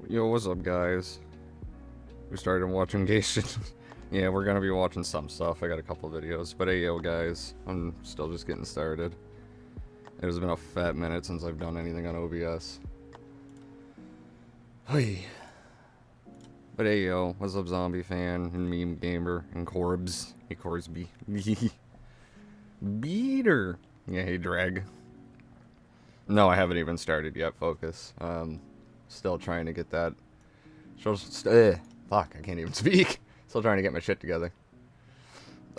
Yo, what's up, guys? We started watching gay shit. Yeah, we're gonna be watching some stuff. I got a couple videos. But hey, yo, guys. I'm still just getting started. It has been a fat minute since I've done anything on OBS. Hey. But hey, yo, what's up, zombie fan and meme gamer and Corbs? Hey, Corbsby. Beater. Yeah, hey, Drag. No, I haven't even started yet, Focus. Still trying to get that. Fuck, I can't even speak. Still trying to get my shit together.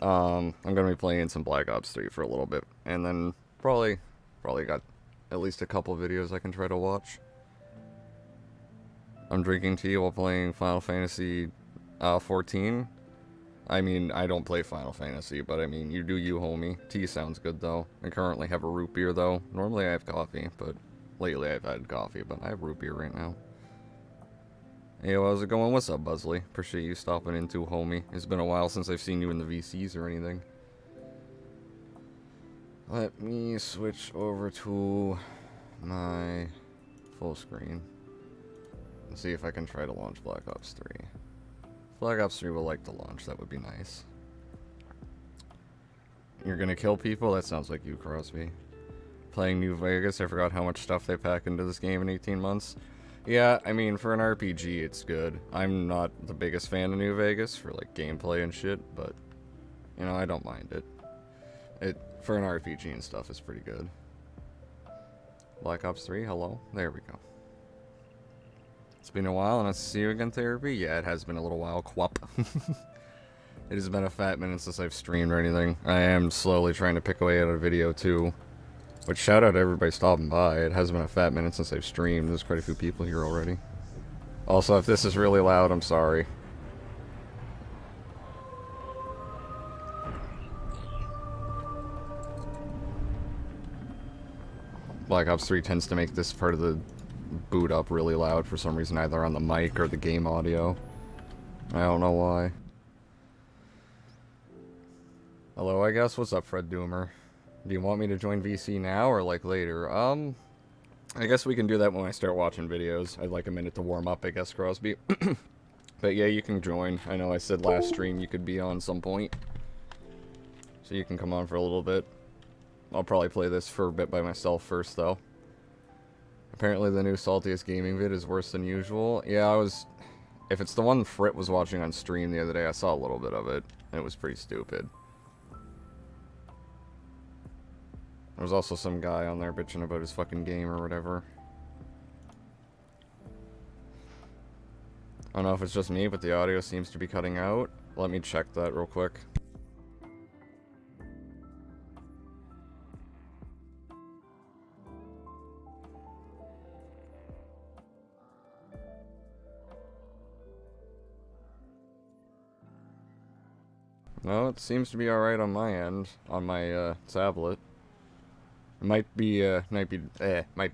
I'm gonna be playing some Black Ops 3 for a little bit, and then probably got at least a couple videos I can try to watch. I'm drinking tea while playing Final Fantasy 14. I mean, I don't play Final Fantasy, but I mean, you do you, homie. Tea sounds good, though. I currently have a root beer, though. Normally I have coffee, but lately I've had coffee, but I have root beer right now. Hey, how's it going? What's up, Buzzley? Appreciate you stopping in too, homie. It's been a while since I've seen you in the VCs or anything. Let me switch over to my full screen and see if I can try to launch Black Ops 3. If Black Ops 3 will like to launch, that would be nice. You're gonna kill people? That sounds like you, Crosby. Playing New Vegas, I forgot how much stuff they pack into this game in 18 months. Yeah, I mean, for an RPG, it's good. I'm not the biggest fan of New Vegas for, like, gameplay and shit, but, you know, I don't mind it. For an RPG and stuff, it's pretty good. Black Ops 3, hello? There we go. It's been a while, and nice to see you again, Therapy. Yeah, it has been a little while. Quap. It has been a fat minute since I've streamed or anything. I am slowly trying to pick away at a video, too. But shout out to everybody stopping by. It has been a fat minute since I've streamed. There's quite a few people here already. Also, if this is really loud, I'm sorry. Black Ops 3 tends to make this part of the boot up really loud for some reason, either on the mic or the game audio. I don't know why. Hello, I guess. What's up, Fred Doomer? Do you want me to join VC now or, like, later? I guess we can do that when I start watching videos. I'd like a minute to warm up, I guess, Crosby. But yeah, you can join. I know I said last stream you could be on some point. So you can come on for a little bit. I'll probably play this for a bit by myself first, though. Apparently the new Saltiest Gaming vid is worse than usual. Yeah, if it's the one Frit was watching on stream the other day, I saw a little bit of it. And it was pretty stupid. There was also some guy on there bitching about his fucking game or whatever. I don't know if it's just me, but the audio seems to be cutting out. Let me check that real quick. No, it seems to be alright on my end, on my tablet. It might be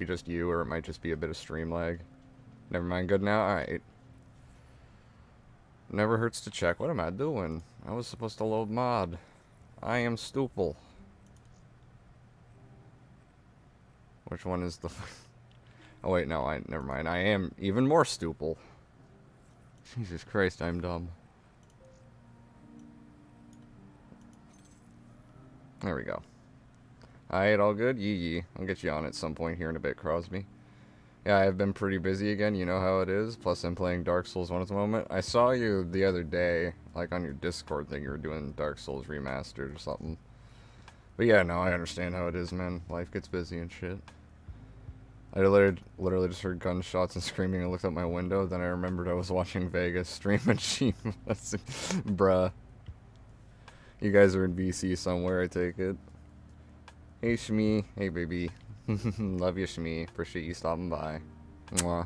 just you, or it might just be a bit of stream lag. Never mind, good now? Alright. Never hurts to check. What am I doing? I was supposed to load mod. I am stupid. Which one is the... Oh wait, no, never mind. I am even more stupid. Jesus Christ, I'm dumb. There we go. Alright, all good? Yee. I'll get you on at some point here in a bit, Crosby. Yeah, I've been pretty busy again, you know how it is. Plus, I'm playing Dark Souls 1 at the moment. I saw you the other day, like on your Discord thing, you were doing Dark Souls Remastered or something. But yeah, no, I understand how it is, man. Life gets busy and shit. I literally just heard gunshots and screaming and looked out my window, then I remembered I was watching Vegas stream Machine. Bruh. You guys are in VC somewhere, I take it. Hey, Shmee. Hey, baby. Love you, Shmee. Appreciate you stopping by. Mwah.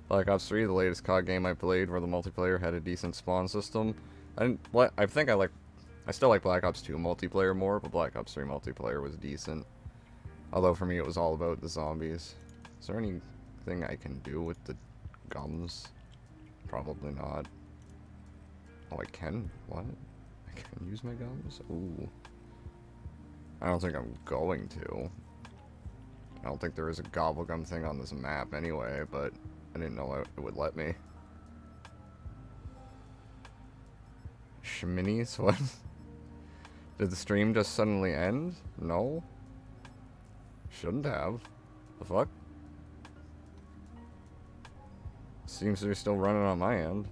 Black Ops 3, the latest COD game I played where the multiplayer had a decent spawn system. I still like Black Ops 2 multiplayer more, but Black Ops 3 multiplayer was decent. Although for me it was all about the zombies. Is there anything I can do with the gums? Probably not. Oh, I can? What? I can use my gums? Ooh. I don't think I'm going to. I don't think there is a gobblegum thing on this map anyway, but I didn't know it would let me. Shminis? What? Did the stream just suddenly end? No. Shouldn't have. The fuck? Seems to be still running on my end.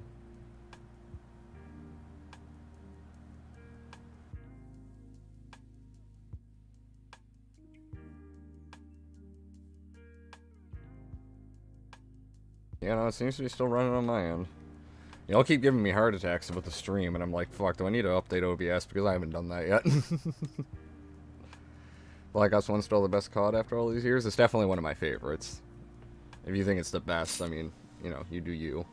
Yeah, no, it seems to be still running on my end. Y'all keep giving me heart attacks about the stream, and I'm like, fuck, do I need to update OBS? Because I haven't done that yet. Black Ops 1 still the best COD after all these years? It's definitely one of my favorites. If you think it's the best, I mean, you know, you do you.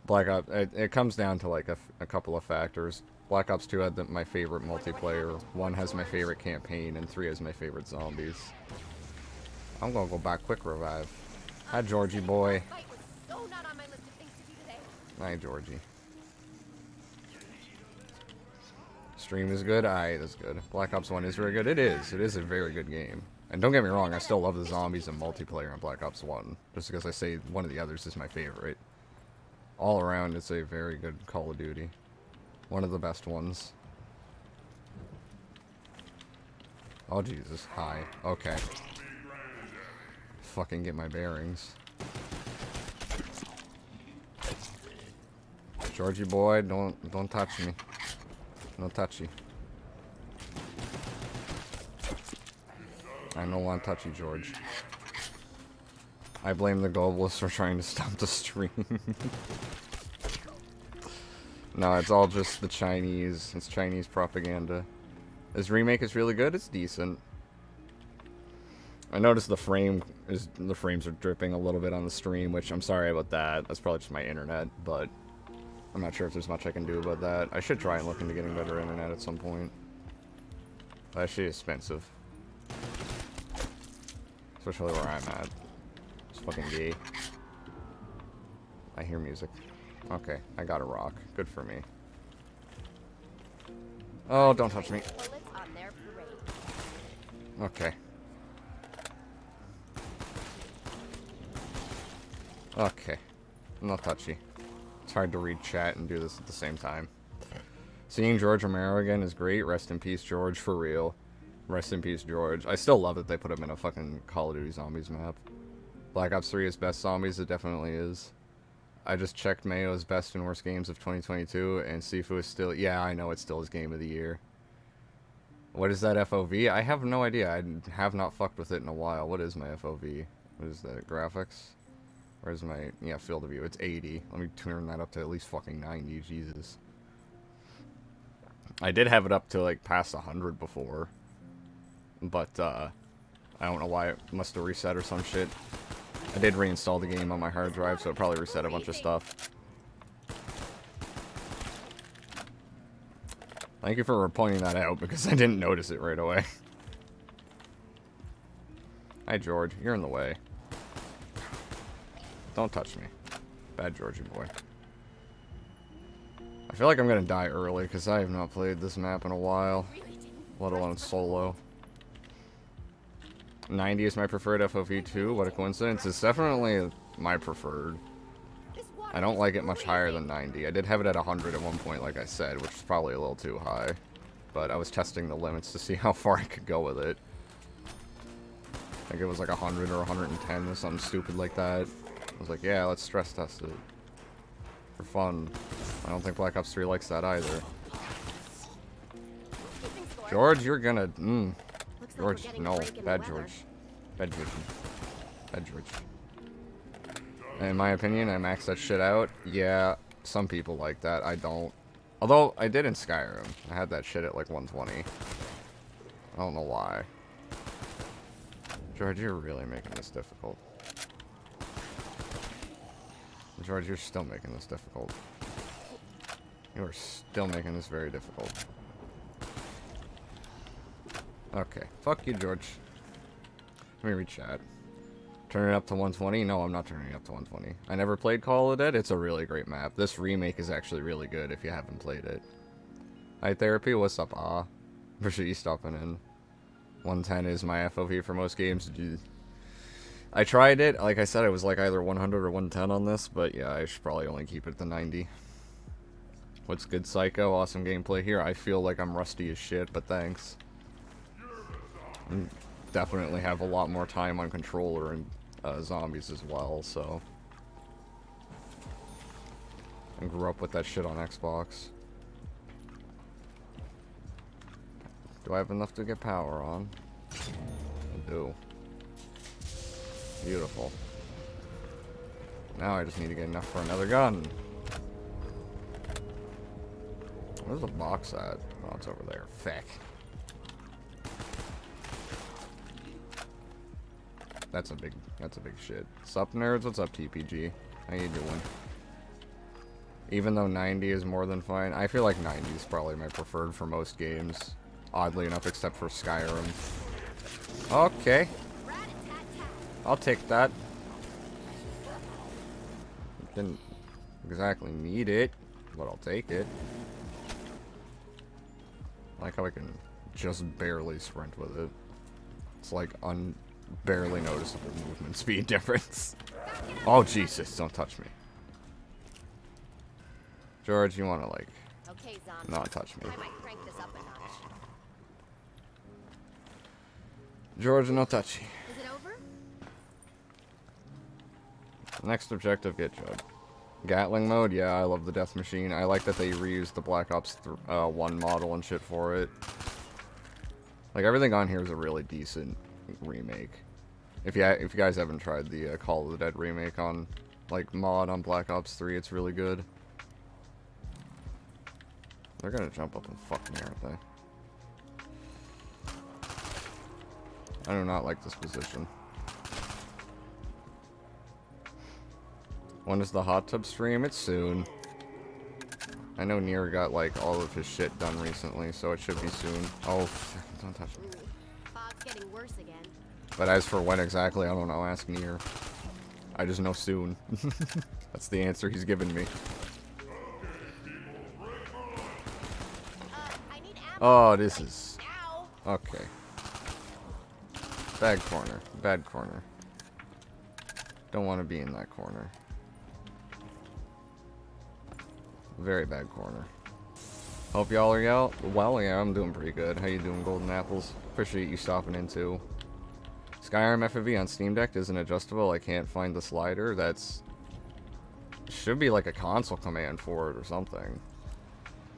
Black Ops, it comes down to like a couple of factors. Black Ops 2 had my favorite multiplayer, 1 has my favorite campaign, and 3 has my favorite zombies. I'm gonna go back quick revive. Hi, Georgie boy. Hi, Georgie. Stream is good? Aye, it is good. Black Ops 1 is very good. It is. It is a very good game. And don't get me wrong, I still love the zombies and multiplayer in Black Ops 1. Just because I say one of the others is my favorite. All around, it's a very good Call of Duty. One of the best ones. Oh, Jesus. Hi. Okay. Fucking get my bearings. Georgie boy, don't touch me. No touchy. I don't want touchy, George. I blame the globalists for trying to stop the stream. No, it's all just the Chinese. It's Chinese propaganda. This remake is really good. It's decent. I noticed the frames are dripping a little bit on the stream, which I'm sorry about that. That's probably just my internet, but I'm not sure if there's much I can do about that. I should try and look into getting better internet at some point. But actually expensive. Especially where I'm at. It's fucking gay. I hear music. Okay, I got a rock. Good for me. Oh, don't touch me. Okay. Okay. Not touchy. It's hard to read chat and do this at the same time. Seeing George Romero again is great. Rest in peace, George, for real. Rest in peace, George. I still love that they put him in a fucking Call of Duty Zombies map. Black Ops 3 is best zombies, it definitely is. I just checked Mayo's best and worst games of 2022, and Sifu is still... Yeah, I know it's still his game of the year. What is that FOV? I have no idea. I have not fucked with it in a while. What is my FOV? What is that? Graphics? Where's my... Yeah, field of view. It's 80. Let me turn that up to at least fucking 90. Jesus. I did have it up to, like, past 100 before. But, I don't know why. It must have reset or some shit. I did reinstall the game on my hard drive, so it probably reset a bunch of stuff. Thank you for pointing that out, because I didn't notice it right away. Hi, George. You're in the way. Don't touch me. Bad Georgie boy. I feel like I'm gonna die early, because I have not played this map in a while. Let alone solo. 90 is my preferred FOV too. What a coincidence. It's definitely my preferred. I don't like it much higher than 90. I did have it at 100 at one point, like I said, which is probably a little too high. But I was testing the limits to see how far I could go with it. I think it was like 100 or 110 or something stupid like that. I was like, yeah, let's stress test it. For fun. I don't think Black Ops 3 likes that either. George, you're gonna... George, no. Bad George. Bad George. Bad George. In my opinion, I maxed that shit out. Yeah, some people like that. I don't. Although, I did in Skyrim. I had that shit at like 120. I don't know why. George, you're really making this difficult. George, you're still making this difficult. You are still making this very difficult. Okay. Fuck you, George. Let me read chat. Turn it up to 120? No, I'm not turning it up to 120. I never played Call of the Dead. It's a really great map. This remake is actually really good if you haven't played it. Hi, Therapy. What's up, Ah? Appreciate you stopping in. 110 is my FOV for most games. I tried it. Like I said, it was like either 100 or 110 on this, but yeah, I should probably only keep it at the 90. What's good, Psycho? Awesome gameplay here. I feel like I'm rusty as shit, but thanks. Definitely have a lot more time on controller and zombies as well, so. I grew up with that shit on Xbox. Do I have enough to get power on? I do. Beautiful. Now I just need to get enough for another gun. Where's the box at? Oh, it's over there. Feck. That's a big shit. Sup, nerds? What's up, TPG? How you doing? Even though 90 is more than fine, I feel like 90 is probably my preferred for most games. Oddly enough, except for Skyrim. Okay. I'll take that. Didn't exactly need it, but I'll take it. I like how I can just barely sprint with it. It's like barely noticeable movement speed difference. Oh Jesus, don't touch me. George, you wanna like not touch me. George, no touchy. Is it over? Next objective, get Jug. Gatling mode, yeah, I love the death machine. I like that they reused the Black Ops 1 model and shit for it. Like, everything on here is a really decent remake. If you guys haven't tried the Call of the Dead remake on, like, mod on Black Ops 3, it's really good. They're gonna jump up and fuck me, aren't they? I do not like this position. When is the hot tub stream? It's soon. I know Nier got like all of his shit done recently, so it should be soon. Oh, don't touch me. Fog's getting worse again. But as for when exactly, I don't know. Ask Nier. I just know soon. That's the answer he's given me. I need ammo. Oh, this is... Now. Okay. Bad corner. Bad corner. Don't want to be in that corner. Very bad corner. Hope y'all are out. Well, yeah, I'm doing pretty good. How you doing, Golden Apples? Appreciate you stopping in, too. Skyrim FOV on Steam Deck isn't adjustable. I can't find the slider. That's... should be like a console command for it or something.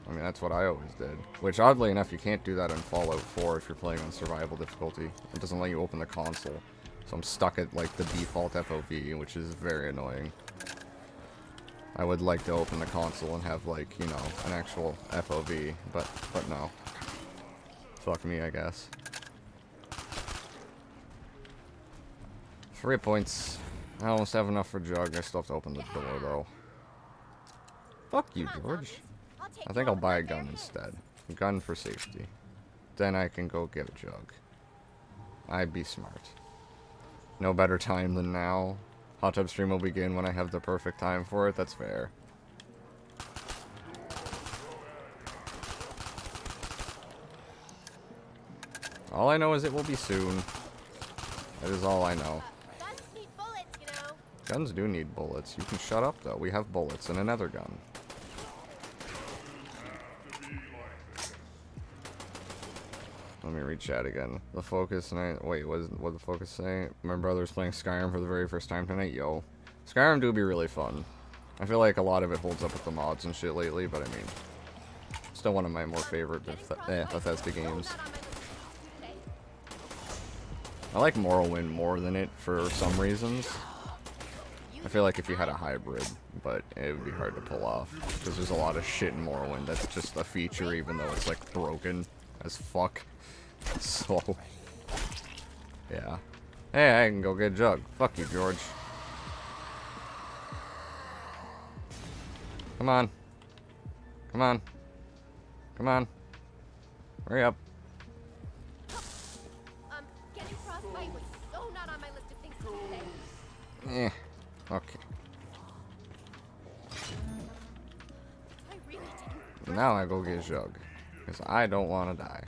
I mean, that's what I always did. Which, oddly enough, you can't do that in Fallout 4 if you're playing on survival difficulty. It doesn't let you open the console. So I'm stuck at, like, the default FOV, which is very annoying. I would like to open the console and have, like, you know, an actual FOV, but no. Fuck me, I guess. 3 points. I almost have enough for Jug. I still have to open the door, though. Fuck you, George. I think I'll buy a gun instead. A gun for safety. Then I can go get a Jug. I'd be smart. No better time than now. Hot tub stream will begin when I have the perfect time for it. That's fair. All I know is it will be soon. That is all I know. Guns need bullets, you know. Guns do need bullets. You can shut up, though. We have bullets and another gun. Let me read chat again. The focus tonight. Wait, what did the focus say? My brother's playing Skyrim for the very first time tonight. Yo, Skyrim do be really fun. I feel like a lot of it holds up with the mods and shit lately, but I mean, still one of my more favorite Bethesda games. I like Morrowind more than it for some reasons. I feel like if you had a hybrid, but it would be hard to pull off because there's a lot of shit in Morrowind that's just a feature, even though it's like broken as fuck. So, yeah. Hey, I can go get a Jug. Fuck you, George. Come on. Come on. Come on. Hurry up. Getting frostbite was so not on my list of things to do today. Okay. I really didn't. Now I go get Jug. Because I don't want to die.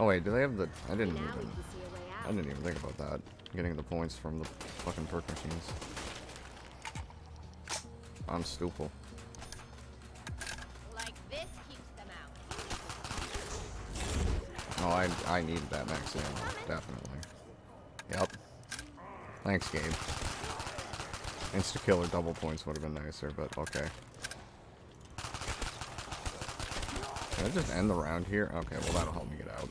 Oh wait, do they have the... I didn't Now we even... can see a way I out. didn't even think about that. Getting the points from the fucking perk machines. I'm stupid. Like this keeps them out. Oh, I needed that max ammo. Definitely. Yep. Thanks, game. Insta-kill or double points would have been nicer, but okay. Can I just end the round here? Okay, well that'll help me get out.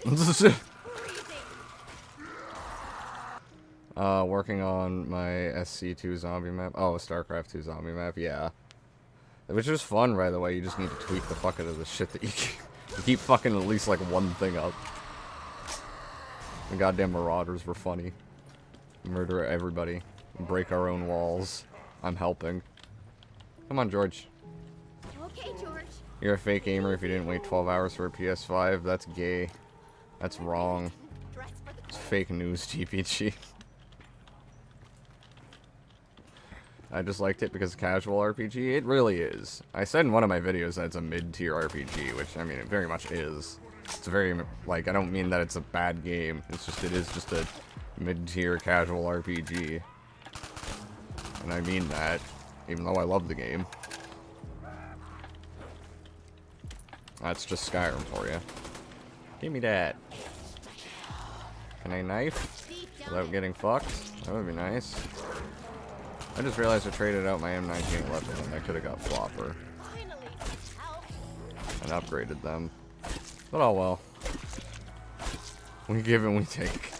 Working on my SC2 zombie map. Oh, a StarCraft 2 zombie map, yeah. Which is fun, by the way. You just need to tweak the fuck out of the shit that you keep fucking at least like one thing up. The goddamn marauders were funny. Murder everybody. Break our own walls. I'm helping. Come on, George. Okay, George. You're a fake gamer if you didn't wait 12 hours for a PS5. That's gay. That's wrong. Dress for the It's fake news, GPG. I just liked it because casual RPG. It really is. I said in one of my videos that it's a mid-tier RPG, which, I mean, it very much is. It's very, like, I don't mean that it's a bad game. It's just, it is just a mid-tier casual RPG. And I mean that, even though I love the game. That's just Skyrim for you. Give me that. Can I knife without getting fucked? That would be nice. I just realized I traded out my M19 weapon and I could have got Flopper finally help. and upgraded them. But oh well. We give and we take.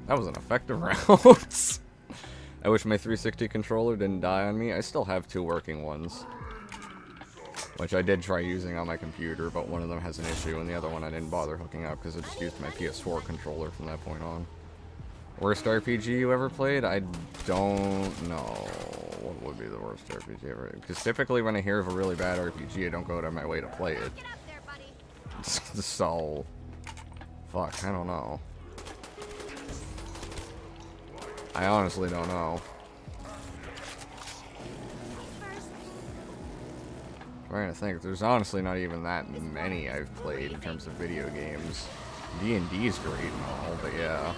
That was an effective round. I wish my 360 controller didn't die on me. I still have 2 working ones. Which I did try using on my computer, but one of them has an issue and the other one I didn't bother hooking up because I just used my PS4 controller from that point on. Worst RPG you ever played? I don't know. What would be the worst RPG ever? Because typically when I hear of a really bad RPG, I don't go out of my way to play it. Get up there, buddy. So... Fuck, I don't know. I honestly don't know. Trying to think. There's honestly not even that many I've played in terms of video games. D&D's great and all, but yeah.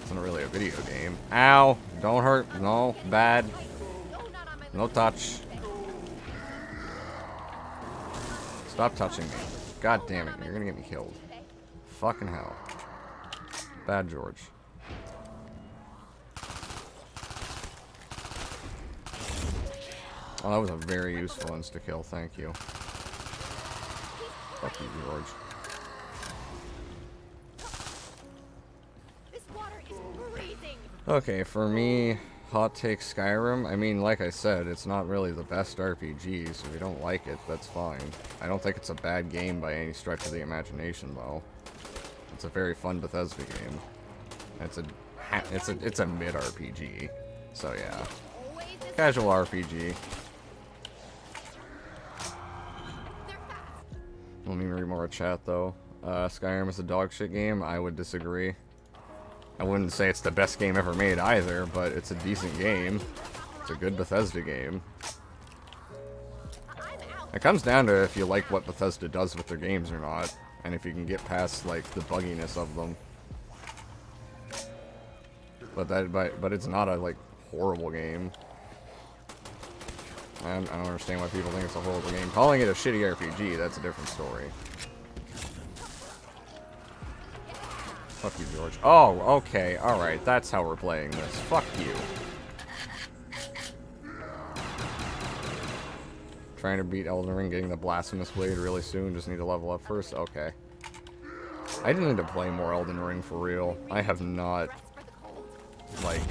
It's not really a video game. Ow! Don't hurt. No. Bad. No touch. Stop touching me. God damn it. You're gonna get me killed. Fucking hell. Bad George. Oh, that was a very useful insta-kill. Thank you. Fuck you, George. This water is freezing. Okay, for me, hot take Skyrim. I mean, like I said, it's not really the best RPG, so if you don't like it, that's fine. I don't think it's a bad game by any stretch of the imagination, though. It's a very fun Bethesda game. It's a mid RPG, so yeah. Casual RPG. Let me read more chat though. Skyrim is a dog shit game. I would disagree. I wouldn't say it's the best game ever made either, but it's a decent game. It's a good Bethesda game. It comes down to if you like what Bethesda does with their games or not, and if you can get past like the bugginess of them. But it's not a like horrible game. I don't understand why people think it's a horrible game. Calling it a shitty RPG, that's a different story. Fuck you, George. Oh, okay, alright, that's how we're playing this. Fuck you. Trying to beat Elden Ring, getting the Blasphemous Blade really soon, just need to level up first? Okay. I need to play more Elden Ring for real. I have not, like...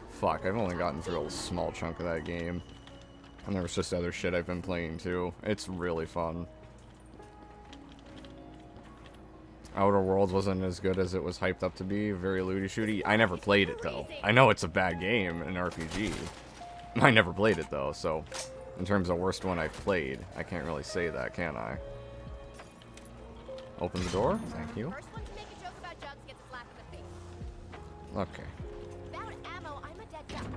Fuck, I've only gotten through a small chunk of that game. And there was just other shit I've been playing too. It's really fun. Outer Worlds wasn't as good as it was hyped up to be. Very looty shooty. I never played it though. I know it's a bad game, an RPG. I never played it though, so... In terms of worst one I've played, I can't really say that, can I? Open the door? Thank you. First one to make a joke about Jugs gets a slap in the face. Okay. Without ammo, I'm a dead duck.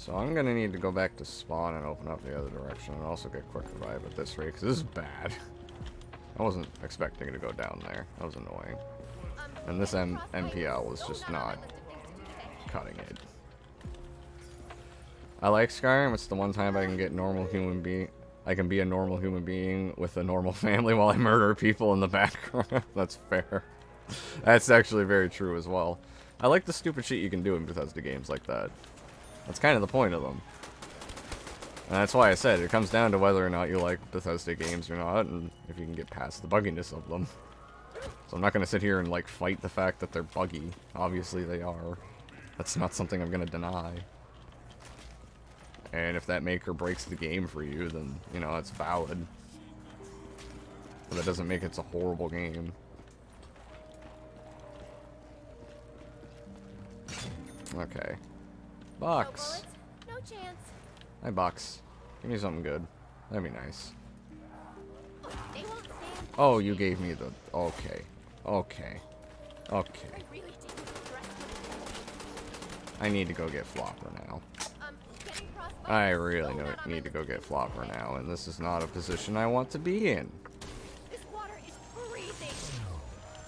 So I'm gonna need to go back to spawn and open up the other direction and also get quick revive at this rate, because this is bad. I wasn't expecting it to go down there. That was annoying. And this MPL was just not cutting it. I like Skyrim. It's the one time I can get normal human being. I can be a normal human being with a normal family while I murder people in the background. That's fair. That's actually very true as well. I like the stupid shit you can do in Bethesda games like that. That's kind of the point of them. And that's why I said it comes down to whether or not you like Bethesda games or not, and if you can get past the bugginess of them. So I'm not going to sit here and, like, fight the fact that they're buggy. Obviously they are. That's not something I'm going to deny. And if that make or breaks the game for you, then, you know, that's valid. But that doesn't make it a horrible game. Okay. Box. No chance. Hi, Box. Give me something good. That'd be nice. They won't stand. Oh, you gave me the... Okay. Okay. Okay. I really didn't dress I need to go get Flopper now. getting frostbite I was really so not on my need to go list of get things Flopper today. now, and this is not a position I want to be in. This water is freezing.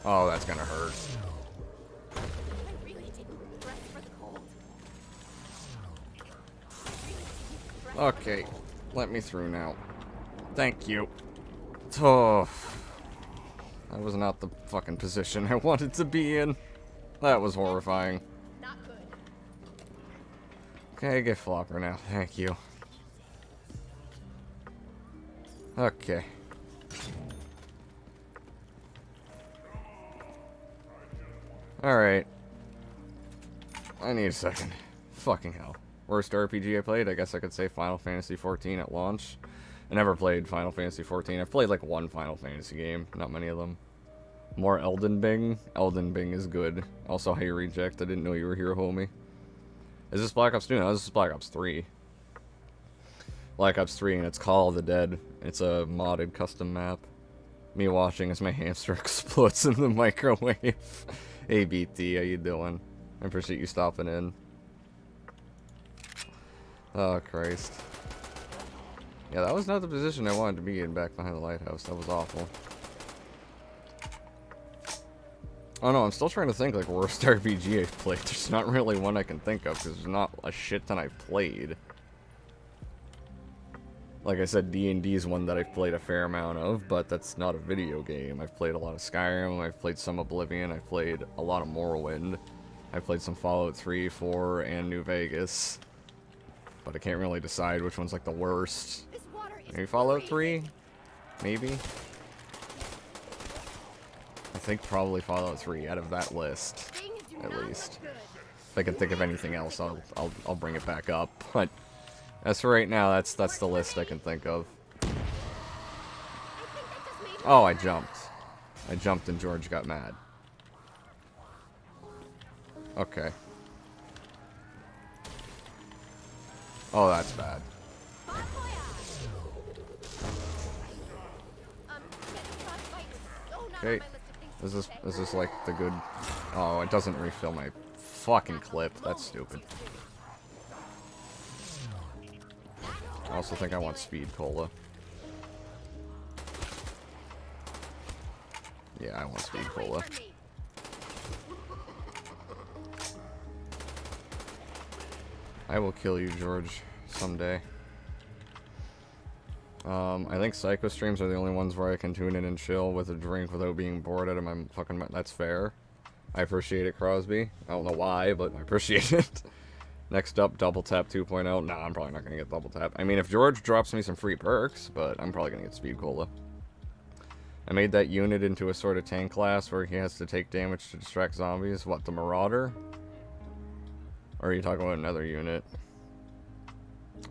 Oh, that's gonna hurt. I really didn't dress for the cold. I really didn't dress for the Okay. cold. Let me through now. Thank you. Oh. That was not the fucking position I wanted to be in. That was horrifying. Not good. Okay, get Flopper now. Thank you. Okay. Alright. I need a second. Fucking hell. Worst RPG I played? I guess I could say Final Fantasy XIV at launch. I never played Final Fantasy XIV. I've played like one Final Fantasy game. Not many of them. More Elden Bing. Elden Bing is good. Also, hey Reject. I didn't know you were here, homie. Is this Black Ops 2? No, this is Black Ops 3. Black Ops 3, and it's Call of the Dead. It's a modded custom map. Me watching as my hamster explodes in the microwave. Hey BT, how you doing? I appreciate you stopping in. Oh, Christ. Yeah, that was not the position I wanted to be in back behind the lighthouse. That was awful. Oh no, I'm still trying to think, like, worst RPG I've played. There's not really one I can think of, because there's not a shit ton I've played. Like I said, D&D is one that I've played a fair amount of, but that's not a video game. I've played a lot of Skyrim, I've played some Oblivion, I've played a lot of Morrowind. I've played some Fallout 3, 4, and New Vegas. But I can't really decide which one's, like, the worst. This water is Maybe Fallout freezing. 3? Maybe? I think probably Fallout 3 out of that list, Things do at not least. look good. If I can think of anything else, I'll bring it back up. But as for right now, that's the list I can think of. I think that just made Oh, I jumped. I jumped and George got mad. Okay. Oh, that's bad. getting frostbite was so not on Okay. my list of things to Is say. this like the good? Oh, it doesn't refill my fucking clip. That's stupid. I also think I want speed cola. Yeah, I want speed Get away cola. from me. I will kill you, George, someday. I think psycho streams are the only ones where I can tune in and chill with a drink without being bored out of my fucking mind. That's fair. I appreciate it, Crosby. I don't know why, but I appreciate it. Next up, Double Tap 2.0. Nah, I'm probably not going to get Double Tap. I mean, if George drops me some free perks, but I'm probably going to get Speed Cola. I made that unit into a sort of tank class where he has to take damage to distract zombies. What, the Marauder? Or are you talking about another unit?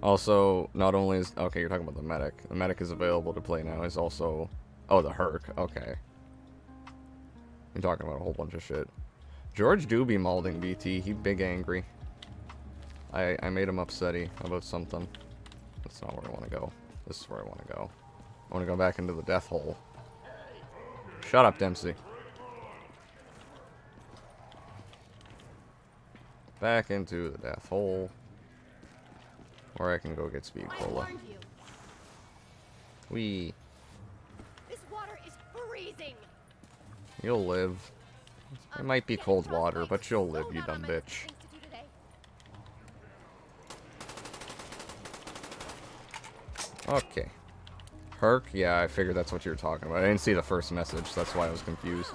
Also, not only is... Okay, you're talking about the medic. The medic is available to play now. Is also... Oh, the Herc. Okay. You're talking about a whole bunch of shit. George do be malding BT. He big angry. I made him upsetty about something. That's not where I want to go. This is where I want to go. I want to go back into the death hole. Shut up, Dempsey. Back into the death hole. Or I can go get speed I cola. warned you. Wee. This water is freezing. You'll live. It might be Getting cold water, frostbite but you'll was live, so you not on dumb my list of bitch. things to do today. Okay. Perk? Yeah, I figured that's what you were talking about. I didn't see the first message, that's why I was confused.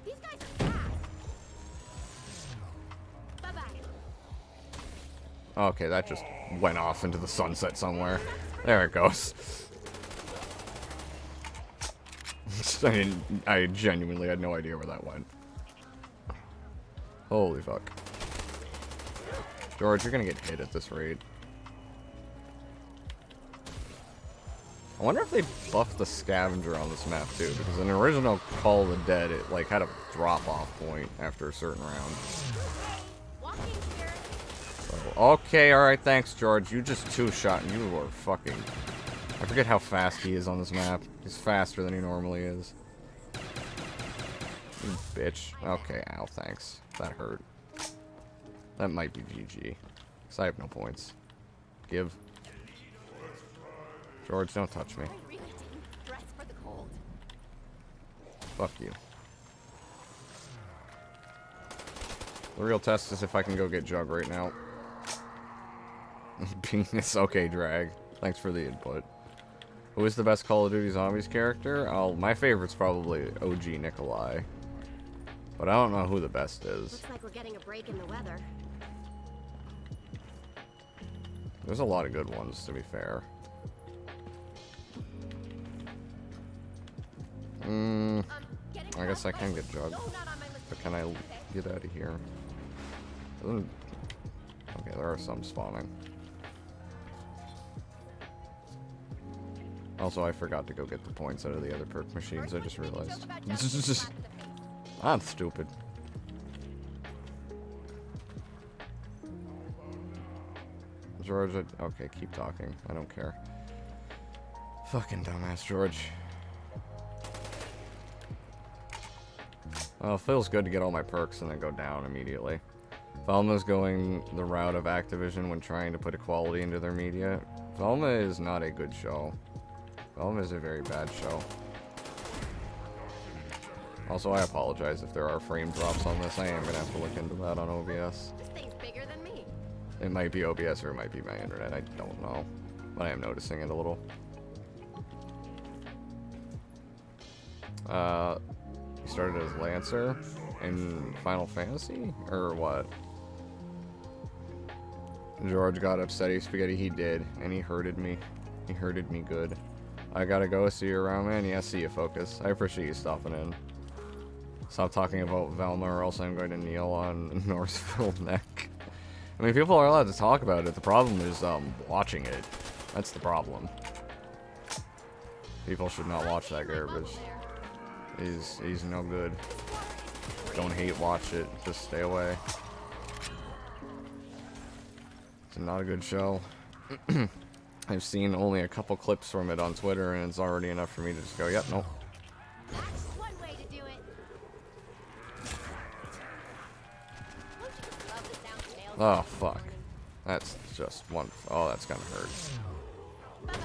These guys are fast. Bye-bye. Okay, that just went off into the sunset somewhere. There it goes. I genuinely had no idea where that went. Holy fuck. George, you're gonna get hit at this rate. I wonder if they buffed the scavenger on this map too, because in the original Call of the Dead, it like had a drop-off point after a certain round. Walking here. So, okay, alright, thanks, George. You just two-shot and you were fucking... I forget how fast he is on this map. He's faster than he normally is. You bitch. Okay, ow, thanks. That hurt. That might be GG. Because I have no points. Give. George, don't touch me. I really didn't dress for the cold. Fuck you. The real test is if I can go get Jug right now. Penis. Okay, Drag. Thanks for the input. Who is the best Call of Duty Zombies character? Oh, my favorite's probably OG Nikolai. But I don't know who the best is. Looks like we're getting a break in the weather. There's a lot of good ones, to be fair. I guess I can get Jug. But can I get out of here? Okay, there are some spawning. Also, I forgot to go get the points out of the other perk machines, I just realized. I'm stupid. George, okay, keep talking. I don't care. Fucking dumbass George. Well, it feels good to get all my perks and then go down immediately. Velma's going the route of Activision when trying to put equality into their media. Velma is not a good show. Velma is a very bad show. Also, I apologize if there are frame drops on this. I am going to have to look into that on OBS. This thing's bigger than me. It might be OBS or it might be my internet. I don't know. But I am noticing it a little. He started as Lancer in Final Fantasy? Or what? George got upset. Spaghetti, he did. And he hurted me. He hurted me good. I gotta go. See you around, man. Yeah, see you, Focus. I appreciate you stopping in. Stop talking about Velma or else I'm going to kneel on Northville Neck. I mean, people are allowed to talk about it. The problem is, watching it. That's the problem. People should not watch that garbage. He's no good. Don't hate watch it. Just stay away. It's not a good show. I've seen only a couple clips from it on Twitter, and it's already enough for me to just go, yep, nope. That's one way to do it. Don't you just love the sound of nails? Oh, fuck. That's just one. Oh, that's gonna hurt. Bye-bye.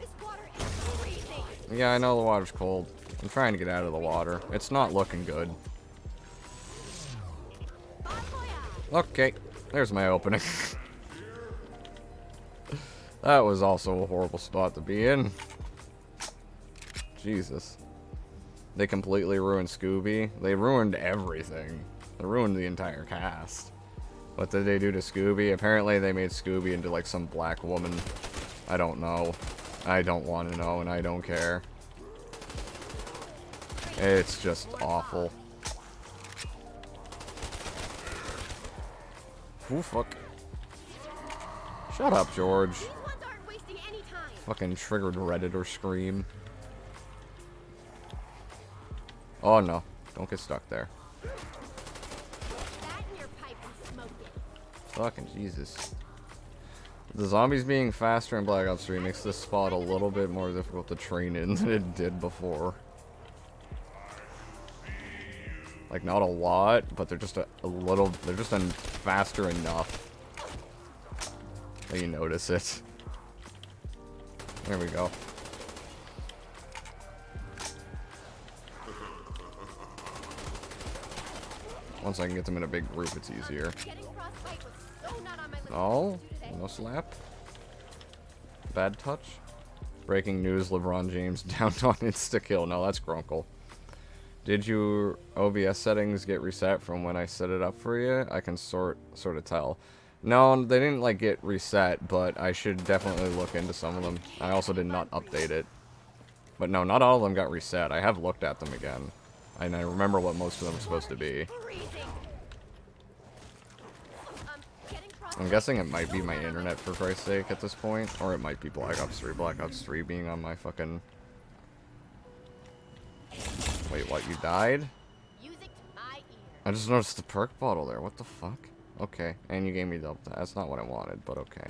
This water is freezing. Yeah, I know the water's cold. I'm trying to get out of the water. It's not looking good. Bon voyage. Okay, there's my opening. That was also a horrible spot to be in. Jesus. They completely ruined Scooby. They ruined everything. They ruined the entire cast. What did they do to Scooby? Apparently they made Scooby into like some black woman. I don't know. I don't want to know and I don't care. It's just awful. Oh, fuck. Shut up, George. These ones aren't wasting any time. Fucking triggered Redditor scream. Oh no. Don't get stuck there. That in your pipe and smoke it. Fucking Jesus. The zombies being faster in Black Ops 3 makes this spot a little bit more difficult to train in than it did before. Like, not a lot, but they're just a little, they're just faster enough that you notice it. There we go. Once I can get them in a big group, it's easier. No, no slap. Bad touch. Breaking news, LeBron James down on insta-kill. No, that's Grunkle. Did your OBS settings get reset from when I set it up for you? I can sort of tell. No, they didn't, like, get reset, but I should definitely look into some of them. I also did not update it. But no, not all of them got reset. I have looked at them again. And I remember what most of them are supposed to be. I'm guessing it might be my internet, for Christ's sake, at this point. Or it might be Black Ops 3. Black Ops 3 being on my fucking... Wait, what? You died? I just noticed the perk bottle there. What the fuck? Okay. And you gave me double. That's not what I wanted, but okay.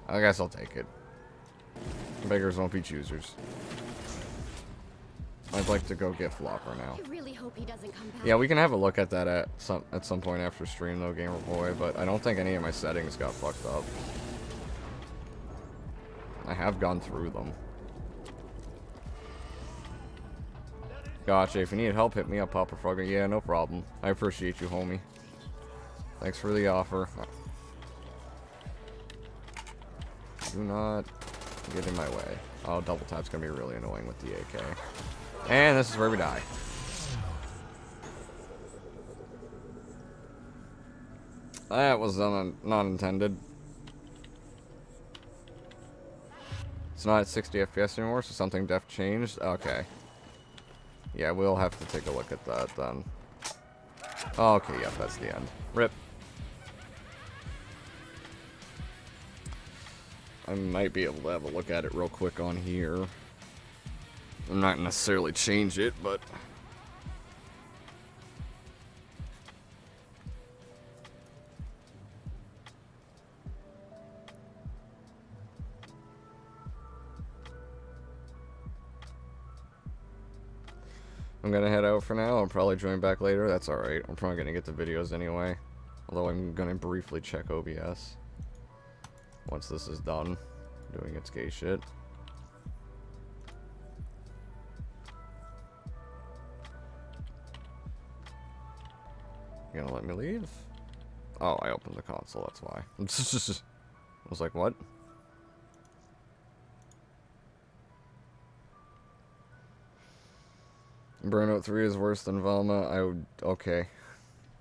I guess I'll take it. Beggars won't be choosers. I'd like to go get Flopper now. I really hope he doesn't come back. Yeah, we can have a look at that at some point after stream, though, Gamer Boy. But I don't think any of my settings got fucked up. I have gone through them. Gotcha. If you need help, hit me up, Papa Frogger. Yeah, no problem. I appreciate you, homie. Thanks for the offer. Do not get in my way. Oh, double tap's gonna be really annoying with the AK. And this is where we die. That was not intended. It's not at 60 FPS anymore, so something def changed. Okay. Yeah, we'll have to take a look at that then. Oh, okay, yeah, that's the end. RIP. I might be able to have a look at it real quick on here. I'm not necessarily change it, but... I'm gonna head out for now. I'll probably join back later. That's alright. I'm probably gonna get the videos anyway. Although I'm gonna briefly check OBS. Once this is done. Doing its gay shit. You gonna let me leave? Oh, I opened the console, that's why. I was like, what? Burnout 3 is worse than Velma. I would... Okay.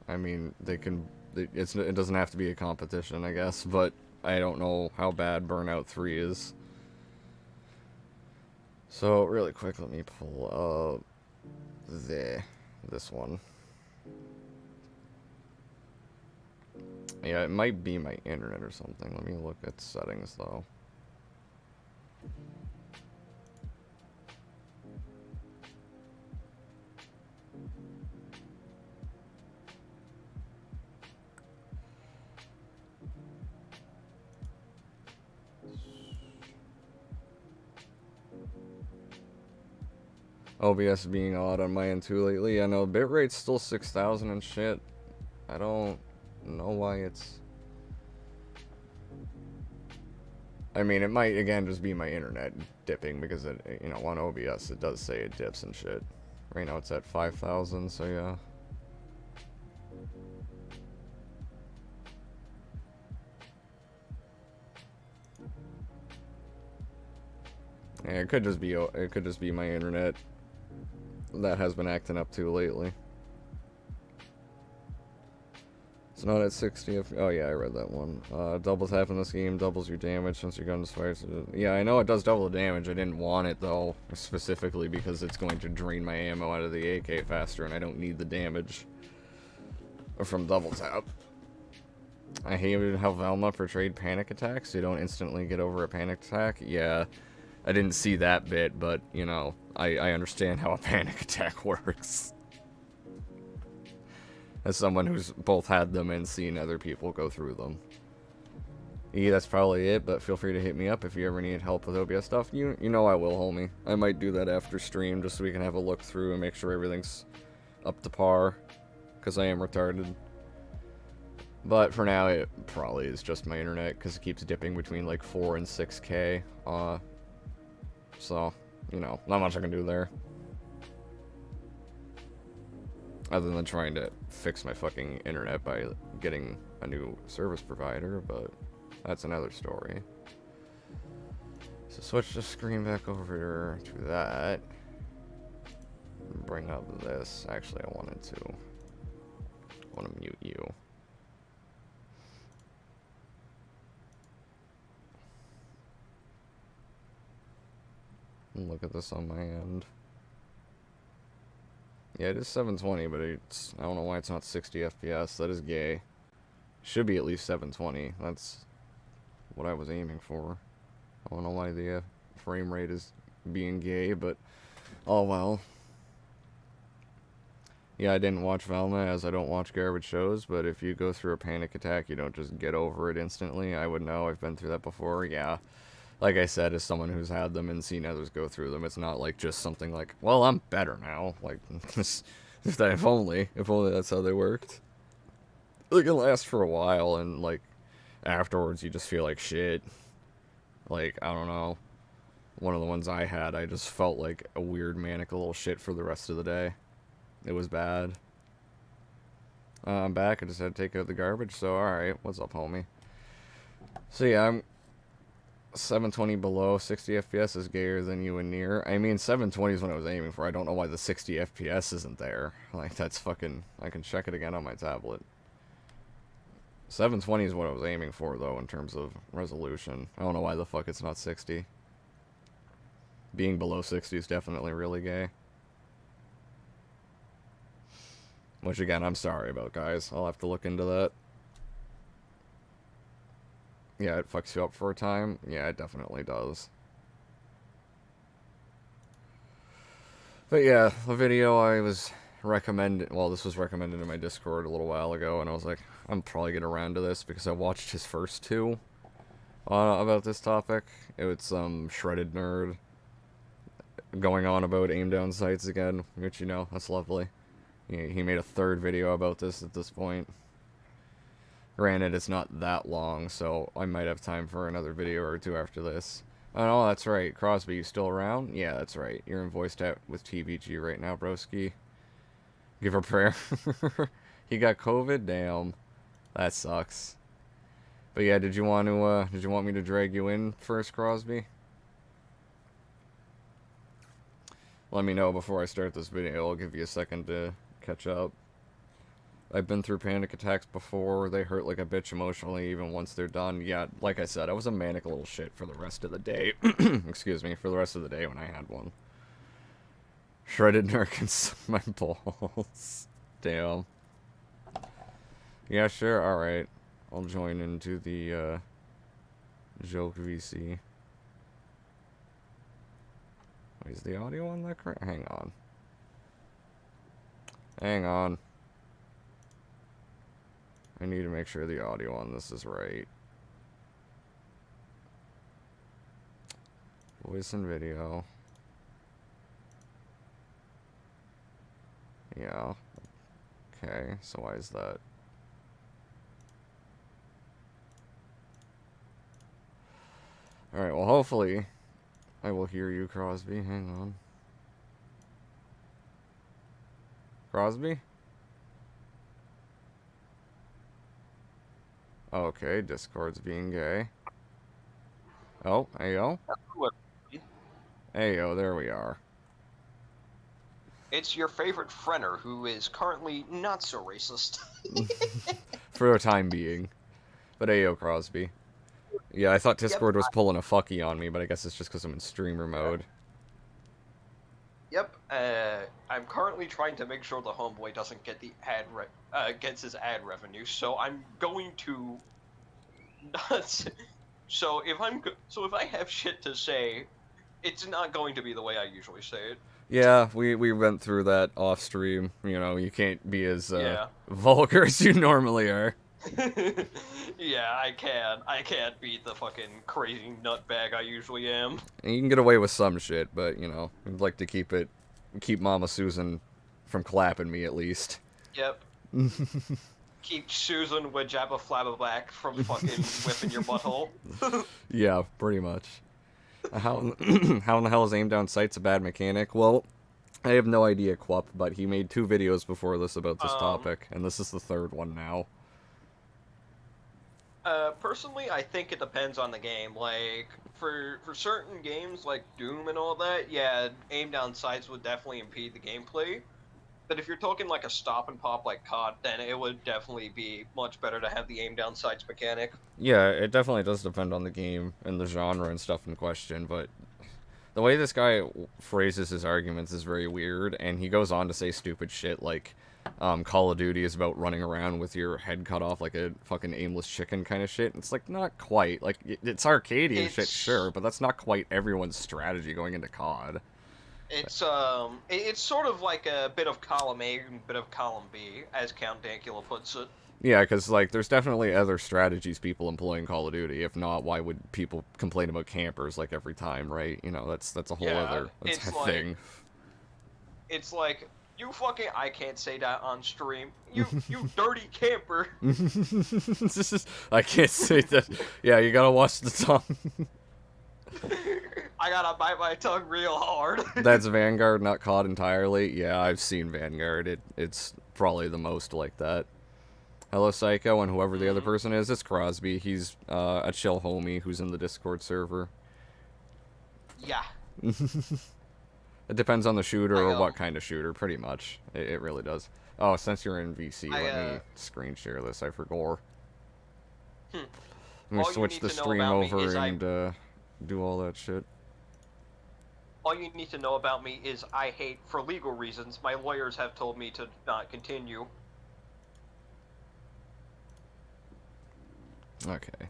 I mean, they can... it doesn't have to be a competition, I guess, but I don't know how bad Burnout 3 is. So, really quick, let me pull up... this one. Yeah, it might be my internet or something. Let me look at settings, though. OBS being odd on my end too lately. I know bitrate's still 6,000 and shit. I don't know why it's... I mean, it might, again, just be my internet dipping because, it, you know, on OBS it does say it dips and shit. Right now it's at 5,000, so yeah. Yeah, it could just be my internet that has been acting up too lately. It's not at 60. Oh yeah, I read that one. Double tap in this game doubles your damage since your gun fires. Yeah, I know it does double the damage. I didn't want it though, specifically because it's going to drain my ammo out of the AK faster, and I don't need the damage from double tap. I hated how Velma portrayed panic attacks. You don't instantly get over a panic attack. Yeah, I didn't see that bit, but you know, I understand how a panic attack works. As someone who's both had them and seen other people go through them. Yeah, that's probably it, but feel free to hit me up if you ever need help with OBS stuff. You know I will, homie. I might do that after stream just so we can have a look through and make sure everything's up to par, because I am retarded. But for now, it probably is just my internet, because it keeps dipping between like 4 and 6K. So, you know, not much I can do there. Other than trying to fix my fucking internet by getting a new service provider, but that's another story. So switch the screen back over to that. Bring up this. Actually, I want to mute you. And look at this on my end. Yeah, it is 720, but I don't know why it's not 60 FPS. That is gay. Should be at least 720. That's what I was aiming for. I don't know why the frame rate is being gay, but oh well. Yeah, I didn't watch Velma as I don't watch garbage shows, but if you go through a panic attack, you don't just get over it instantly. I would know. I've been through that before. Yeah. Like I said, as someone who's had them and seen others go through them, it's not like just something like, well, I'm better now. Like, if only that's how they worked. It can last for a while, and like, afterwards you just feel like shit. Like, I don't know. One of the ones I had, I just felt like a weird manic little shit for the rest of the day. It was bad. I'm back. I just had to take out the garbage, so alright. What's up, homie? So yeah, I'm 720 below 60 FPS is gayer than you and near. I mean, 720 is what I was aiming for. I don't know why the 60 FPS isn't there. Like, that's fucking... I can check it again on my tablet. 720 is what I was aiming for, though, in terms of resolution. I don't know why the fuck it's not 60. Being below 60 is definitely really gay. Which, again, I'm sorry about, guys. I'll have to look into that. Yeah, it fucks you up for a time. Yeah, it definitely does. But yeah, the video I was recommended, well, this was recommended in my Discord a little while ago, and I was like, I'm probably get around to this because I watched his first two about this topic. It was some shredded nerd going on about aim down sights again, which, you know, that's lovely. He made a third video about this at this point. Granted, it's not that long, so I might have time for another video or two after this. Oh, that's right. Crosby, you still around? Yeah, that's right. You're in voice chat with TVG right now, broski. Give her a prayer. He got COVID? Damn. That sucks. But yeah, did you want me to drag you in first, Crosby? Let me know before I start this video. I'll give you a second to catch up. I've been through panic attacks before. They hurt like a bitch emotionally, even once they're done. Yeah, like I said, I was a manic little shit for the rest of the day. Excuse me, for the rest of the day when I had one. Shredded nerd can suck my balls. Damn. Yeah, sure, alright. I'll join into the, joke VC. Wait, is the audio on that correct? Hang on. Hang on. I need to make sure the audio on this is right. Voice and video. Yeah. Okay, so why is that? Alright, well hopefully I will hear you, Crosby. Hang on. Crosby? Okay, Discord's being gay. Oh, ayo. Ayo, there we are. It's your favorite friender who is currently not so racist. For a time being. But ayo, Crosby. Yeah, I thought Discord was pulling a fucky on me, but I guess it's just because I'm in streamer mode. Yep, I'm currently trying to make sure the homeboy doesn't get the gets his ad revenue, so I'm going to so if I have shit to say, it's not going to be the way I usually say it. Yeah, we went through that off stream. You know, you can't be as vulgar as you normally are. Yeah, I can. I can't beat the fucking crazy nutbag I usually am. And you can get away with some shit, but you know, I'd like to keep Mama Susan from clapping me at least. Yep. Keep Susan Wajabba Flabberback from fucking whipping your butthole. Yeah, pretty much. How how in the hell is aim down sight's a bad mechanic? Well, I have no idea, Quup, but he made 2 videos before this about this topic, and this is the 3rd one now. Personally, I think it depends on the game. Like, for certain games like Doom and all that, yeah, aim down sights would definitely impede the gameplay. But if you're talking like a stop and pop like COD, then it would definitely be much better to have the aim down sights mechanic. Yeah, it definitely does depend on the game and the genre and stuff in question, but the way this guy phrases his arguments is very weird, and he goes on to say stupid shit like Call of Duty is about running around with your head cut off like a fucking aimless chicken kind of shit. It's like, not quite. Like, it's arcadey and shit, sure, but that's not quite everyone's strategy going into COD. It's sort of like a bit of column A and a bit of column B, as Count Dankula puts it. Yeah, because, like, there's definitely other strategies people employ in Call of Duty. If not, why would people complain about campers, like, every time, right? You know, that's a whole other thing. It's like, you fucking... I can't say that on stream. You dirty camper. I can't say that. Yeah, you gotta watch the tongue. I gotta bite my tongue real hard. That's Vanguard, not COD entirely. Yeah, I've seen Vanguard. It's probably the most like that. Hello, Psycho, and whoever the other person is, it's Crosby. He's a chill homie who's in the Discord server. Yeah. It depends on the shooter or what kind of shooter, pretty much. It really does. Oh, since you're in VC, let me screen share this. I forgot. Let me switch the stream over and do all that shit. All you need to know about me is I hate, for legal reasons, my lawyers have told me to not continue. Okay.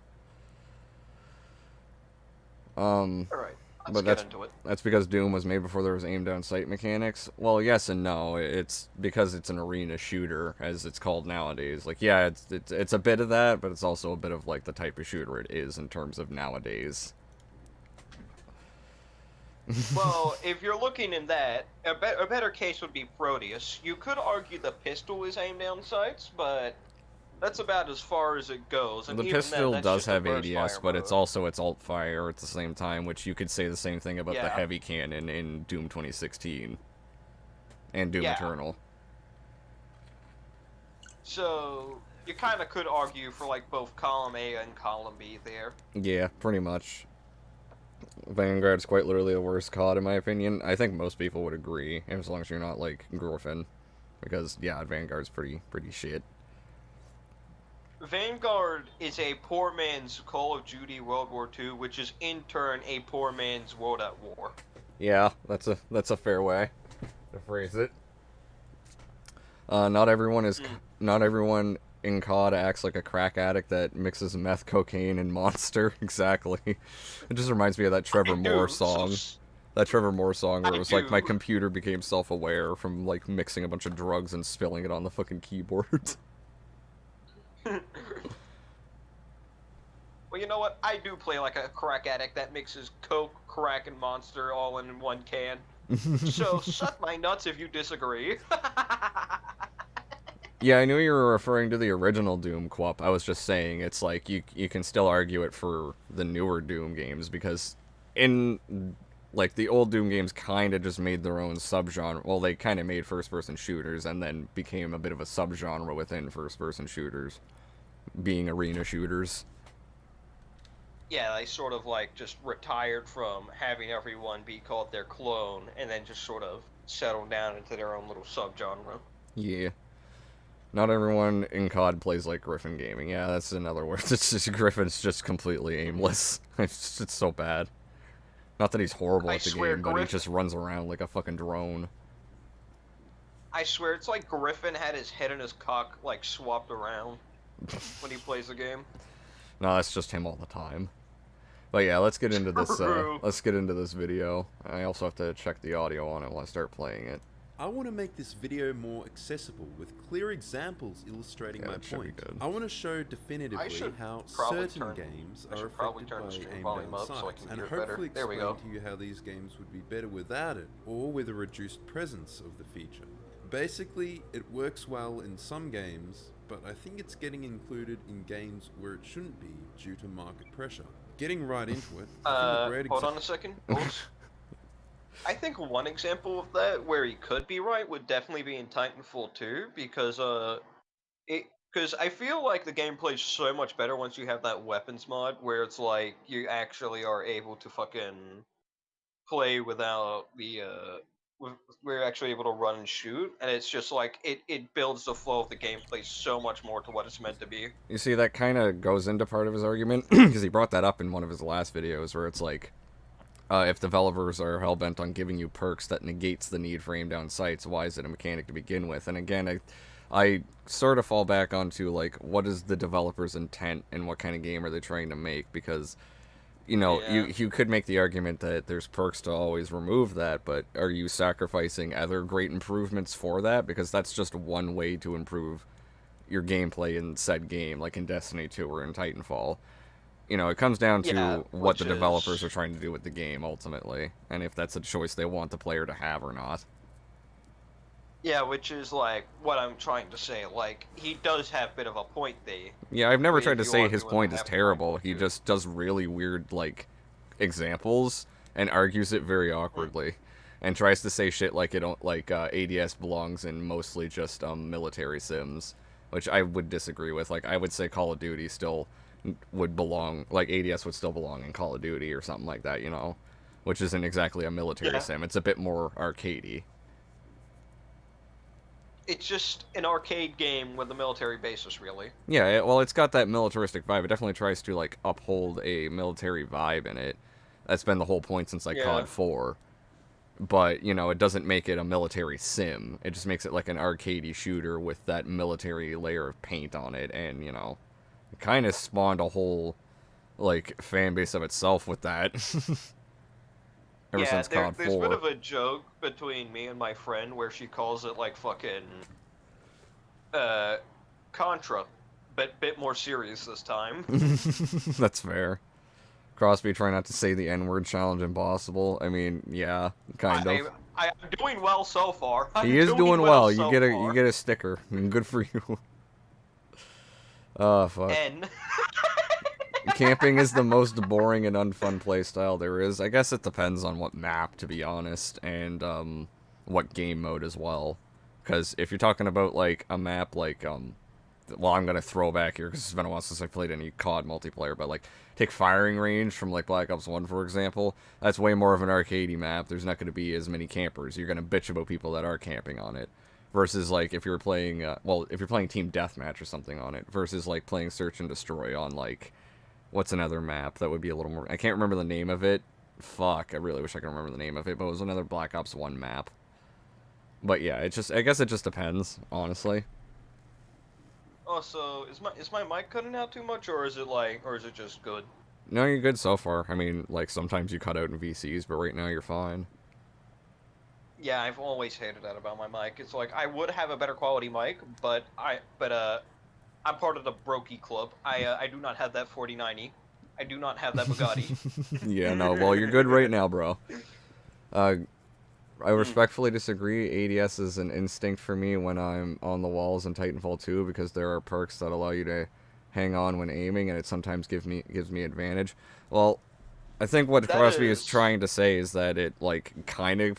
Alright, let's get into it. That's because Doom was made before there was aim down sight mechanics. Well, yes and no. It's because it's an arena shooter, as it's called nowadays. Like, yeah, it's a bit of that, but it's also a bit of, like, the type of shooter it is in terms of nowadays. Well, if you're looking in that, a better case would be Proteus. You could argue the pistol is aim down sights, but that's about as far as it goes. And the even pistol then, does have burst ADS, fire but mode. it's also its alt fire at the same time, which you could say the same thing about the heavy cannon in Doom 2016 and Doom Eternal. So you kind of could argue for like both column A and column B there. Yeah, pretty much. Vanguard's quite literally the worst COD in my opinion. I think most people would agree, as long as you're not like Griffin, because yeah, Vanguard's pretty shit. Vanguard is a poor man's Call of Duty World War II, which is in turn a poor man's World at War. Yeah, that's a fair way to phrase it. Not everyone in COD acts like a crack addict that mixes meth, cocaine, and Monster. Exactly. It just reminds me of that Trevor Moore song. That Trevor Moore song where it was like, my computer became self-aware from, like, mixing a bunch of drugs and spilling it on the fucking keyboard. Well, you know what? I do play like a crack addict that mixes coke, crack, and Monster all in one can. So, suck my nuts if you disagree. Yeah, I knew you were referring to the original Doom, Quup. I was just saying, it's like, you can still argue it for the newer Doom games, because in, like, the old Doom games kind of just made their own subgenre. Well, they kind of made first-person shooters, and then became a bit of a subgenre within first-person shooters, being arena shooters. Yeah, they sort of, like, just retired from having everyone be called their clone, and then just sort of settled down into their own little subgenre. Yeah. Not everyone in COD plays like Griffin Gaming. Yeah, that's another word. It's just, Griffin's just completely aimless. It's so bad. Not that he's horrible at the game, but he just runs around like a fucking drone. I swear, it's like Griffin had his head and his cock, like, swapped around when he plays the game. No, that's just him all the time. But yeah, let's get into this, let's get into this video. I also have to check the audio on it while I start playing it. I want to make this video more accessible with clear examples illustrating Yeah, my that should be point. good. I want to show definitively should how probably certain turn- games I are should probably affected turn by the stream aim volume down up so I sights, can and hear better. hopefully There we explain go. to you how these games would be better without it, or with a reduced presence of the feature. Basically, it works well in some games, but I think it's getting included in games where it shouldn't be due to market pressure. Getting right into it, I think a great Hold on a second. Pause. I think one example of that where he could be right would definitely be in Titanfall 2 because I feel like the gameplay's so much better once you have that weapons mod where it's like you actually are able to fucking play without we're actually able to run and shoot, and it's just like it builds the flow of the gameplay so much more to what it's meant to be. You see, that kind of goes into part of his argument, because he brought that up in one of his last videos, where it's like, if developers are hell-bent on giving you perks that negates the need for aim-down sights, why is it a mechanic to begin with? And again, I sort of fall back onto, like, what is the developer's intent and what kind of game are they trying to make? Because, you know, Yeah. you could make the argument that there's perks to always remove that, but are you sacrificing other great improvements for that? Because that's just one way to improve your gameplay in said game, like in Destiny 2 or in Titanfall. You know, it comes down Yeah, to what which the developers is are trying to do with the game, ultimately, and if that's a choice they want the player to have or not. yeah, which is like what I'm trying to say. Like he does have a bit of a point there. Yeah, I've never If tried to you say are his doing point the is half terrible. point He too. just does really weird, like, examples and argues it very awkwardly. And tries to say shit like ADS belongs in mostly just military sims, which I would disagree with. Like, I would say Call of Duty still would belong, like ADS would still belong in Call of Duty or something like that, you know, which isn't exactly a military Yeah. sim. It's a bit more arcadey. It's just an arcade game with a military basis, really. Yeah, well, it's got that militaristic vibe. It definitely tries to, like, uphold a military vibe in it. That's been the whole point since, like, Yeah. COD 4. But, you know, it doesn't make it a military sim. It just makes it like an arcadey shooter with that military layer of paint on it. And, you know, it kind of spawned a whole, like, fan base of itself with that. Ever Yeah, since COD there's a bit 4. of a joke between me and my friend where she calls it like fucking Contra, but bit more serious this time. That's fair. Crosby trying not to say the N-word challenge impossible. I mean, yeah, kind of. I'm doing well so far. I'm He is doing well. You so get far. a sticker. Good for you. Oh, fuck. N. Camping is the most boring and unfun playstyle there is. I guess it depends on what map, to be honest, and what game mode as well. Because if you're talking about like a map like well, I'm gonna throw back here because it's been a while since I played any COD multiplayer, but like take firing range from like Black Ops 1 for example. That's way more of an arcadey map. There's not gonna be as many campers. You're gonna bitch about people that are camping on it. Versus like if you're playing if you're playing Team Deathmatch or something on it. Versus like playing Search and Destroy on like what's another map that would be a little more... I can't remember the name of it. Fuck, I really wish I could remember the name of it, but it was another Black Ops 1 map. But yeah, I guess it just depends, honestly. Oh, so is my mic cutting out too much, or is it just good? No, you're good so far. I mean, like, sometimes you cut out in VCs, but right now you're fine. Yeah, I've always hated that about my mic. It's like I would have a better quality mic, but I'm part of the Brokey Club. I do not have that 4090. I do not have that Bugatti. Yeah, no, well, you're good right now, bro. I respectfully disagree. ADS is an instinct for me when I'm on the walls in Titanfall 2 because there are perks that allow you to hang on when aiming, and it sometimes gives me advantage. Well, I think what Crosby is trying to say is that it, like, kind of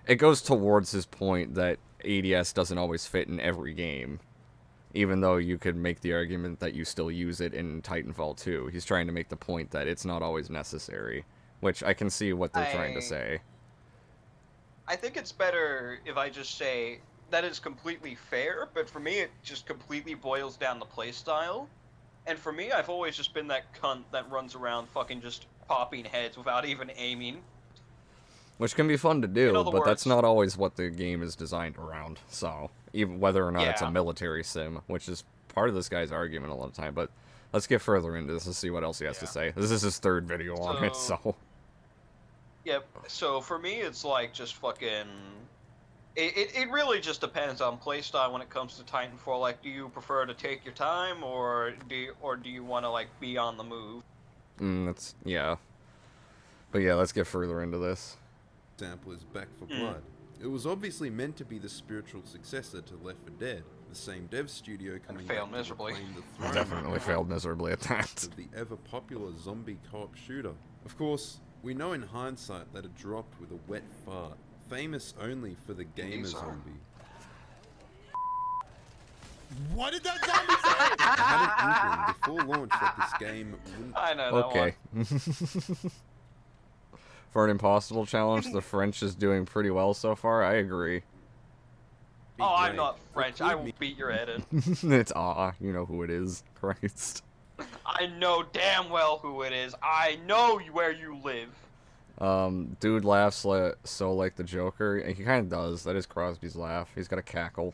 it goes towards his point that ADS doesn't always fit in every game. Even though you could make the argument that you still use it in Titanfall 2. He's trying to make the point that it's not always necessary. Which I can see what they're trying to say. I think it's better if I just say that is completely fair, but for me it just completely boils down to playstyle. And for me, I've always just been that cunt that runs around fucking just popping heads without even aiming. Which can be fun to do, but words, that's not always what the game is designed around. So, even whether or not it's a Yeah. military sim, which is part of this guy's argument a lot of time. But let's get further into this and see what else he has to Yeah. say. This is his third video on it, so... Yep. So for me, it's like just fucking It really just depends on playstyle when it comes to Titanfall. Like, do you prefer to take your time, or do you want to like be on the move? That's yeah. But yeah, let's get further into this. Example is Back for Blood. It was obviously meant to be the spiritual successor to Left 4 Dead, the same dev studio coming failed back miserably. to reclaim the throne Definitely failed miserably at that. of the ever-popular zombie co-op shooter. Of course, we know in hindsight that it dropped with a wet fart, famous only for the gamer These are- zombie. What did that zombie say? I had an inkling before launch that this game wouldn't. I know that Okay. one. For an impossible challenge, the French is doing pretty well so far. I agree. be Oh, I'm great. not French. I will Me- beat your head in. It's you know who it is. Christ. I know damn well who it is. I know where you live. Dude laughs so like the Joker. And he kind of does. That is Crosby's laugh. He's got a cackle.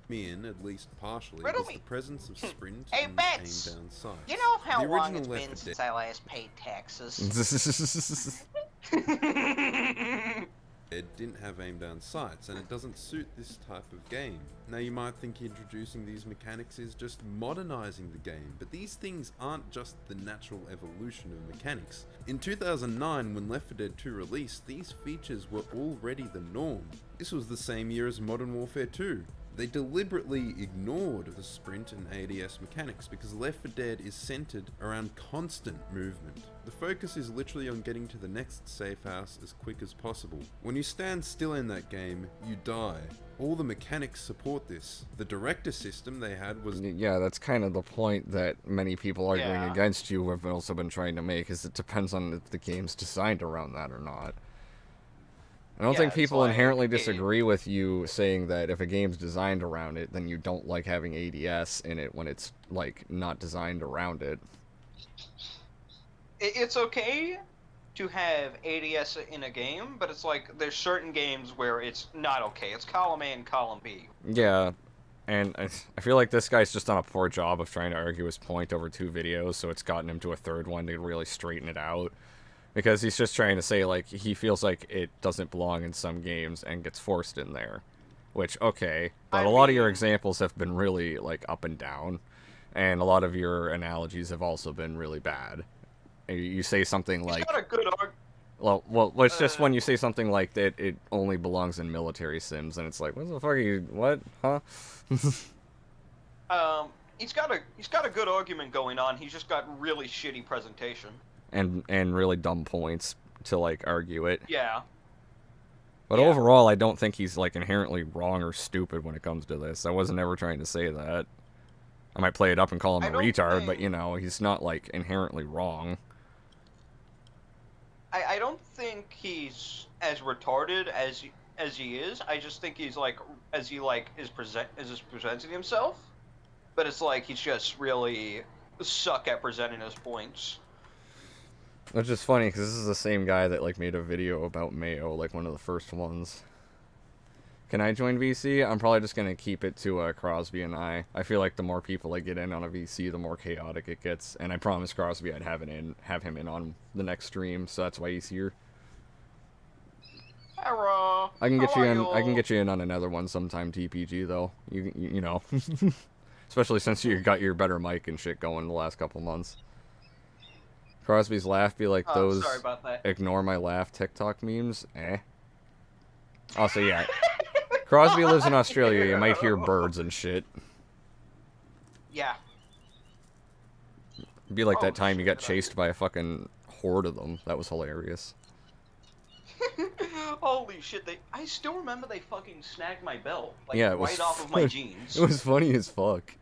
Me in, at least partially, Riddle was me. the presence of sprint Hey, and Bets, aim down sights. You know how The long original it's Left been 4 since Dead I last paid taxes? It didn't have aim down sights, and it doesn't suit this type of game. Now you might think introducing these mechanics is just modernizing the game, but these things aren't just the natural evolution of mechanics. In 2009, when Left 4 Dead 2 released, these features were already the norm. This was the same year as Modern Warfare 2. They deliberately ignored the sprint and ADS mechanics because Left 4 Dead is centered around constant movement. The focus is literally on getting to the next safe house as quick as possible. When you stand still in that game, you die. All the mechanics support this. The director system they had was Yeah, that's kind of the point that many people arguing Yeah. against you have also been trying to make, is it depends on if the game's designed around that or not. I don't Yeah, think it's people like, inherently disagree with you saying that if a game's designed around it, then you don't like having ADS in it when it's, like, not designed around it. It's okay to have ADS in a game, but it's like there's certain games where it's not okay. It's column A and column B. Yeah, and I feel like this guy's just done a poor job of trying to argue his point over 2 videos, so it's gotten him to a third one to really straighten it out. Because he's just trying to say, like, he feels like it doesn't belong in some games and gets forced in there. Which, okay, but I a lot of your mean- examples have been really, like, up and down. And a lot of your analogies have also been really bad. You say something He's like... got a good Well, it's just when you say something like that, it only belongs in military sims, and it's like, what the fuck are you... What? Huh? he's got a good argument going on. He's just got really shitty presentation. and really dumb points to, like, argue it. Yeah. But Yeah. overall, I don't think he's, like, inherently wrong or stupid when it comes to this. I wasn't ever trying to say that. I might play it up and call him I a don't retard, but, think- you know, he's not, like, inherently wrong. I don't think he's as retarded as he is. I just think he's like as he presenting himself. But it's like he's just really suck at presenting his points. Which is funny, because this is the same guy that, like, made a video about Mayo, like, one of the first ones. Can I join VC? I'm probably just going to keep it to Crosby and I. I feel like the more people I get in on a VC, the more chaotic it gets. And I promised Crosby I'd have him in on the next stream, so that's why he's here. Hello. I can get how you are in. I can get you in on another one sometime. TPG though. You know, especially since you got your better mic and shit going the last couple months. Crosby's laugh be like those. Sorry about that. Ignore my laugh TikTok memes. Also, yeah. Crosby lives in Australia. You might hear birds and shit. Yeah. It'd be like Oh, that time you got shit. chased by a fucking horde of them. That was hilarious. Holy shit! I still remember they fucking snagged my belt. Like, Yeah, it was right off of my fun. jeans. It was funny as fuck.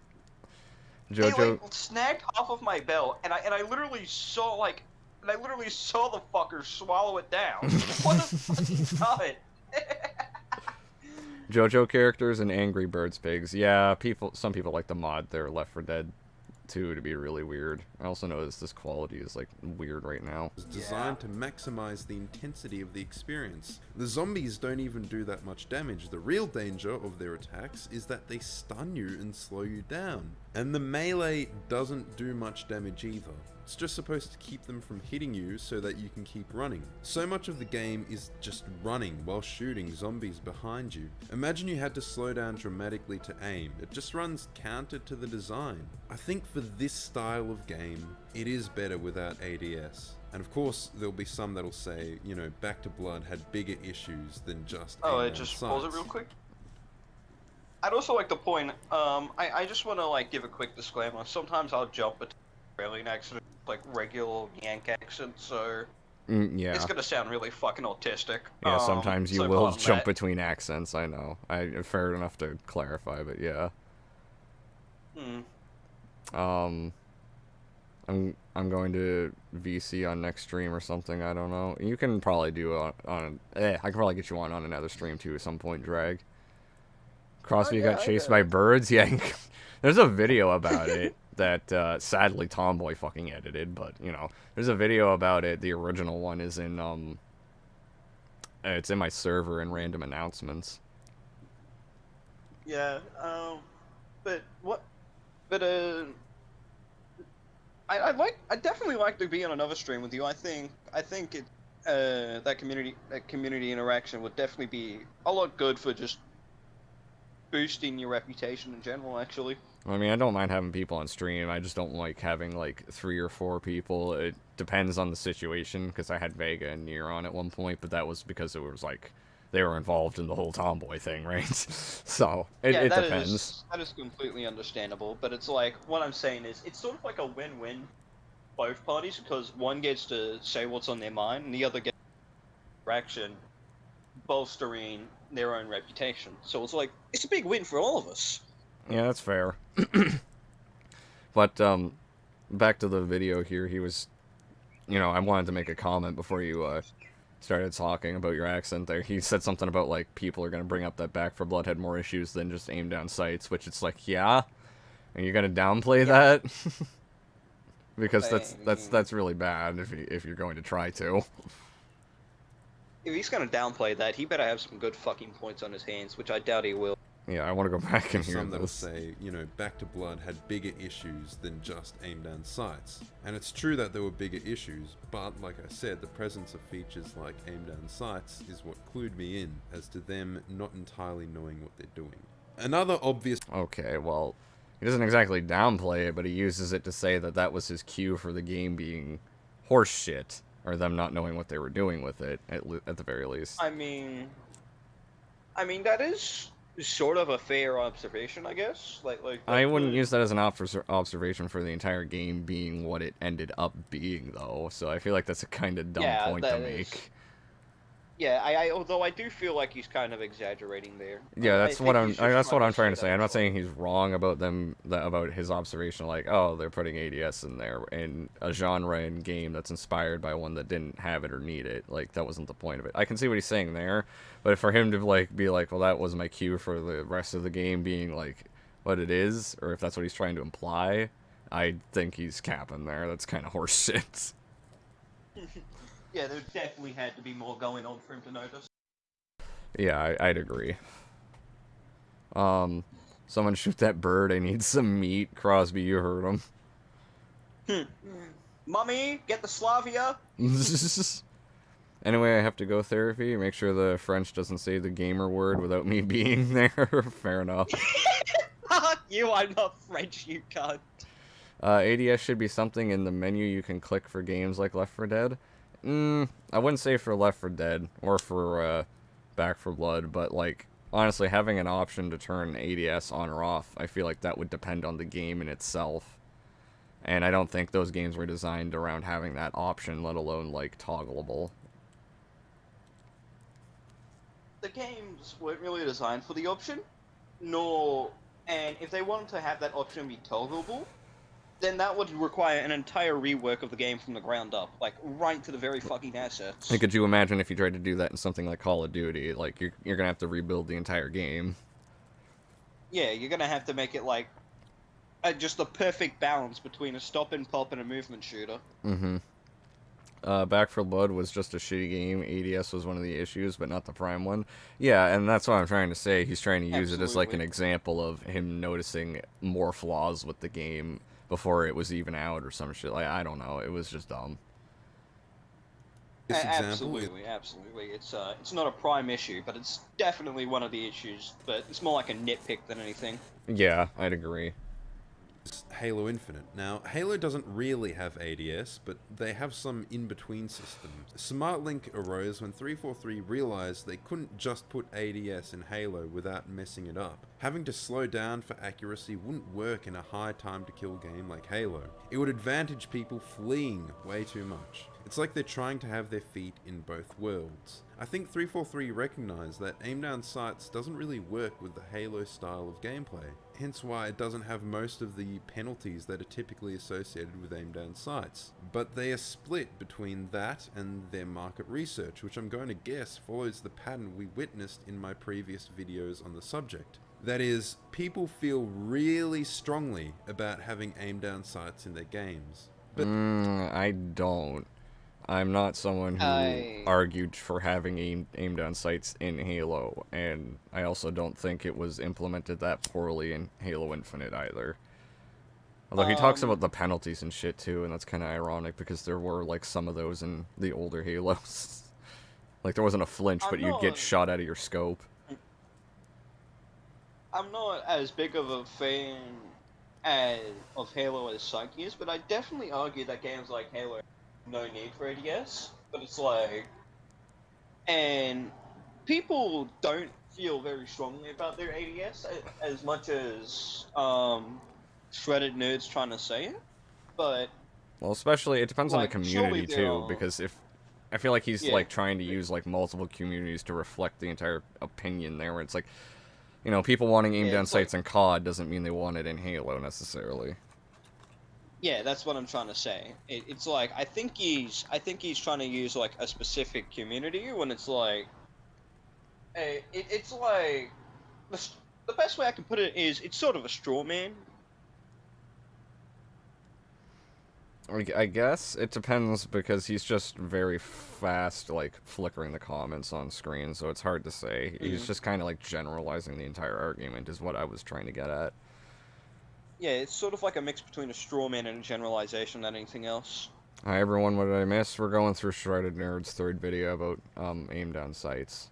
They Jojo. like snagged off of my belt, and I literally saw the fucker swallow it down. What the fuck is that? JoJo characters and Angry Birds pigs. Yeah, some people like to mod their Left 4 Dead 2 to be really weird. I also noticed this quality is like weird right now. was designed to maximize the intensity of the experience. The zombies don't even do that much damage. The real danger of their attacks is that they stun you and slow you down. And the melee doesn't do much damage either. It's just supposed to keep them from hitting you so that you can keep running. So much of the game is just running while shooting zombies behind you. Imagine you had to slow down dramatically to aim. It just runs counter to the design. I think for this style of game, it is better without ADS. And of course, there'll be some that'll say, you know, Back to Blood had bigger issues than just Oh, aim I down just pause it sights. real quick. I'd also like to point, I just want to like give a quick disclaimer. Sometimes I'll jump between Australian accent, like regular Yank accent, so Yeah. it's gonna sound really fucking autistic. Yeah, sometimes you so will pardon jump that. between accents, I know. Fair enough to clarify, but yeah. Hmm. I'm going to VC on next stream or something, I don't know. You can probably do I can probably get you on another stream too at some point, Drag. Crosby yeah, got chased by birds? Yeah, there's a video about it that sadly Tomboy fucking edited, but you know, there's a video about it. The original one is in it's in my server in random announcements. Yeah. But what? But I definitely like to be on another stream with you. I think it that community interaction would definitely be a lot good for just boosting your reputation in general, actually. I mean, I don't mind having people on stream. I just don't like having like 3 or 4 people. It depends on the situation, because I had Vega and Nier on at one point, but that was because it was like they were involved in the whole Tomboy thing, right? So it depends. That is completely understandable. But it's like what I'm saying is it's sort of like a win-win both parties, because one gets to say what's on their mind and the other gets interaction, bolstering their own reputation. So it's like it's a big win for all of us. Yeah, that's fair. But back to the video here. He was, you know, I wanted to make a comment before you started talking about your accent there. He said something about like people are gonna bring up that Back for Blood had more issues than just aim down sights, which it's like, yeah, and you're gonna downplay that because that's really bad if you're going to try to. If he's gonna downplay that, he better have some good fucking points on his hands, which I doubt he will. Yeah, I want to go back and hear Some that'll this. say, you know, Back to Blood had bigger issues than just aim down sights. And it's true that there were bigger issues, but like I said, the presence of features like aim down sights is what clued me in as to them not entirely knowing what they're doing. Another obvious... Okay, well, he doesn't exactly downplay it, but he uses it to say that that was his cue for the game being horse shit, or them not knowing what they were doing with it, at the very least. I mean, that is sort of a fair observation, I guess. I wouldn't use that as an observation for the entire game being what it ended up being, though. So I feel like that's a kind of dumb point to make. Yeah, I although I do feel like he's kind of exaggerating there. Yeah, that's what I'm trying to say. I'm not that saying he's wrong about about his observation, like, oh, they're putting ADS in there in a genre and game that's inspired by one that didn't have it or need it. Like, that wasn't the point of it. I can see what he's saying there, but for him to like be like, well, that was my cue for the rest of the game being like what it is, or if that's what he's trying to imply, I think he's capping there. That's kind of horse shit. Yeah, there definitely had to be more going on for him to notice. Yeah, I'd agree. Someone shoot that bird. I need some meat. Crosby, you heard him. Mummy, get the Slavia! Anyway, I have to go therapy. Make sure the French doesn't say the gamer word without me being there. Fair enough. You, I'm not French, you cunt. ADS should be something in the menu you can click for games like Left 4 Dead. I wouldn't say for Left 4 Dead or for Back 4 Blood, but like honestly, having an option to turn ADS on or off, I feel like that would depend on the game in itself. And I don't think those games were designed around having that option, let alone like toggleable. The games weren't really designed for the option, and if they wanted to have that option be toggleable, then that would require an entire rework of the game from the ground up, like right to the very fucking assets. And could you imagine if you tried to do that in something like Call of Duty? Like you're gonna have to rebuild the entire game. Yeah, you're gonna have to make it like just the perfect balance between a stop and pop and a movement shooter. Back for Blood was just a shitty game. ADS was one of the issues, but not the prime one. Yeah, and that's what I'm trying to say. He's trying to use it as like an Absolutely. example of him noticing more flaws with the game before it was even out or some shit. Like, I don't know. It was just dumb. This example is Absolutely, absolutely. It's not a prime issue, but it's definitely one of the issues. But it's more like a nitpick than anything. Yeah, I'd agree. Halo Infinite. Now, Halo doesn't really have ADS, but they have some in-between systems. Smart Link arose when 343 realized they couldn't just put ADS in Halo without messing it up. Having to slow down for accuracy wouldn't work in a high time-to-kill game like Halo. It would advantage people fleeing way too much. It's like they're trying to have their feet in both worlds. I think 343 recognized that aim down sights doesn't really work with the Halo style of gameplay, hence why it doesn't have most of the penalties that are typically associated with aim down sights. But they are split between that and their market research, which I'm going to guess follows the pattern we witnessed in my previous videos on the subject. That is, people feel really strongly about having aim down sights in their games. But I don't. I'm not someone who argued for having aim down sights in Halo, and I also don't think it was implemented that poorly in Halo Infinite either. Although he talks about the penalties and shit too, and that's kind of ironic because there were like some of those in the older Halos. Like there wasn't a flinch, but you'd get shot out of your scope. I'm not as big of a fan of Halo as Psyche is, but I definitely argue that games like Halo have no need for ADS. But it's like, and people don't feel very strongly about their ADS as much as shredded nerds trying to say it. But Well, especially it depends on the like, community surely there too, are- because if I feel like he's Yeah. like trying to use like multiple communities to reflect the entire opinion there, where it's like, you know, people wanting aim Yeah, down it's like- sights in COD doesn't mean they want it in Halo necessarily. Yeah, that's what I'm trying to say. It's like I think he's trying to use like a specific community when it's like, it's like the best way I can put it is it's sort of a straw man. I guess it depends because he's just very fast, like flickering the comments on screen, so it's hard to say. He's just kind of like generalizing the entire argument, is what I was trying to get at. Yeah, it's sort of like a mix between a straw man and a generalization than anything else. Hi everyone, what did I miss? We're going through Shredded Nerd's third video about aim down sights.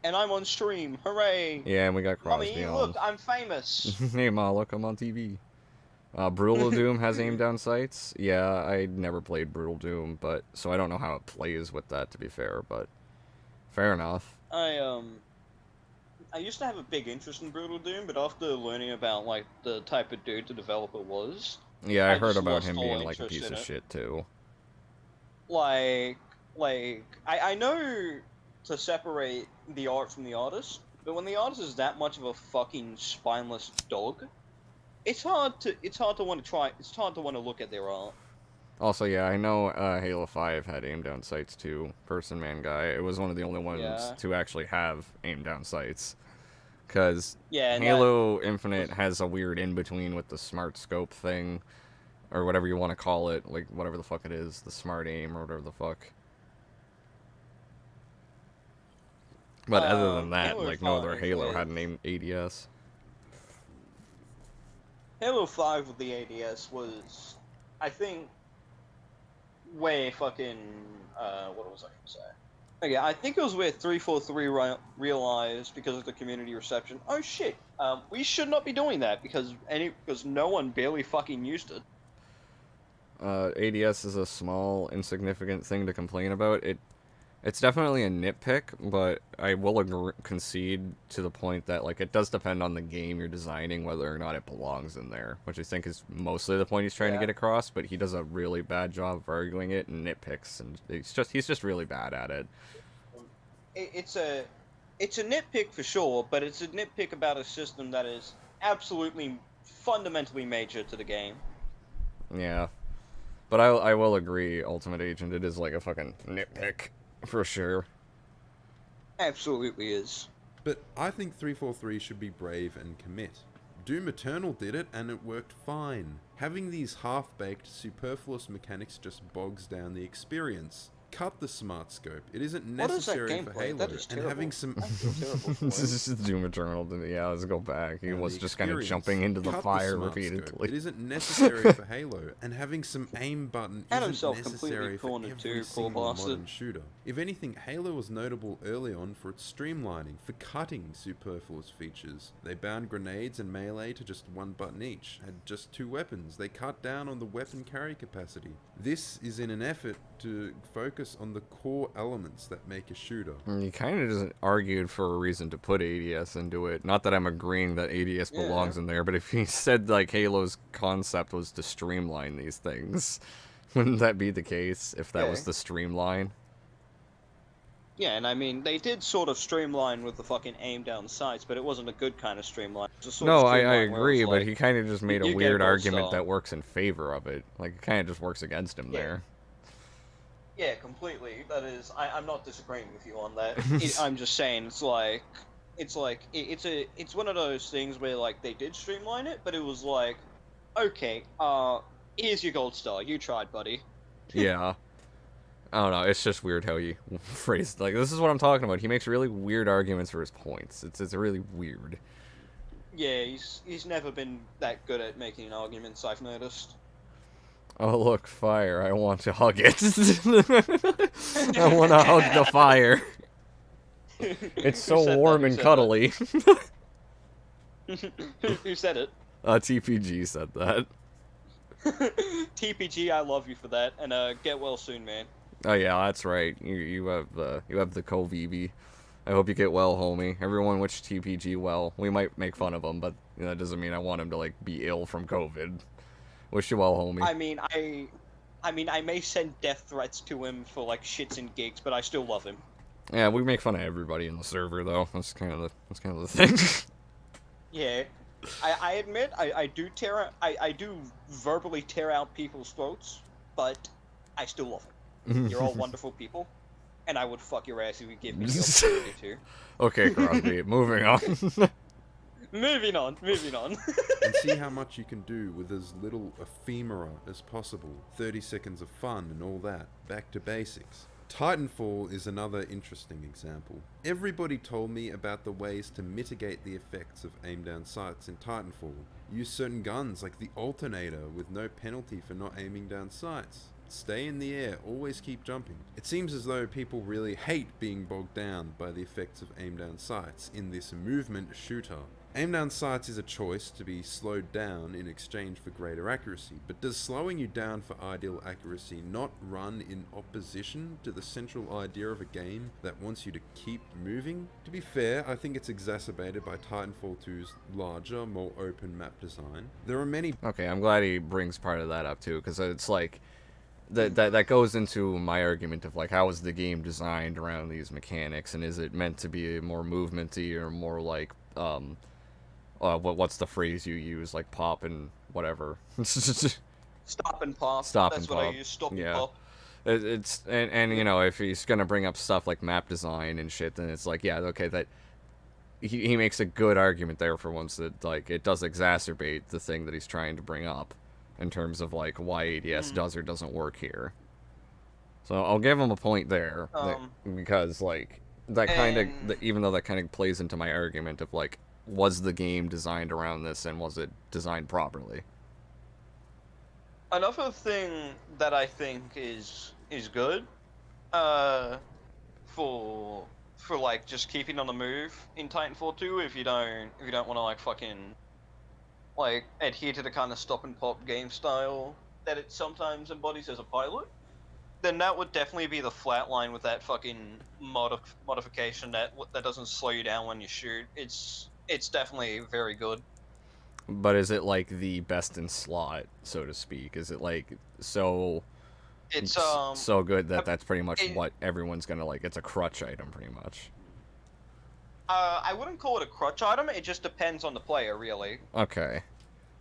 And I'm on stream, hooray! Yeah, and we got Crosby Mommy, on. look, I'm famous. Hey Ma, look, I'm on TV. Brutal Doom has aim down sights. Yeah, I never played Brutal Doom, but so I don't know how it plays with that, to be fair, but fair enough. I used to have a big interest in Brutal Doom, but after learning about like the type of dude the developer was, Yeah, I I heard just about lost him all being like a interest piece in of it. shit too. like I know to separate the art from the artist, but when the artist is that much of a fucking spineless dog, it's hard to want to look at their art. Also, yeah, I know Halo 5 had aim down sights too. Person Man Guy. It was one of the only ones Yeah. to actually have aim down sights. Because Yeah, and Halo Infinite has a weird in between with the smart scope thing, or whatever you want to call it, like whatever the fuck it is, the smart aim or whatever the fuck. But other than that, Halo like no other 5 Halo had with- an ADS. Halo 5 with the ADS was, I think, way fucking, what was I gonna say? Okay, I think it was where 343 realized, because of the community reception, oh shit, we should not be doing that, because no one barely fucking used it. ADS is a small, insignificant thing to complain about. It's definitely a nitpick, but I will concede to the point that, like, it does depend on the game you're designing whether or not it belongs in there, which I think is mostly the point he's trying to Yeah. get across, but he does a really bad job of arguing it and nitpicks, and he's just really bad at it. It's a nitpick for sure, but it's a nitpick about a system that is absolutely fundamentally major to the game. Yeah. But I will agree, Ultimate Agent, it is like a fucking nitpick, for sure. Absolutely is. But I think 343 should be brave and commit. Doom Eternal did it, and it worked fine. Having these half-baked, superfluous mechanics just bogs down the experience. Cut the smart scope. It isn't What is that necessary for gameplay? Halo, That is and having terrible. some I feel terrible for This him. is just Doom Eternal. Yeah, let's go back. He and was the just kind of experience. jumping into the Cut fire smart scope. repeatedly. It isn't necessary for Halo, and having some aim button Had isn't himself completely necessary for cornered every too, poor single bastard. modern shooter. If anything, Halo was notable early on for its streamlining, for cutting superfluous features. They bound grenades and melee to just one button each, had just 2 weapons. They cut down on the weapon carry capacity. This is in an effort to focus on the core elements that make a shooter. He kind of just argued for a reason to put ADS into it. Not that I'm agreeing that ADS belongs in there, but if he said like Halo's concept was to streamline these things, wouldn't that be the case if that was the streamline? Yeah, and I mean, they did sort of streamline with the fucking aim down sights, but it wasn't a good kind of streamline. It was a sort of No, I streamline where it agree, was but like, he kind of just made a you get weird gold argument star. that works in favor of it. Like, it kind of just works against him there. Yeah, completely. That is, I'm not disagreeing with you on that. I'm just saying, it's one of those things where like they did streamline it, but it was like, okay, here's your gold star. You tried, buddy. Yeah. I don't know, it's just weird how he phrased, like, this is what I'm talking about. He makes really weird arguments for his points. It's really weird. Yeah, he's never been that good at making arguments, I've noticed. Oh, look, fire. I want to hug it. I want to hug the fire. It's Who so said warm that? and cuddly. Who said it? TPG said that. TPG, I love you for that, and get well soon, man. Oh yeah, that's right. You have the COVID. I hope you get well, homie. Everyone wish TPG well. We might make fun of him, but that doesn't mean I want him to like be ill from COVID. Wish you well, homie. I mean, I may send death threats to him for like shits and gigs, but I still love him. Yeah, we make fun of everybody in the server though. That's kind of the thing. Yeah, I admit I do verbally tear out people's throats, but I still love them. You're all wonderful people, and I would fuck your ass if you give me the opportunity to. Okay, Crosby. Moving on. Moving on. And see how much you can do with as little ephemera as possible. 30 seconds of fun and all that. Back to basics. Titanfall is another interesting example. Everybody told me about the ways to mitigate the effects of aim down sights in Titanfall. Use certain guns like the alternator with no penalty for not aiming down sights. Stay in the air, always keep jumping. It seems as though people really hate being bogged down by the effects of aim down sights in this movement shooter. Aim down sights is a choice to be slowed down in exchange for greater accuracy, but does slowing you down for ideal accuracy not run in opposition to the central idea of a game that wants you to keep moving? To be fair, I think it's exacerbated by Titanfall 2's larger, more open map design. There are many... Okay, I'm glad he brings part of that up too, because it's like that goes into my argument of like how is the game designed around these mechanics, and is it meant to be more movementy or more like what's the phrase you use, like pop and whatever. Stop and pop. Stop That's and what pop. I use. Stop Yeah. and pop. It's and you know, if he's gonna bring up stuff like map design and shit, then it's like, yeah, okay, that he makes a good argument there for once, that like it does exacerbate the thing that he's trying to bring up in terms of like why ADS does or doesn't work here. So I'll give him a point there, because like that kind of, even though that kind of plays into my argument of like, was the game designed around this and was it designed properly? Another thing that I think is good, for like just keeping on the move in Titanfall 2, if you don't want to like fucking like adhere to the kind of stop and pop game style that it sometimes embodies as a pilot, then that would definitely be the flat line with that fucking modification that doesn't slow you down when you shoot. It's definitely very good. But is it like the best in slot, so to speak? Is it like so good that that's pretty much what everyone's gonna like? It's a crutch item, pretty much. I wouldn't call it a crutch item. It just depends on the player, really. Okay.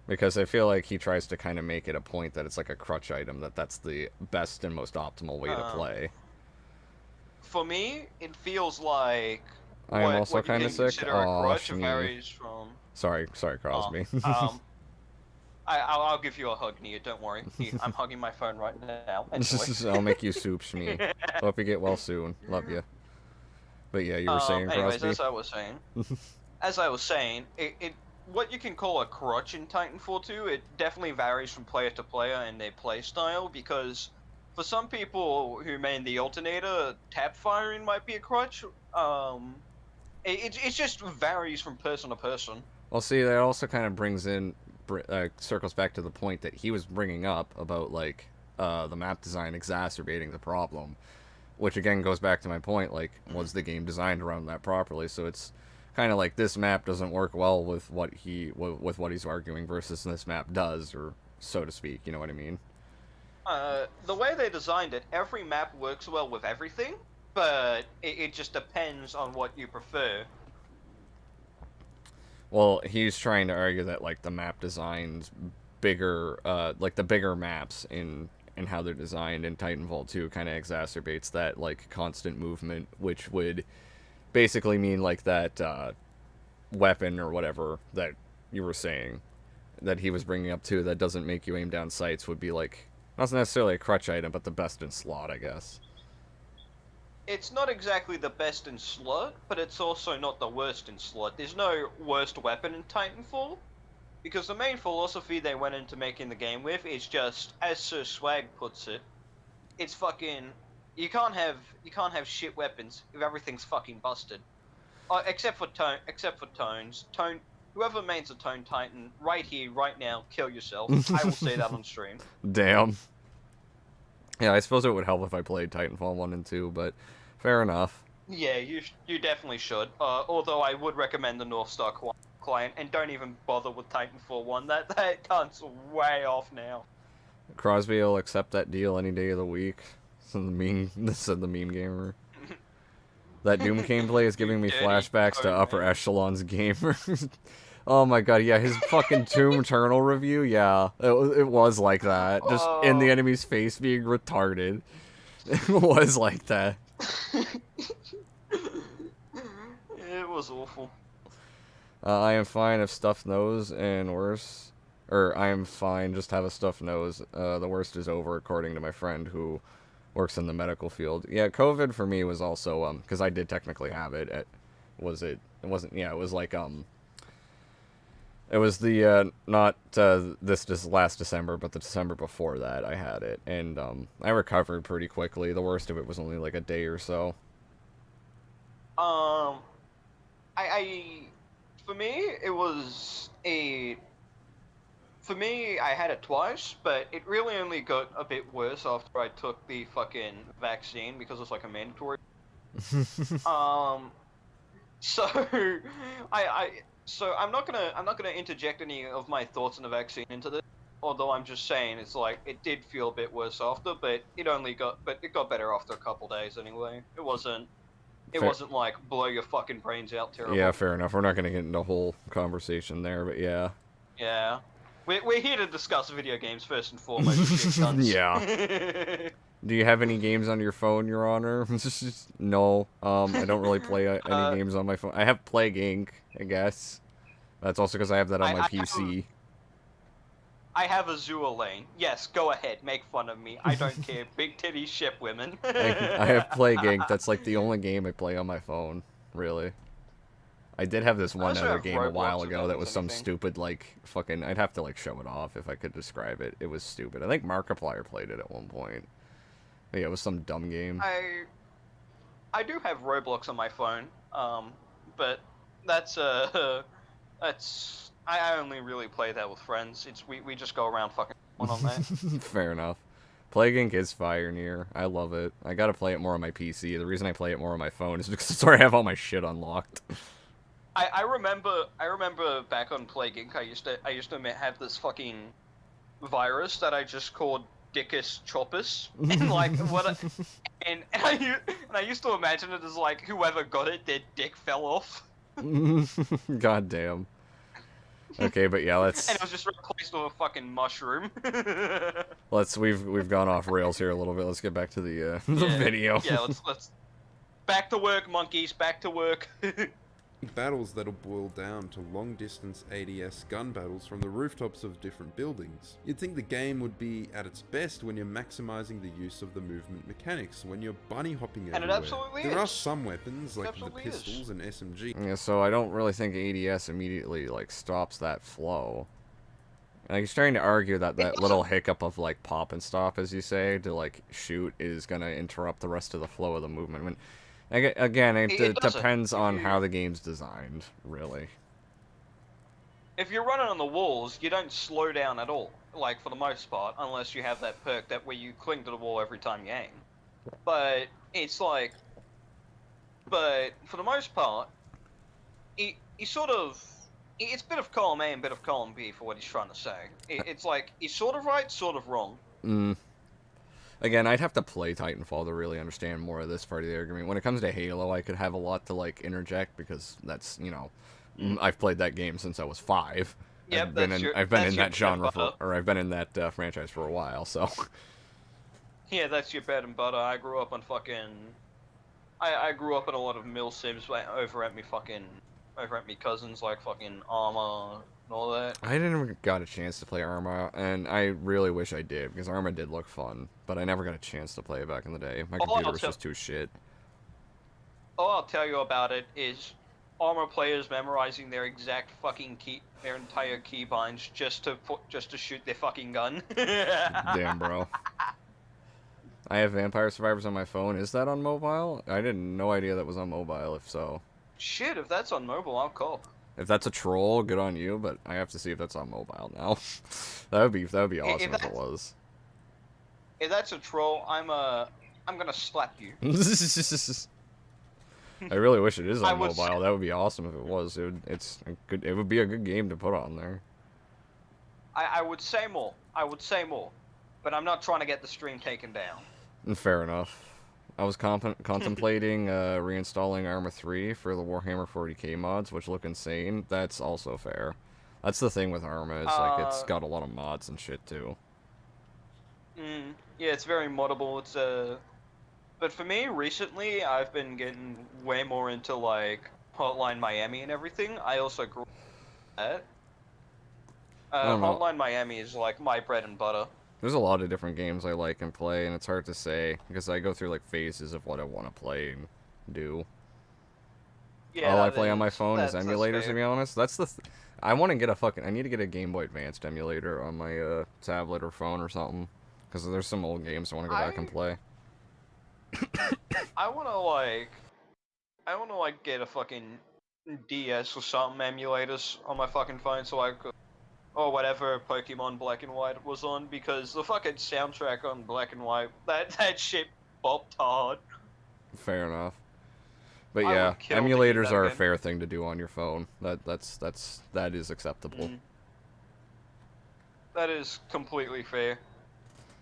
Because I feel like he tries to kind of make it a point that it's like a crutch item, that's the best and most optimal way to play. For me, it feels like I am also what you kind can of sick. consider a Aw, crutch Shmee. varies from. Sorry, Crosby. I'll give you a hug, Nia. Don't worry. I'm hugging my phone right now. Enjoy. I'll make you soup, Shmee. Hope you get well soon. Love you. But yeah, you were saying, Anyways, Crosby? as I was saying, it what you can call a crutch in Titanfall 2, it definitely varies from player to player and their play style, because for some people who main the alternator, tap firing might be a crutch. It just varies from person to person. Well, see, that also kind of brings in, circles back to the point that he was bringing up about, like, the map design exacerbating the problem. Which, again, goes back to my point, like, was the game designed around that properly? So it's kind of like this map doesn't work well with what he's arguing versus this map does, or so to speak, you know what I mean? The way they designed it, every map works well with everything, but it just depends on what you prefer. Well, he's trying to argue that, like, the map designs bigger, like, the bigger maps in how they're designed in Titanfall 2 kind of exacerbates that, like, constant movement, which would basically mean, like, that, weapon or whatever that you were saying, that he was bringing up too, that doesn't make you aim down sights, would be, like, not necessarily a crutch item, but the best in slot, I guess. It's not exactly the best in slot, but it's also not the worst in slot. There's no worst weapon in Titanfall, because the main philosophy they went into making the game with is just, as Sir Swag puts it, it's fucking, you can't have shit weapons if everything's fucking busted. Except for Tones. Whoever mains a Tone Titan, right here, right now, kill yourself. I will say that on stream. Damn. Yeah, I suppose it would help if I played Titanfall 1 and 2, but fair enough. Yeah, you definitely should. Although I would recommend the North Star client, and don't even bother with Titanfall 1. That cunt's way off now. Crosby will accept that deal any day of the week. Said the meme gamer. That Doom gameplay is giving me Dirty flashbacks to code, upper man. echelons gamers. Oh my god, yeah, his fucking Tomb Eternal review, yeah, it was like that. Just in the enemy's face being retarded. It was like that. It was awful. I am fine if stuffed nose and worse. Or, I am fine, just have a stuffed nose. The worst is over, according to my friend who works in the medical field. Yeah, COVID for me was also, because I did technically have it. It was like, it was the, not, this last December, but the December before that I had it. And, I recovered pretty quickly. The worst of it was only like a day or so. For me, I had it twice, but it really only got a bit worse after I took the fucking vaccine, because it's like a mandatory. So I'm not gonna interject any of my thoughts on the vaccine into this. Although I'm just saying, it's like, it did feel a bit worse after, but it got better after a couple days anyway. It wasn't like blow your fucking brains out terrible. Yeah, fair enough. We're not gonna get into a whole conversation there, but yeah. Yeah. We're here to discuss video games first and foremost. Shit cunts. Yeah. Do you have any games on your phone, Your Honor? No. I don't really play any games on my phone. I have Plague Inc., I guess. That's also because I have that on my PC. I have Azure Lane. Yes, go ahead, make fun of me. I don't care. Big titty ship women. I have Plague Inc. That's like the only game I play on my phone, really. I did have this one also other have game a Roblox while if ago that that means was some anything. stupid, like, fucking... I'd have to, like, show it off if I could describe it. It was stupid. I think Markiplier played it at one point. But yeah, it was some dumb game. I do have Roblox on my phone, but that's I only really play that with friends. We just go around fucking one on that. Fair enough. Plague Inc. is fire near. I love it. I gotta play it more on my PC. The reason I play it more on my phone is because it's where I have all my shit unlocked. I remember back on Plague Inc. I used to have this fucking virus that I just called Dickus Choppus, and like and I used to imagine it as like whoever got it, their dick fell off. God damn. Okay, but yeah, let's. And it was just replaced with a fucking mushroom. We've gone off rails here a little bit. Let's get back to the Yeah, video. Yeah, Back to work, monkeys. Back to work. Battles that'll boil down to long-distance ADS gun battles from the rooftops of different buildings. You'd think the game would be at its best when you're maximizing the use of the movement mechanics, when you're bunny hopping everywhere. And it absolutely there are is. some weapons, like the Absolutely is. pistols and SMG. Yeah, so I don't really think ADS immediately, like, stops that flow. Like, he's trying to argue that that little hiccup of, like, pop and stop, as you say, to, like, shoot is gonna interrupt the rest of the flow of the movement. I mean, again, it doesn't. depends on how the game's designed, really. If you're running on the walls, you don't slow down at all. Like, for the most part, unless you have that perk that where you cling to the wall every time you aim. But it's like... But, for the most part, he sort of... It's a bit of column A and a bit of column B for what he's trying to say. It's like, he's sort of right, sort of wrong. Again, I'd have to play Titanfall to really understand more of this part of the argument. When it comes to Halo, I could have a lot to, like, interject, because that's, you know... I've played that game since I was 5. Yep, I've been in that genre butter. or I've been in that franchise for a while, so... Yeah, that's your bread and butter. I grew up on fucking... I grew up in a lot of mill sims over at me cousins, like fucking Arma and all that. I never got a chance to play Arma, and I really wish I did, because Arma did look fun, but I never got a chance to play it back in the day. My computer was just too shit. All I'll tell you about it is Arma players memorizing their exact fucking their entire keybinds just to shoot their fucking gun. Damn, bro. I have Vampire Survivors on my phone. Is that on mobile? I didn't no idea that was on mobile, if so. Shit, if that's on mobile, I'll call. If that's a troll, good on you, but I have to see if that's on mobile now. that would be awesome if it was. If that's a troll, I'm gonna slap you. I really wish it is I on would mobile. That would be awesome if it was. It would be a good game to put on there. I would say more. But I'm not trying to get the stream taken down. Fair enough. I was contemplating reinstalling Arma 3 for the Warhammer 40k mods, which look insane. That's also fair. That's the thing with Arma, is like it's got a lot of mods and shit too. Yeah, it's very moddable. But for me, recently, I've been getting way more into like Hotline Miami and everything. I also grew up with that. Hotline Miami is like my bread and butter. There's a lot of different games I like and play, and it's hard to say, because I go through, like, phases of what I want to play and do. Yeah, all I play on my phone is emulators, to be honest. That's the... I want to get I need to get a Game Boy Advanced emulator on my tablet or phone or something, because there's some old games I want to go back and play. I want to get a fucking DS or something emulators on my fucking phone so I could... Or whatever Pokemon Black and White was on, because the fucking soundtrack on Black and White, that shit bopped hard. Fair enough. But yeah, emulators are a fair thing to do on your phone. That is acceptable. That is completely fair.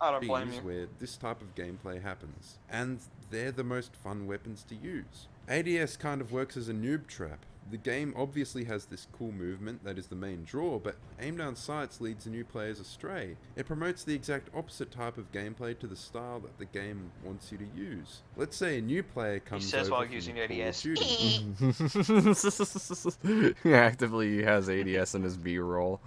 I don't blame you. Where this type of gameplay happens, and they're the most fun weapons to use. ADS kind of works as a noob trap. The game obviously has this cool movement that is the main draw, but aim down sights leads new players astray. It promotes the exact opposite type of gameplay to the style that the game wants you to use. Let's say a new player comes over while from using Call of ADS. Duty. He actively has ADS in his B-roll.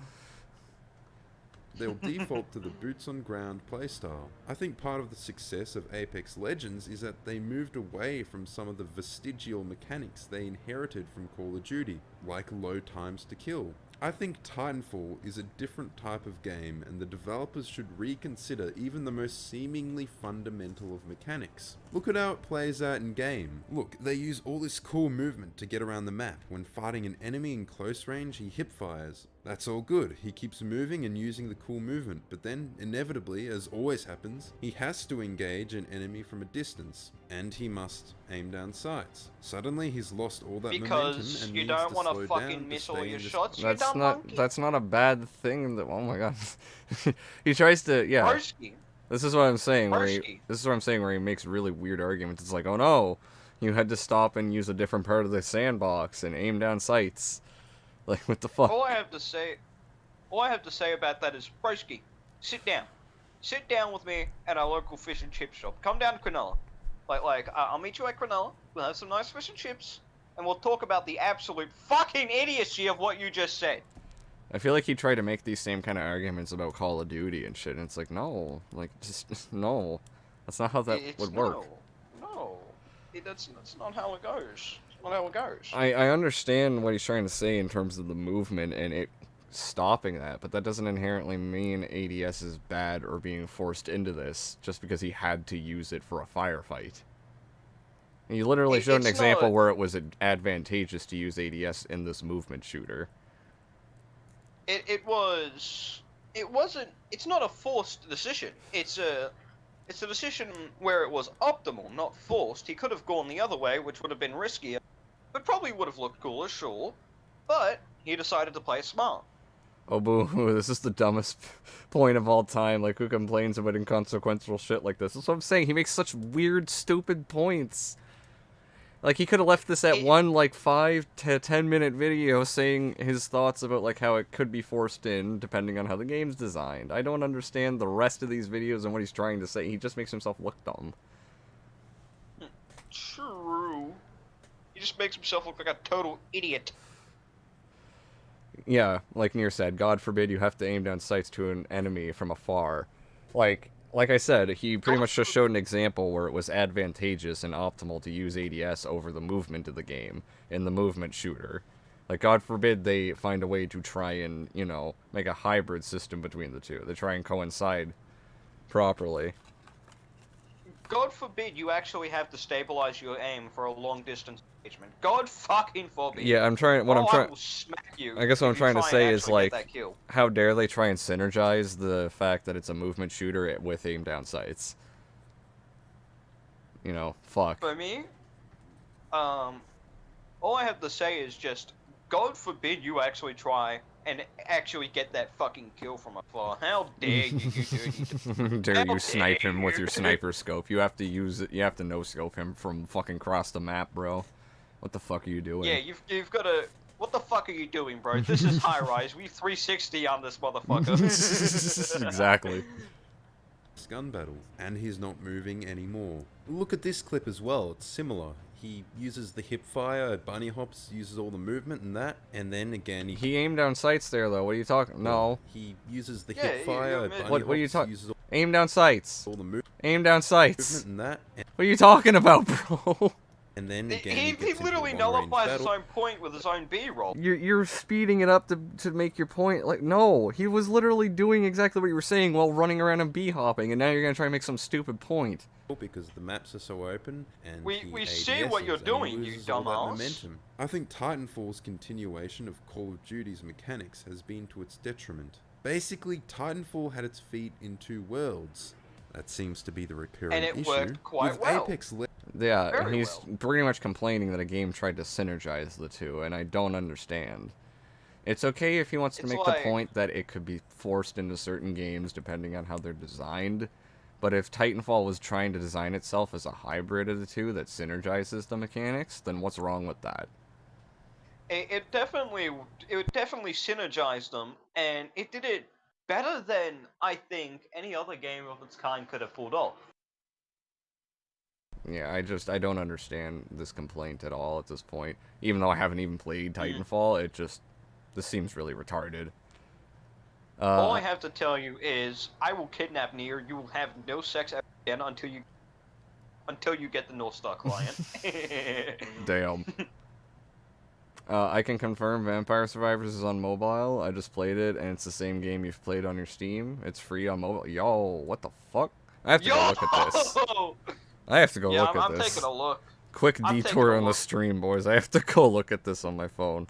They'll default to the boots on ground playstyle. I think part of the success of Apex Legends is that they moved away from some of the vestigial mechanics they inherited from Call of Duty, like low times to kill. I think Titanfall is a different type of game, and the developers should reconsider even the most seemingly fundamental of mechanics. Look at how it plays out in game. Look, they use all this cool movement to get around the map. When fighting an enemy in close range, he hip fires. That's all good. He keeps moving and using the cool movement, but then, inevitably, as always happens, he has to engage an enemy from a distance, and he must aim down sights. Suddenly, he's lost all that momentum Because and you needs don't to want slow to down fucking to miss stay all in your this shots, you That's dumb not monkey. that's not a bad thing. Oh my god, he tries to Broski. This is what I'm saying. Broski. This is what I'm saying. Where he makes really weird arguments. It's like, oh no, you had to stop and use a different part of the sandbox and aim down sights. Like, what the fuck? All I have to say about that is, Broski, sit down. Sit down with me at our local fish and chip shop. Come down to Cronulla. I'll meet you at Cronulla. We'll have some nice fish and chips, and we'll talk about the absolute fucking idiocy of what you just said. I feel like he tried to make these same kind of arguments about Call of Duty and shit, and it's like, no, like, just, no. That's not how that would work. No. That's not how it goes. That's not how it goes. I understand what he's trying to say in terms of the movement and it stopping that, but that doesn't inherently mean ADS is bad or being forced into this just because he had to use it for a firefight. He literally showed an example where it was advantageous to use ADS in this movement shooter. It wasn't. It's not a forced decision. It's a decision where it was optimal, not forced. He could have gone the other way, which would have been riskier, but probably would have looked cooler, sure. But he decided to play smart. Oh, boo, this is the dumbest point of all time. Like, who complains about inconsequential shit like this? That's what I'm saying. He makes such weird, stupid points. Like, he could have left this at one, like, 5 to 10 minute video saying his thoughts about, like, how it could be forced in, depending on how the game's designed. I don't understand the rest of these videos and what he's trying to say. He just makes himself look dumb. True. He just makes himself look like a total idiot. Yeah, like Nier said, God forbid you have to aim down sights to an enemy from afar. Like I said, he pretty much just showed an example where it was advantageous and optimal to use ADS over the movement of the game in the movement shooter. Like, God forbid they find a way to try and, you know, make a hybrid system between the two. They try and coincide properly. God forbid you actually have to stabilize your aim for a long distance engagement. God fucking forbid. Yeah, I'm trying. What I'm I trying. will smack you. I guess what I'm trying to say is, like, that kill. how dare they try and synergize the fact that it's a movement shooter with aim down sights? You know, fuck. For me, all I have to say is just, God forbid you actually try and actually get that fucking kill from afar. How dare you, you dirty Dare you snipe him with your sniper scope? You have to use it. You have to no scope him from fucking across the map, bro. What the fuck are you doing? Yeah, you've got to. What the fuck are you doing, bro? This is high rise. We 360 on this motherfucker. Exactly. Gun battle, and he's not moving anymore. Look at this clip as well. It's similar. He uses the hip fire, bunny hops, uses all the movement and that, and then again he aimed down sights there though. What are you talking? No. He uses the hip fire, bunny hops, what are you talking? uses Aim down sights. all the Aim down sights. movement and that, What are you talking about, bro? and then again he gets into literally a long-range nullifies his battle. own point with his own B-roll. You're speeding it up to make your point. Like, no, he was literally doing exactly what you were saying while running around and bee-hopping, and now you're gonna try and make some stupid point. Because the maps are so open, and We he see what you're ADSs, and he doing, you loses all that dumbass. momentum. I think Titanfall's continuation of Call of Duty's mechanics has been to its detriment. Basically, Titanfall had its feet in two worlds. That seems to be the recurring And it issue. worked quite With well. Apex Yeah, Very he's pretty much complaining that a game tried to synergize the two, and I don't understand. It's okay if he wants to It's make like- the point that it could be forced into certain games depending on how they're designed, but if Titanfall was trying to design itself as a hybrid of the two that synergizes the mechanics, then what's wrong with that? It definitely synergized them, and it did it better than I think any other game of its kind could have pulled off. Yeah, I don't understand this complaint at all at this point. Even though I haven't even played Titanfall, this seems really retarded. All I have to tell you is, I will kidnap Nier. You will have no sex ever again until you get the North Star client. Damn. I can confirm Vampire Survivors is on mobile. I just played it, and it's the same game you've played on your Steam. It's free on mobile. Yo, what the fuck? I have to go look at this. I have to go look at I'm this. taking a look. Quick I'm taking detour a on the look. stream, boys. I have to go look at this on my phone.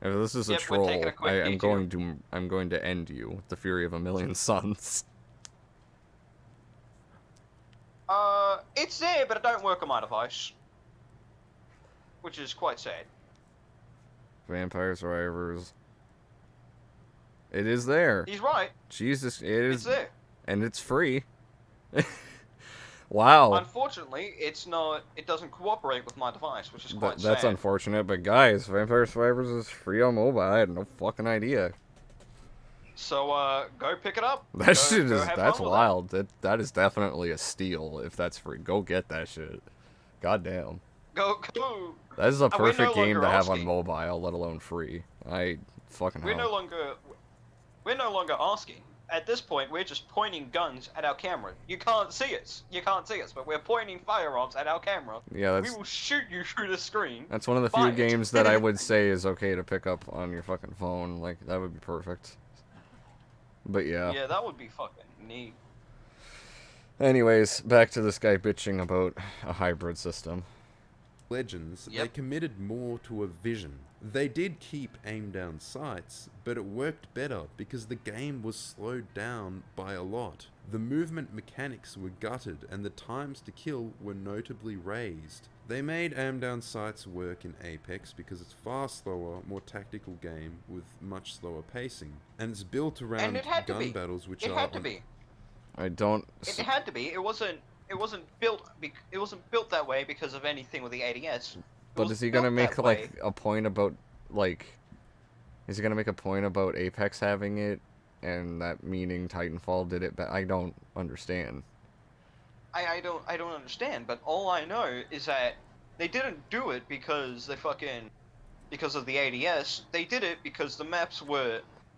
If this is a Yep, we're taking troll, a quick detour. I'm going to end you with the fury of a million suns. It's there, but it don't work on my device, which is quite sad. Vampire Survivors. It is there. He's right. Jesus, it It's is, there. and it's free. Wow. Unfortunately, it's not. It doesn't cooperate with my device, which is quite That's sad. unfortunate, but guys, Vampire Survivors is free on mobile. I had no fucking idea. So go pick it up. That Go- shit go is, have that's fun with it. wild. That is definitely a steal if that's free. Go get that shit. God damn. Go. That is a And we're no perfect game longer to have on asking. mobile, let alone free. I fucking We're no hell. longer asking. At this point, we're just pointing guns at our camera. You can't see us. But we're pointing firearms at our camera. Yeah, We will shoot you through the screen. that's one of the Buy few it. games that I would say is okay to pick up on your fucking phone. Like, that would be perfect. But yeah. Yeah, that would be fucking neat. Anyways, back to this guy bitching about a hybrid system. Legends, they Yep. committed more to a vision. They did keep aim down sights, but it worked better because the game was slowed down by a lot. The movement mechanics were gutted and the times to kill were notably raised. They made aim down sights work in Apex because it's far slower, more tactical game with much slower pacing. And it's built around And it had to gun be. battles which It are had to on- be. I don't... It had to be. It wasn't built. It wasn't built that way because of anything with the ADS. It But was is he gonna built make, that like, way. a point about, like... Is he gonna make a point about Apex having it, and that meaning Titanfall did it I don't understand. I don't understand. But all I know is that they didn't do it because because of the ADS. They did it because the maps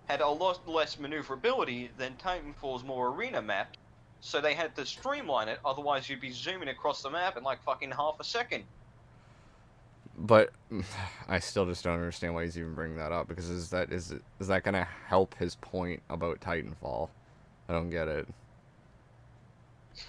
had a lot less maneuverability than Titanfall's more arena map. So they had to streamline it. Otherwise, you'd be zooming across the map in like fucking half a second. But I still just don't understand why he's even bringing that up, because is that gonna help his point about Titanfall? I don't get it.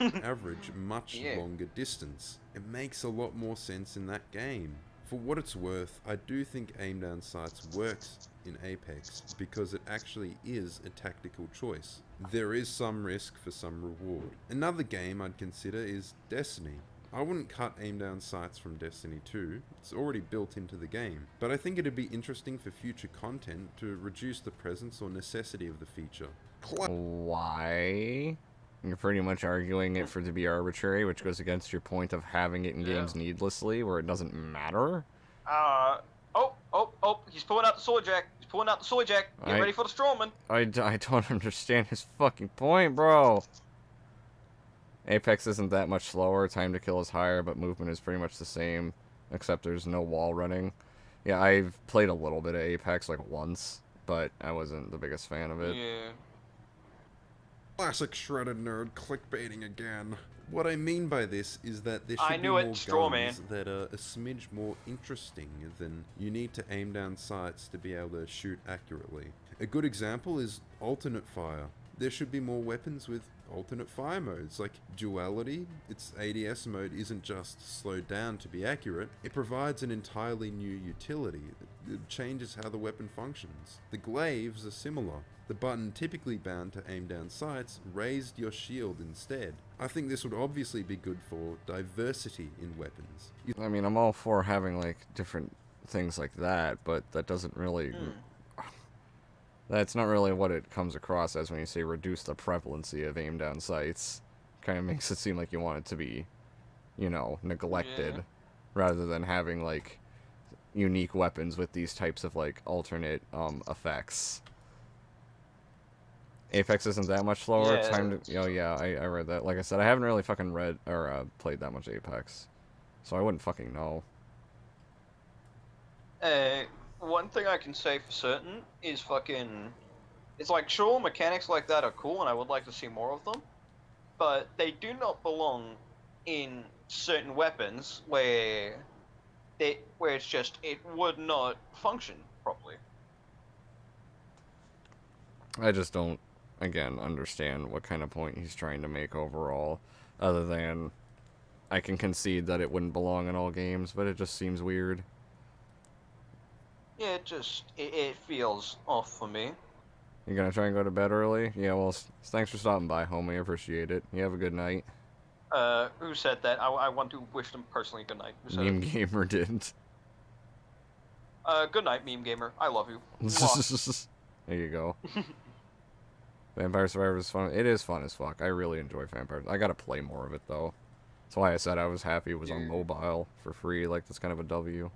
average much Yeah. longer distance. It makes a lot more sense in that game. For what it's worth, I do think aim down sights works in Apex because it actually is a tactical choice. There is some risk for some reward. Another game I'd consider is Destiny. I wouldn't cut aim down sights from Destiny 2, it's already built into the game, but I think it'd be interesting for future content to reduce the presence or necessity of the feature. Why? You're pretty much arguing it for to be arbitrary, which goes against your point of having it in games needlessly, where it doesn't matter. He's pulling out the sword jack. Get ready for the strawman. I don't understand his fucking point, bro. Apex isn't that much slower, time to kill is higher, but movement is pretty much the same, except there's no wall running. Yeah, I've played a little bit of Apex, like once, but I wasn't the biggest fan of it. Yeah. Classic shredded nerd clickbaiting again. What I mean by this is that there I should be knew more it, straw guns man. that are a smidge more interesting than you need to aim down sights to be able to shoot accurately. A good example is alternate fire. There should be more weapons with alternate fire modes, like duality. Its ADS mode isn't just slowed down to be accurate, it provides an entirely new utility. It changes how the weapon functions. The glaives are similar. The button typically bound to aim down sights raised your shield instead. I think this would obviously be good for diversity in weapons. I mean, I'm all for having, like, different things like that, but that doesn't really... That's not really what it comes across as when you say reduce the prevalency of aim down sights. Kind of makes it seem like you want it to be, you know, neglected, Yeah. rather than having, like, unique weapons with these types of, like, alternate effects. Apex isn't that much slower. Yeah. Time to... Oh, yeah, I read that. Like I said, I haven't really fucking read or played that much Apex, so I wouldn't fucking know. One thing I can say for certain is it's like, sure, mechanics like that are cool and I would like to see more of them, but they do not belong in certain weapons where it's just, it would not function properly. I just don't, again, understand what kind of point he's trying to make overall, other than I can concede that it wouldn't belong in all games, but it just seems weird. Yeah, it feels off for me. You gonna try and go to bed early? Yeah, well, thanks for stopping by, homie. I appreciate it. You have a good night. Who said that? I want to wish them personally good night. Who said Meme it? Gamer didn't. Good night, meme gamer. I love you. Mwah. There you go. Vampire Survivor is fun. It is fun as fuck. I really enjoy Vampire. I gotta play more of it, though. That's why I said I was happy it was on mobile for free. Like, that's kind of a W.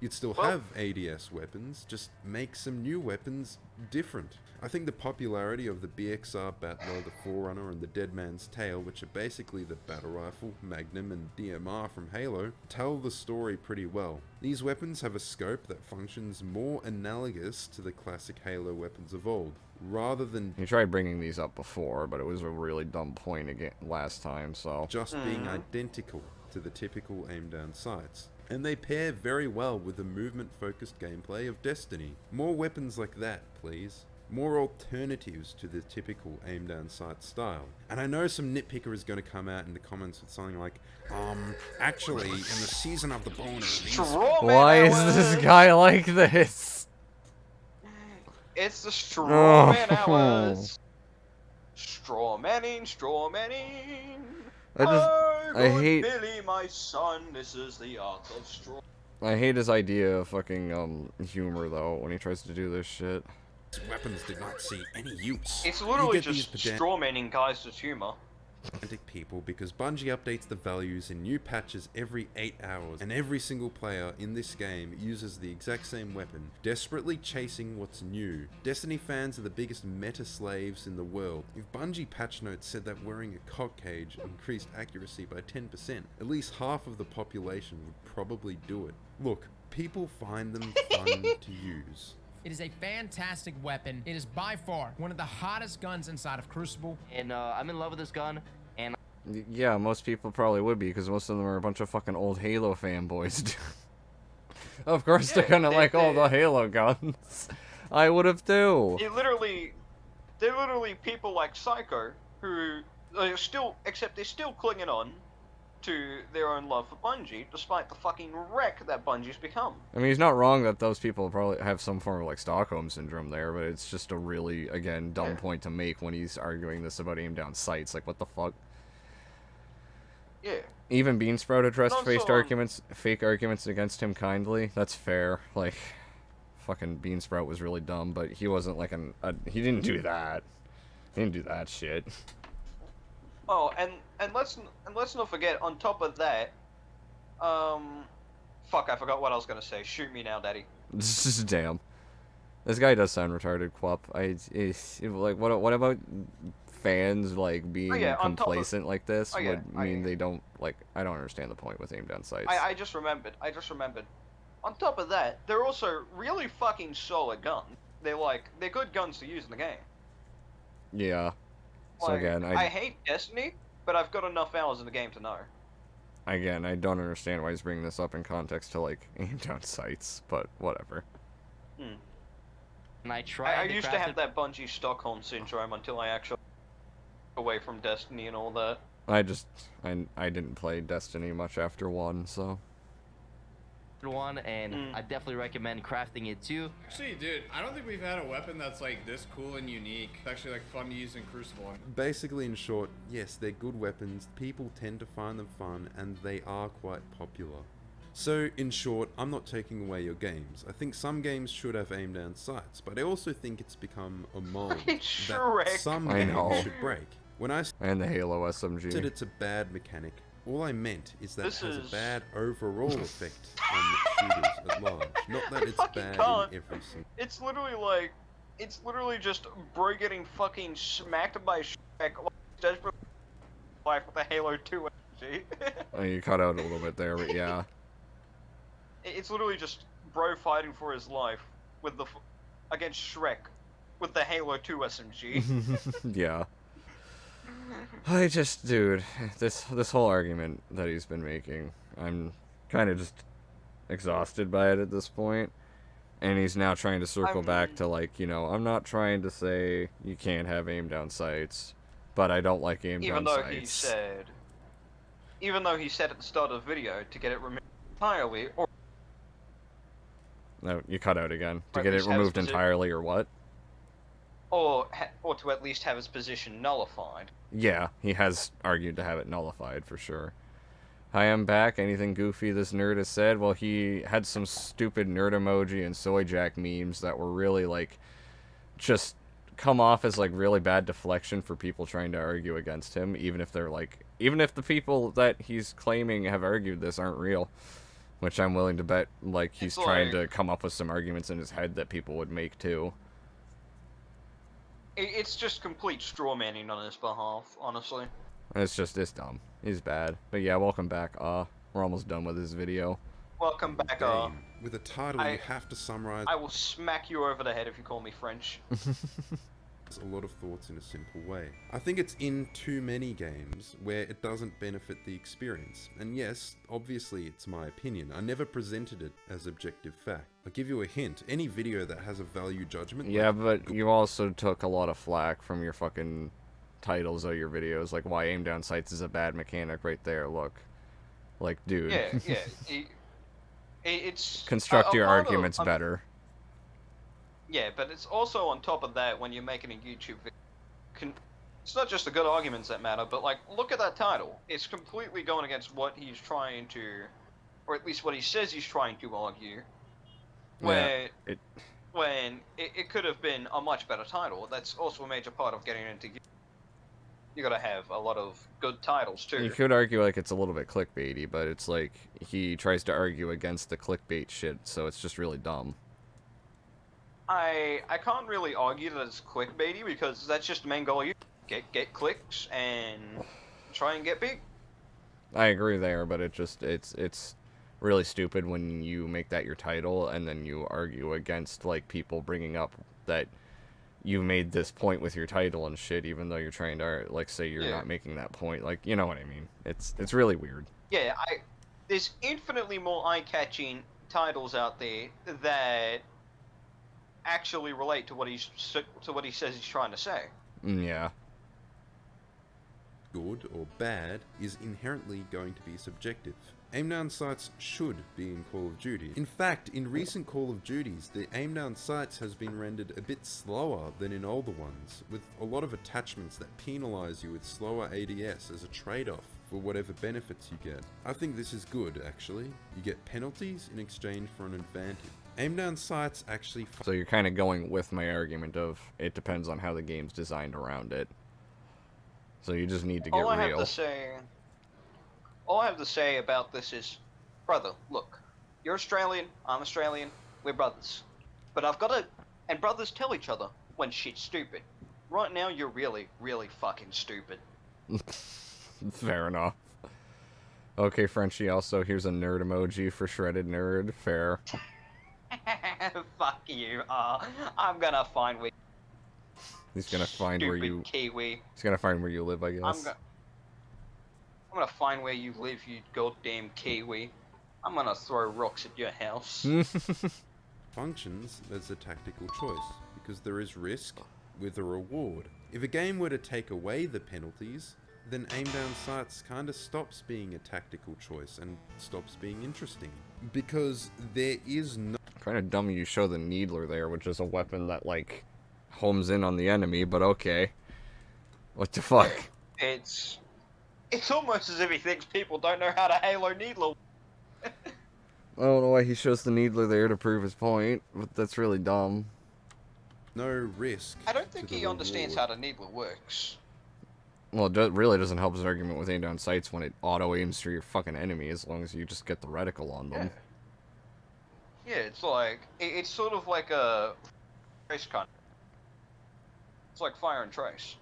You'd still Well- have ADS weapons, just make some new weapons different. I think the popularity of the BXR Battler, the Forerunner, and the Dead Man's Tale, which are basically the Battle Rifle, Magnum, and DMR from Halo, tell the story pretty well. These weapons have a scope that functions more analogous to the classic Halo weapons of old, rather than You tried bringing these up before, but it was a really dumb point again last time, so... just being identical to the typical aim-down sights. And they pair very well with the movement-focused gameplay of Destiny. More weapons like that, please. More alternatives to the typical aim-down sight style. And I know some nitpicker is going to come out in the comments with something like, actually, in the season of the boner, these Strawman Why is hours. this guy like this? It's the Strawman Oh. hours. Strawmanning, strawmanning. I hate- Billy, my son. This is the art of straw. I hate his idea of fucking, humor, though, when he tries to do this shit. weapons did not see any use. It's You literally get these just strawmanning guys with humor. pedantic people because Bungie updates the values in new patches every 8 hours, and every single player in this game uses the exact same weapon, desperately chasing what's new. Destiny fans are the biggest meta slaves in the world. If Bungie patch notes said that wearing a cock cage increased accuracy by 10%, at least half of the population would probably do it. Look, people find them fun to use. It is a fantastic weapon. It is by far one of the hottest guns inside of Crucible. And I'm in love with this gun. And Yeah, most people probably would be, because most of them are a bunch of fucking old Halo fanboys. Of course they're gonna like all the Halo guns. I would have too. They're literally people like Psycho who are still, except they're still clinging on to their own love for Bungie, despite the fucking wreck that Bungie's become. I mean, he's not wrong that those people probably have some form of like Stockholm syndrome there, but it's just a really, again, dumb point to make when he's arguing this about aim down sights. Like, what the fuck? Yeah. Even Beansprout addressed Also, fake arguments against him kindly. That's fair. Like, fucking Beansprout was really dumb, but he wasn't like he didn't do that. He didn't do that shit. Oh, and let's not forget, on top of that, fuck, I forgot what I was gonna say. Shoot me now, daddy. Damn. This guy does sound retarded, Quap. Like, what about fans, like, being yeah, on top of- complacent like this Oh, yeah, would mean they don't, like, I don't understand the point with aim down sights. I just remembered. On top of that, they're also really fucking solid guns. They're good guns to use in the game. Yeah. So Like, again, I hate Destiny, but I've got enough hours in the game to know. I don't understand why he's bringing this up in context to, like, aim down sights, but whatever. I tried I to used to craft have that Bungie Stockholm syndrome until I actually away from Destiny and all that. I didn't play Destiny much after 1, so. one, and I definitely recommend crafting it too. Actually, dude, I don't think we've had a weapon that's like this cool and unique. It's actually like fun to use in Crucible. Basically, in short, yes, they're good weapons, people tend to find them fun, and they are quite popular. So, in short, I'm not taking away your games. I think some games should have aim down sights, but I also think it's become a mold Fucking that Shrek. some I games know. should break. When I And the Halo said SMG. it's a bad mechanic, all I meant is that This it has is- a bad overall effect on shooters at large. Not that it's fucking bad can't. in every single... It's literally just bro getting fucking smacked by Shrek like desperate life with a Halo 2 energy. Oh, you cut out a little bit there, but yeah. It's literally just bro fighting for his life with against Shrek with the Halo 2 SMG. Yeah. Dude, this whole argument that he's been making, I'm kind of just exhausted by it at this point. And he's now trying to circle back to, like, I'm not trying to say you can't have aim down sights, but I don't like aim even down though sights. he said at the start of the video to get it removed entirely, or No, you cut out again. To Or at get it least have removed his posi- entirely, or what? or to at least have his position nullified. Yeah, he has argued to have it nullified for sure. Hi, I'm back. Anything goofy this nerd has said? Well, he had some stupid nerd emoji and soy jack memes that were really, like, just come off as, like, really bad deflection for people trying to argue against him, even if they're, like, even if the people that he's claiming have argued this aren't real. Which I'm willing to bet, like, he's It's trying like- to come up with some arguments in his head that people would make, too. It's just complete straw manning on his behalf, honestly. It's dumb. He's bad. But yeah, welcome back. We're almost done with this video. Welcome back, Game. With a title, I- you have to summarize I will smack you over the head if you call me French. a lot of thoughts in a simple way. I think it's in too many games where it doesn't benefit the experience. And yes, obviously it's my opinion. I never presented it as objective fact. I'll give you a hint. Any video that has a value judgment... Yeah, like, but you also took a lot of flack from your fucking titles of your videos, like why aim down sights is a bad mechanic right there, look. Like, dude. Yeah. It's... Construct a your part of- arguments better. Yeah, but it's also on top of that when you're making a YouTube video. It's not just the good arguments that matter, but like, look at that title. It's completely going against what he's trying to, or at least what he says he's trying to argue. Where, when it could have been a much better title. That's also a major part of getting into YouTube. You gotta have a lot of good titles too. You could argue like it's a little bit clickbaity, but it's like he tries to argue against the clickbait shit, so it's just really dumb. I can't really argue that it's clickbaity because that's just the main goal. You get clicks and try and get big. I agree there, but it's really stupid when you make that your title and then you argue against like people bringing up that you made this point with your title and shit, even though you're trying to like say you're not making that point. Like, you know what I mean? It's really weird. Yeah, there's infinitely more eye-catching titles out there that actually relate to what he says he's trying to say. Yeah. good or bad is inherently going to be subjective. Aim down sights should be in Call of Duty. In fact, in recent Call of Duties, the aim down sights has been rendered a bit slower than in older ones, with a lot of attachments that penalise you with slower ADS as a trade-off for whatever benefits you get. I think this is good, actually. You get penalties in exchange for an advantage. Aim down sights actually... So you're kind of going with my argument of it depends on how the game's designed around it. So you just need to get real. All I have to say about this is, brother, look, you're Australian, I'm Australian, we're brothers. But I've got to, and brothers tell each other when shit's stupid. Right now, you're really, really fucking stupid. Fair enough. Okay, Frenchie, also, here's a nerd emoji for shredded nerd. Fair. Fuck you. I'm gonna find where. He's gonna find where you. Kiwi. He's gonna find where you live, I guess. I'm gonna find where you live, you goddamn Kiwi. I'm gonna throw rocks at your house. functions as a tactical choice, because there is risk with a reward. If a game were to take away the penalties, then aim down sights kinda stops being a tactical choice and stops being interesting. Because there is no... Kind of dumb you show the Needler there, which is a weapon that, like, homes in on the enemy, but okay. What the fuck? It's almost as if he thinks people don't know how to Halo Needler. I don't know why he shows the Needler there to prove his point, but that's really dumb. no risk. I don't think to the he understands reward. how the Needler works. Well, it really doesn't help his argument with aim down sights when it auto-aims for your fucking enemy, as long as you just get the reticle on them. Yeah, it's like, it's sort of like a trace con. It's like fire and trace.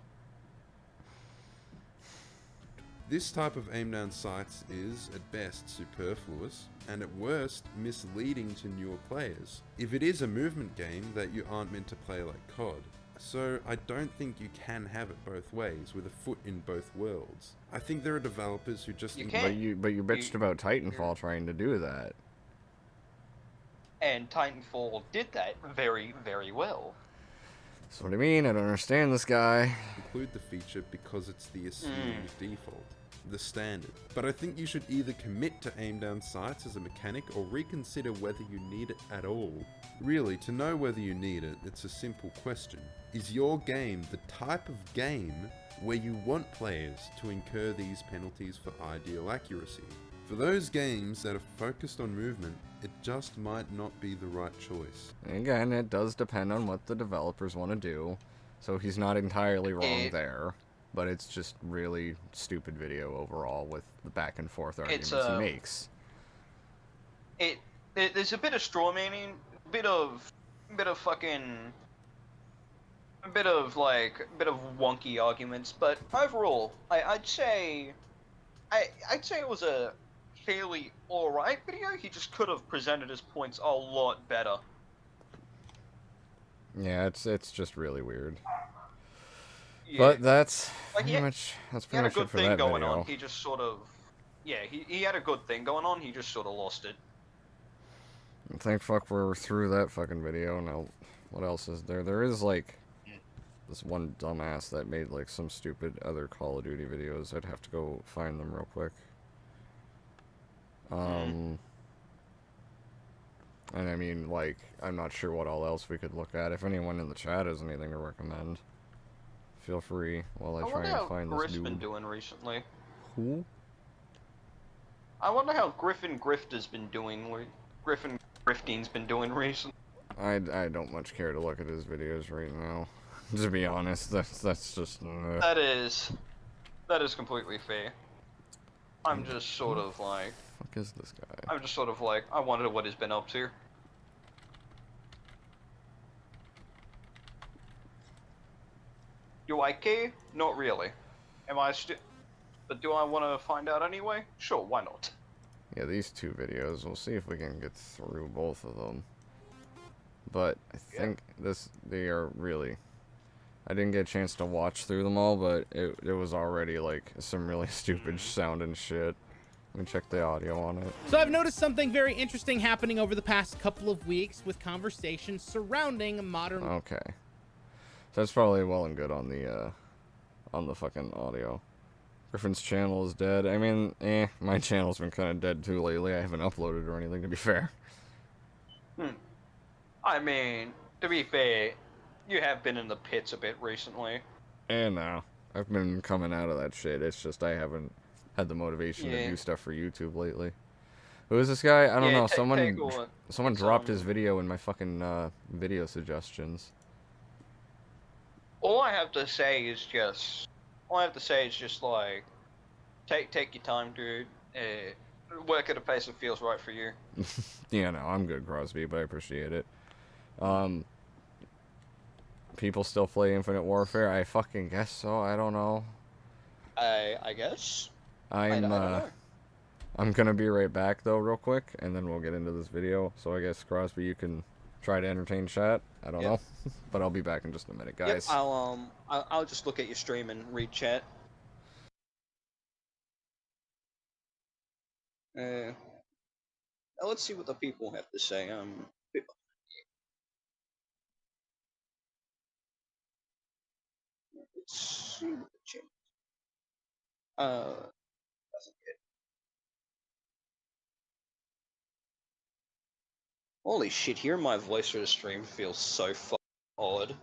This type of aim down sights is, at best, superfluous, and at worst, misleading to newer players. If it is a movement game that you aren't meant to play like COD. So I don't think you can have it both ways, with a foot in both worlds. I think there are developers who just... You But can't. you bitched about Titanfall trying to do that. And Titanfall did that very, very well. That's what I mean, I don't understand this guy. include the feature because it's the assumed default, the standard. But I think you should either commit to aim down sights as a mechanic or reconsider whether you need it at all. Really, to know whether you need it, it's a simple question. Is your game the type of game where you want players to incur these penalties for ideal accuracy? For those games that are focused on movement, it just might not be the right choice. Again, it does depend on what the developers want to do, so he's not entirely wrong there. But it's just really stupid video overall with the back and forth arguments he makes. there's a bit of straw manning, bit of fucking, bit of wonky arguments, but overall, I'd say it was a fairly alright video. He just could have presented his points a lot better. Yeah, it's just really weird. Yeah. But that's Like, pretty much he had a it good for thing that going video. on. He just sort of, he had a good thing going on. He just sort of lost it. Thank fuck we're through that fucking video. Now, what else is there? There is like this one dumbass that made like some stupid other Call of Duty videos. I'd have to go find them real quick. And I mean, like, I'm not sure what all else we could look at. If anyone in the chat has anything to recommend, feel free while I try and find this Griff's dude. been doing recently. Who? I wonder how Griffin Grifter's been doing. Griffin Grifting's been doing recently. I don't much care to look at his videos right now. To be honest, that's just. That is completely fair. I'm just sort of like. Fuck is this guy? I'm just sort of like, I wonder what he's been up to. Do I care? Not really. But do I want to find out anyway? Sure, why not? Yeah, these two videos. We'll see if we can get through both of them. But I think they are really. I didn't get a chance to watch through them all, but it was already like some really stupid sounding shit. Let me check the audio on it. So I've noticed something very interesting happening over the past couple of weeks with conversations surrounding modern. Okay, so that's probably well and good on the fucking audio. Griffin's channel is dead. I mean, my channel's been kind of dead too lately. I haven't uploaded or anything, to be fair. I mean, to be fair, you have been in the pits a bit recently. And now I've been coming out of that shit. It's just I haven't had the motivation to do stuff for YouTube lately. Who is this guy? I don't know. Someone dropped his video in my fucking video suggestions. All I have to say is just like, take your time, dude. Work at a pace that feels right for you. Yeah, no, I'm good, Crosby, but I appreciate it. People still play Infinite Warfare? I fucking guess so. I don't know. I guess. I'm I don't know. I'm gonna be right back though, real quick, and then we'll get into this video. So I guess Crosby, you can try to entertain chat. I don't know, but I'll be back in just a minute, guys. Yep, I'll just look at your stream and read chat. Let's see what the people have to say. Let's see what the chat. Doesn't get. Holy shit! Hearing my voice through the stream feels so fucking odd.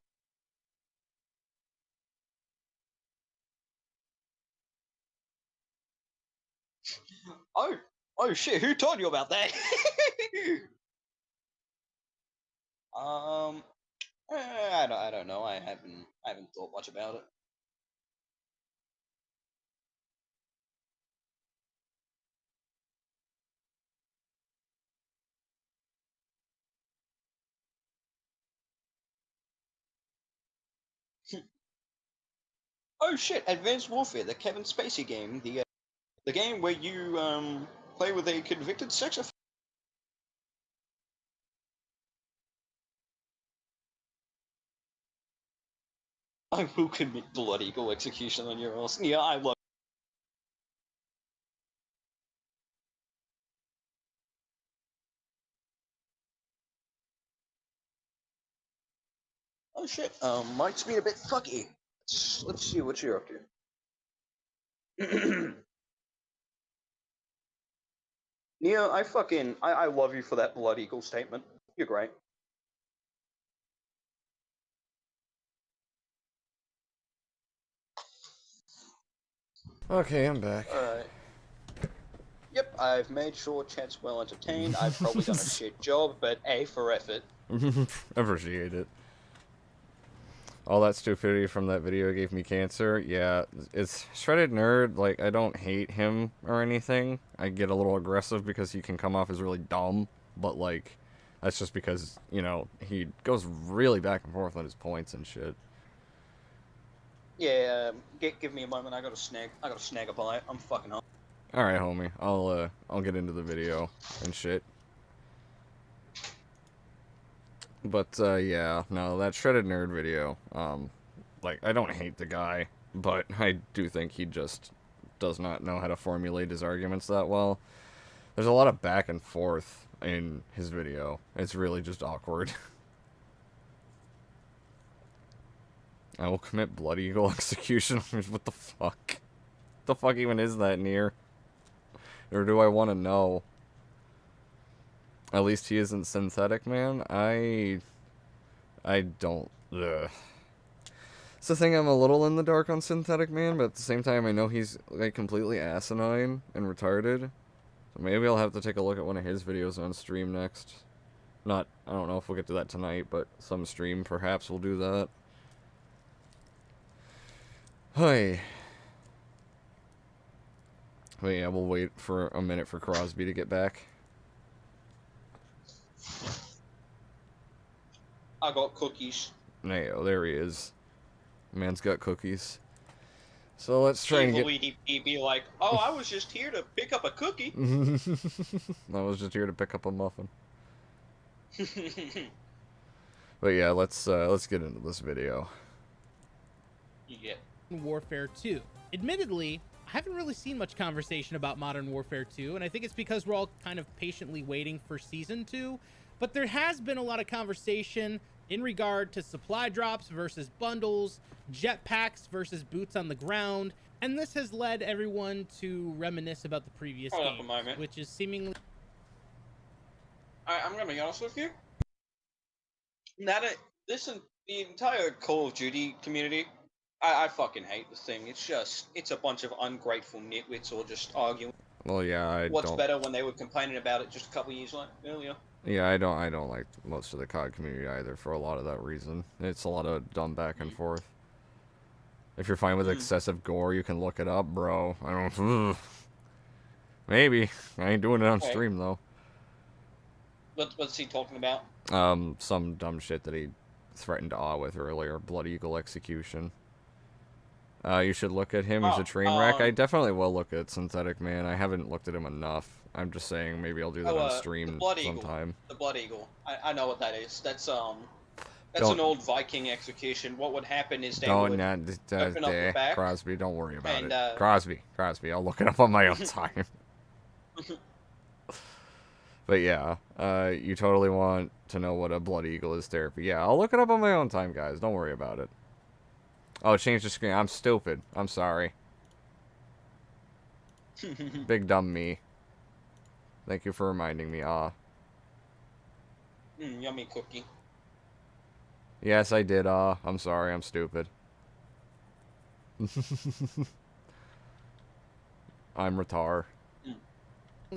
Oh shit! Who told you about that? I don't know. I haven't thought much about it. Oh shit! Advanced Warfare, the Kevin Spacey game, the game where you play with a convicted sex offender. I will commit blood eagle execution on your ass. Yeah, I love. Oh shit! Mike's being a bit fucky. Let's see what you're up to. Yeah, I love you for that blood eagle statement. You're great. Okay, I'm back. Alright. Yep, I've made sure chat's well entertained. I've probably done a shit job, but A for effort. Appreciate it. all that stupidity from that video gave me cancer. Yeah, it's Shredded Nerd. Like, I don't hate him or anything. I get a little aggressive because he can come off as really dumb, but, like, that's just because, you know, he goes really back and forth on his points and shit. Yeah, give me a moment. I gotta snag a bite. I'm fucking hungry. Alright, homie. I'll get into the video and shit. But, yeah, no, that Shredded Nerd video, like, I don't hate the guy, but I do think he just does not know how to formulate his arguments that well. There's a lot of back and forth in his video. It's really just awkward. I will commit Blood Eagle execution. What the fuck? The fuck even is that near? Or do I want to know? At least he isn't synthetic, man. I don't. Ugh. It's the thing, I'm a little in the dark on Synthetic Man, but at the same time, I know he's like completely asinine and retarded. So maybe I'll have to take a look at one of his videos on stream next. I don't know if we'll get to that tonight, but some stream perhaps we'll do that. Hey. But yeah, we'll wait for a minute for Crosby to get back. I got cookies. No, there he is. Man's got cookies. So let's try and get... He'd be like, oh, I was just here to pick up a cookie. I was just here to pick up a muffin. But yeah, let's get into this video. Yeah. Warfare 2. Admittedly, I haven't really seen much conversation about Modern Warfare 2, and I think it's because we're all kind of patiently waiting for Season 2, but there has been a lot of conversation in regard to supply drops versus bundles, jetpacks versus boots on the ground, and this has led everyone to reminisce about the previous game, which is seemingly... I'm gonna be honest with you. Now that the entire Call of Duty community, I fucking hate the thing. It's a bunch of ungrateful nitwits all just arguing. Well, yeah, What's better when they were complaining about it just a couple years earlier. Yeah, I don't like most of the COD community either for a lot of that reason. It's a lot of dumb back and forth. If you're fine with excessive gore, you can look it up, bro. I don't... Maybe. I ain't doing it on stream, though. What's he talking about? Some dumb shit that he threatened to awe with earlier. Blood Eagle execution. You should look at him. He's a train wreck. I definitely will look at Synthetic Man. I haven't looked at him enough. I'm just saying maybe I'll do that on stream sometime. The Blood Eagle. I know what that is. That's an old Viking execution. What would happen is they would open up the back. Crosby, don't worry about it. Crosby, I'll look it up on my own time. But yeah, you totally want to know what a Blood Eagle is therapy. Yeah, I'll look it up on my own time, guys. Don't worry about it. Oh, change the screen. I'm stupid. I'm sorry. Big dumb me. Thank you for reminding me. Yummy cookie. Yes, I did. I'm sorry. I'm stupid. I'm retard.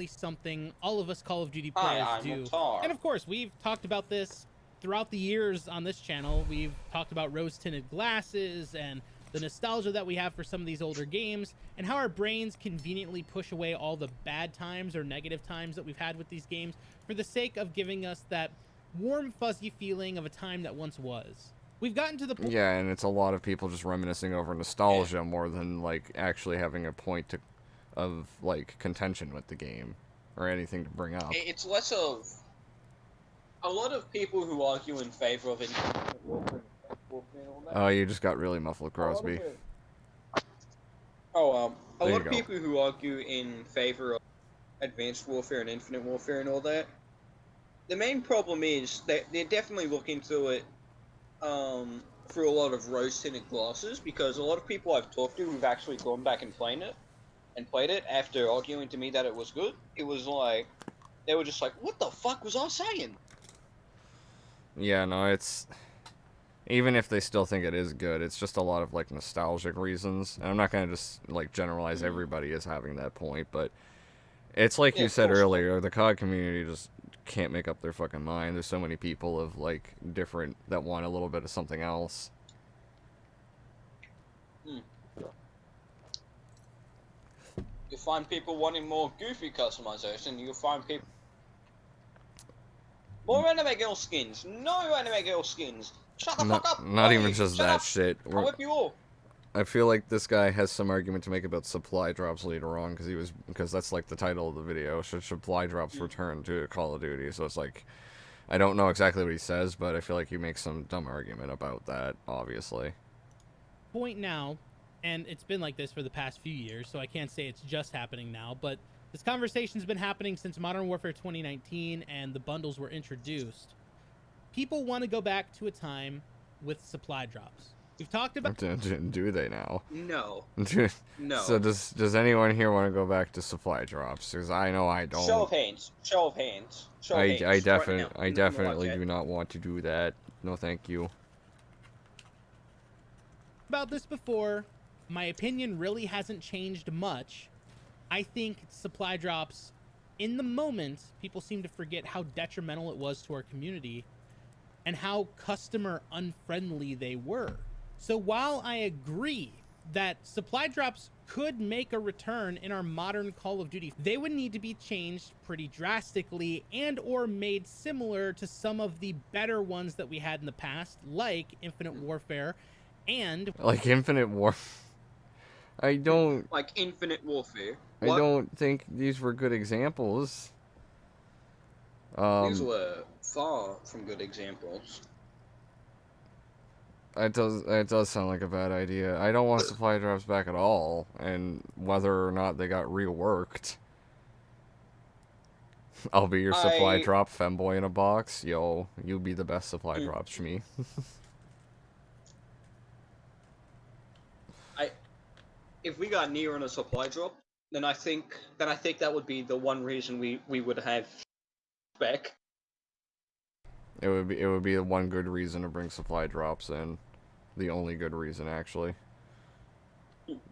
Something all of us Call of Duty players do. And of course, we've talked about this throughout the years on this channel. We've talked about rose-tinted glasses and the nostalgia that we have for some of these older games, and how our brains conveniently push away all the bad times or negative times that we've had with these games for the sake of giving us that warm, fuzzy feeling of a time that once was. We've gotten to the point... Yeah, and it's a lot of people just reminiscing over nostalgia more than, like, actually having a point of, like, contention with the game or anything to bring up. It's less of... A lot of people who argue in favor of it... Oh, you just got really muffled, Crosby. A lot of people who argue in favor of Advanced Warfare and Infinite Warfare and all that, the main problem is that they're definitely looking through it through a lot of rose-tinted glasses, because a lot of people I've talked to who've actually gone back and played it after arguing to me that it was good, it was like, they were just like, what the fuck was I saying? Yeah, no, it's... Even if they still think it is good, it's just a lot of, like, nostalgic reasons. And I'm not going to just, like, generalize everybody as having that point, but it's like you said earlier, the COD community just can't make up their fucking mind. There's so many people of, like, different, that want a little bit of something else. find people wanting more goofy customization. You find people more anime girl skins. No anime girl skins. Shut the fuck up. Not even Hey, just shut that up. shit. I'll whip you all. I feel like this guy has some argument to make about supply drops later on, because that's like the title of the video. Should supply drops return to Call of Duty? So it's like, I don't know exactly what he says, but I feel like he makes some dumb argument about that, obviously. Point now, and it's been like this for the past few years, so I can't say it's just happening now, but this conversation's been happening since Modern Warfare 2019 and the bundles were introduced. People want to go back to a time with supply drops. We've talked about... Do they now? No. No. So does anyone here want to go back to supply drops? Because I know I don't. Show of hands. Show of hands. Show of hands. I definitely do not want to do that. No, thank you. About this before, my opinion really hasn't changed much. I think supply drops, in the moment, people seem to forget how detrimental it was to our community and how customer unfriendly they were. So while I agree that supply drops could make a return in our modern Call of Duty, they would need to be changed pretty drastically and or made similar to some of the better ones that we had in the past, like Infinite Warfare and... Like Infinite Warfare? I don't... Like Infinite Warfare. I don't think these were good examples. These were far from good examples. It does sound like a bad idea. I don't want supply drops back at all, and whether or not they got reworked. I'll be your supply drop femboy in a box. Yo, you be the best supply drops for me. If we got near on a supply drop, then I think that would be the one reason we would have back. It would be the one good reason to bring supply drops in. The only good reason, actually.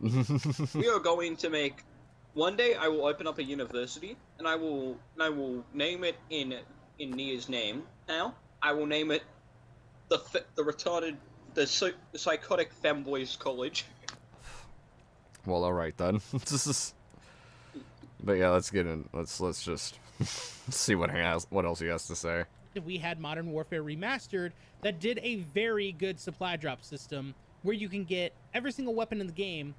We are going to make... One day I will open up a university, and I will name it in Nia's name. Now I will name it the Psychotic Femboys College. Well, all right then. But yeah, let's get in. Let's just see what else he has to say. We had Modern Warfare Remastered that did a very good supply drop system where you can get every single weapon in the game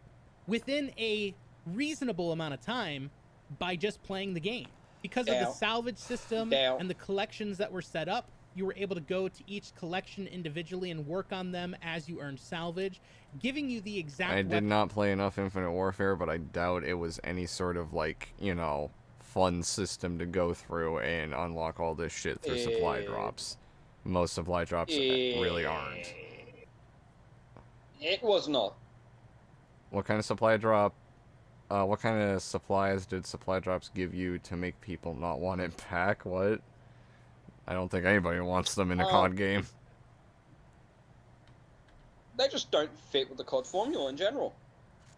within a reasonable amount of time by just playing the game. Because of the salvage system and the collections that were set up, you were able to go to each collection individually and work on them as you earned salvage, giving you the exact I did not play enough Infinite Warfare, but I doubt it was any sort of, like, you know, fun system to go through and unlock all this shit through supply drops. Most supply drops really aren't. It was not. What kind of supply drop? What kind of supplies did supply drops give you to make people not want it back? What? I don't think anybody wants them in a COD game. They just don't fit with the COD formula in general.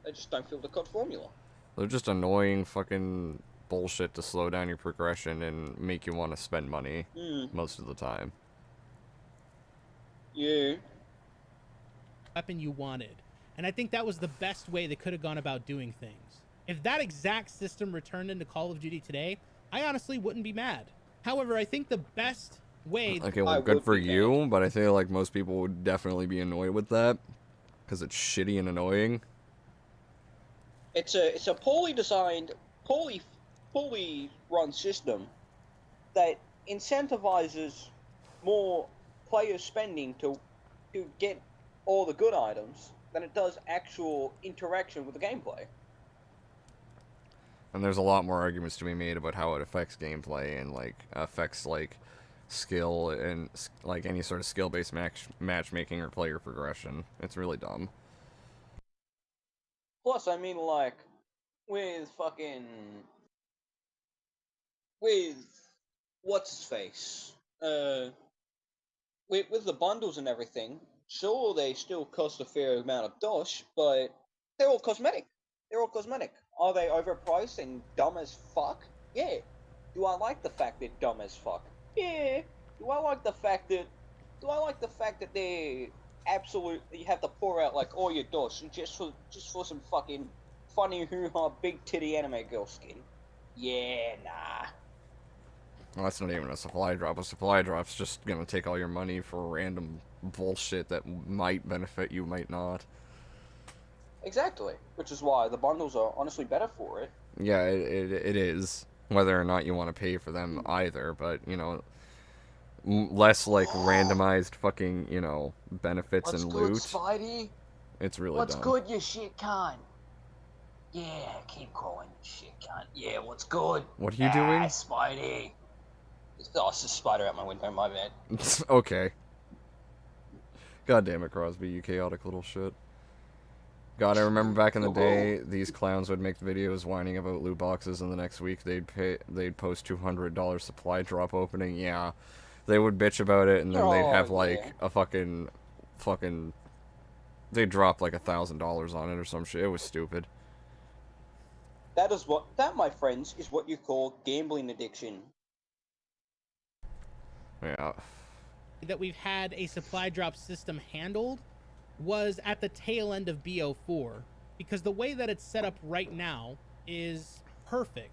They just don't fit with the COD formula. They're just annoying fucking bullshit to slow down your progression and make you want to spend money most of the time. Yeah. Weapon you wanted. And I think that was the best way they could have gone about doing things. If that exact system returned into Call of Duty today, I honestly wouldn't be mad. However, I think the best way... Okay, well, good for you, but I feel like most people would definitely be annoyed with that. Because it's shitty and annoying. It's a poorly designed, poorly run system that incentivizes more player spending to get all the good items than it does actual interaction with the gameplay. And there's a lot more arguments to be made about how it affects gameplay and, like, affects, like, skill and, like, any sort of skill-based matchmaking or player progression. It's really dumb. Plus, I mean, like, with what's-his-face, with the bundles and everything, sure, they still cost a fair amount of dosh, but they're all cosmetic. Are they overpriced and dumb as fuck? Yeah. Do I like the fact they're dumb as fuck? Yeah. Do I like the fact that they absolutely, you have to pour out like all your dosh just for some fucking funny hoo-ha big titty anime girl skin. Yeah, nah. Well, that's not even a supply drop. A supply drop's just gonna take all your money for random bullshit that might benefit you, might not. Exactly. Which is why the bundles are honestly better for it. Yeah, it is. Whether or not you want to pay for them either, but, you know, less, like, randomized fucking, you know, benefits and loot. What's good, Spidey? It's really What's dumb. good, you shit cunt? Yeah, keep calling you shit cunt. Yeah, what's good? What are you doing? Spidey. Oh, it's a spider out my window, my bad. Okay. God damn it, Crosby, you chaotic little shit. God, I remember back in the day, these clowns would make videos whining about loot boxes, and the next week they'd post $200 supply drop opening. Yeah, they would bitch about it, and then they'd have like a fucking, they'd drop like $1,000 on it or some shit. It was stupid. That, my friends, is what you call gambling addiction. Yeah. That we've had a supply drop system handled was at the tail end of BO4, because the way that it's set up right now is perfect.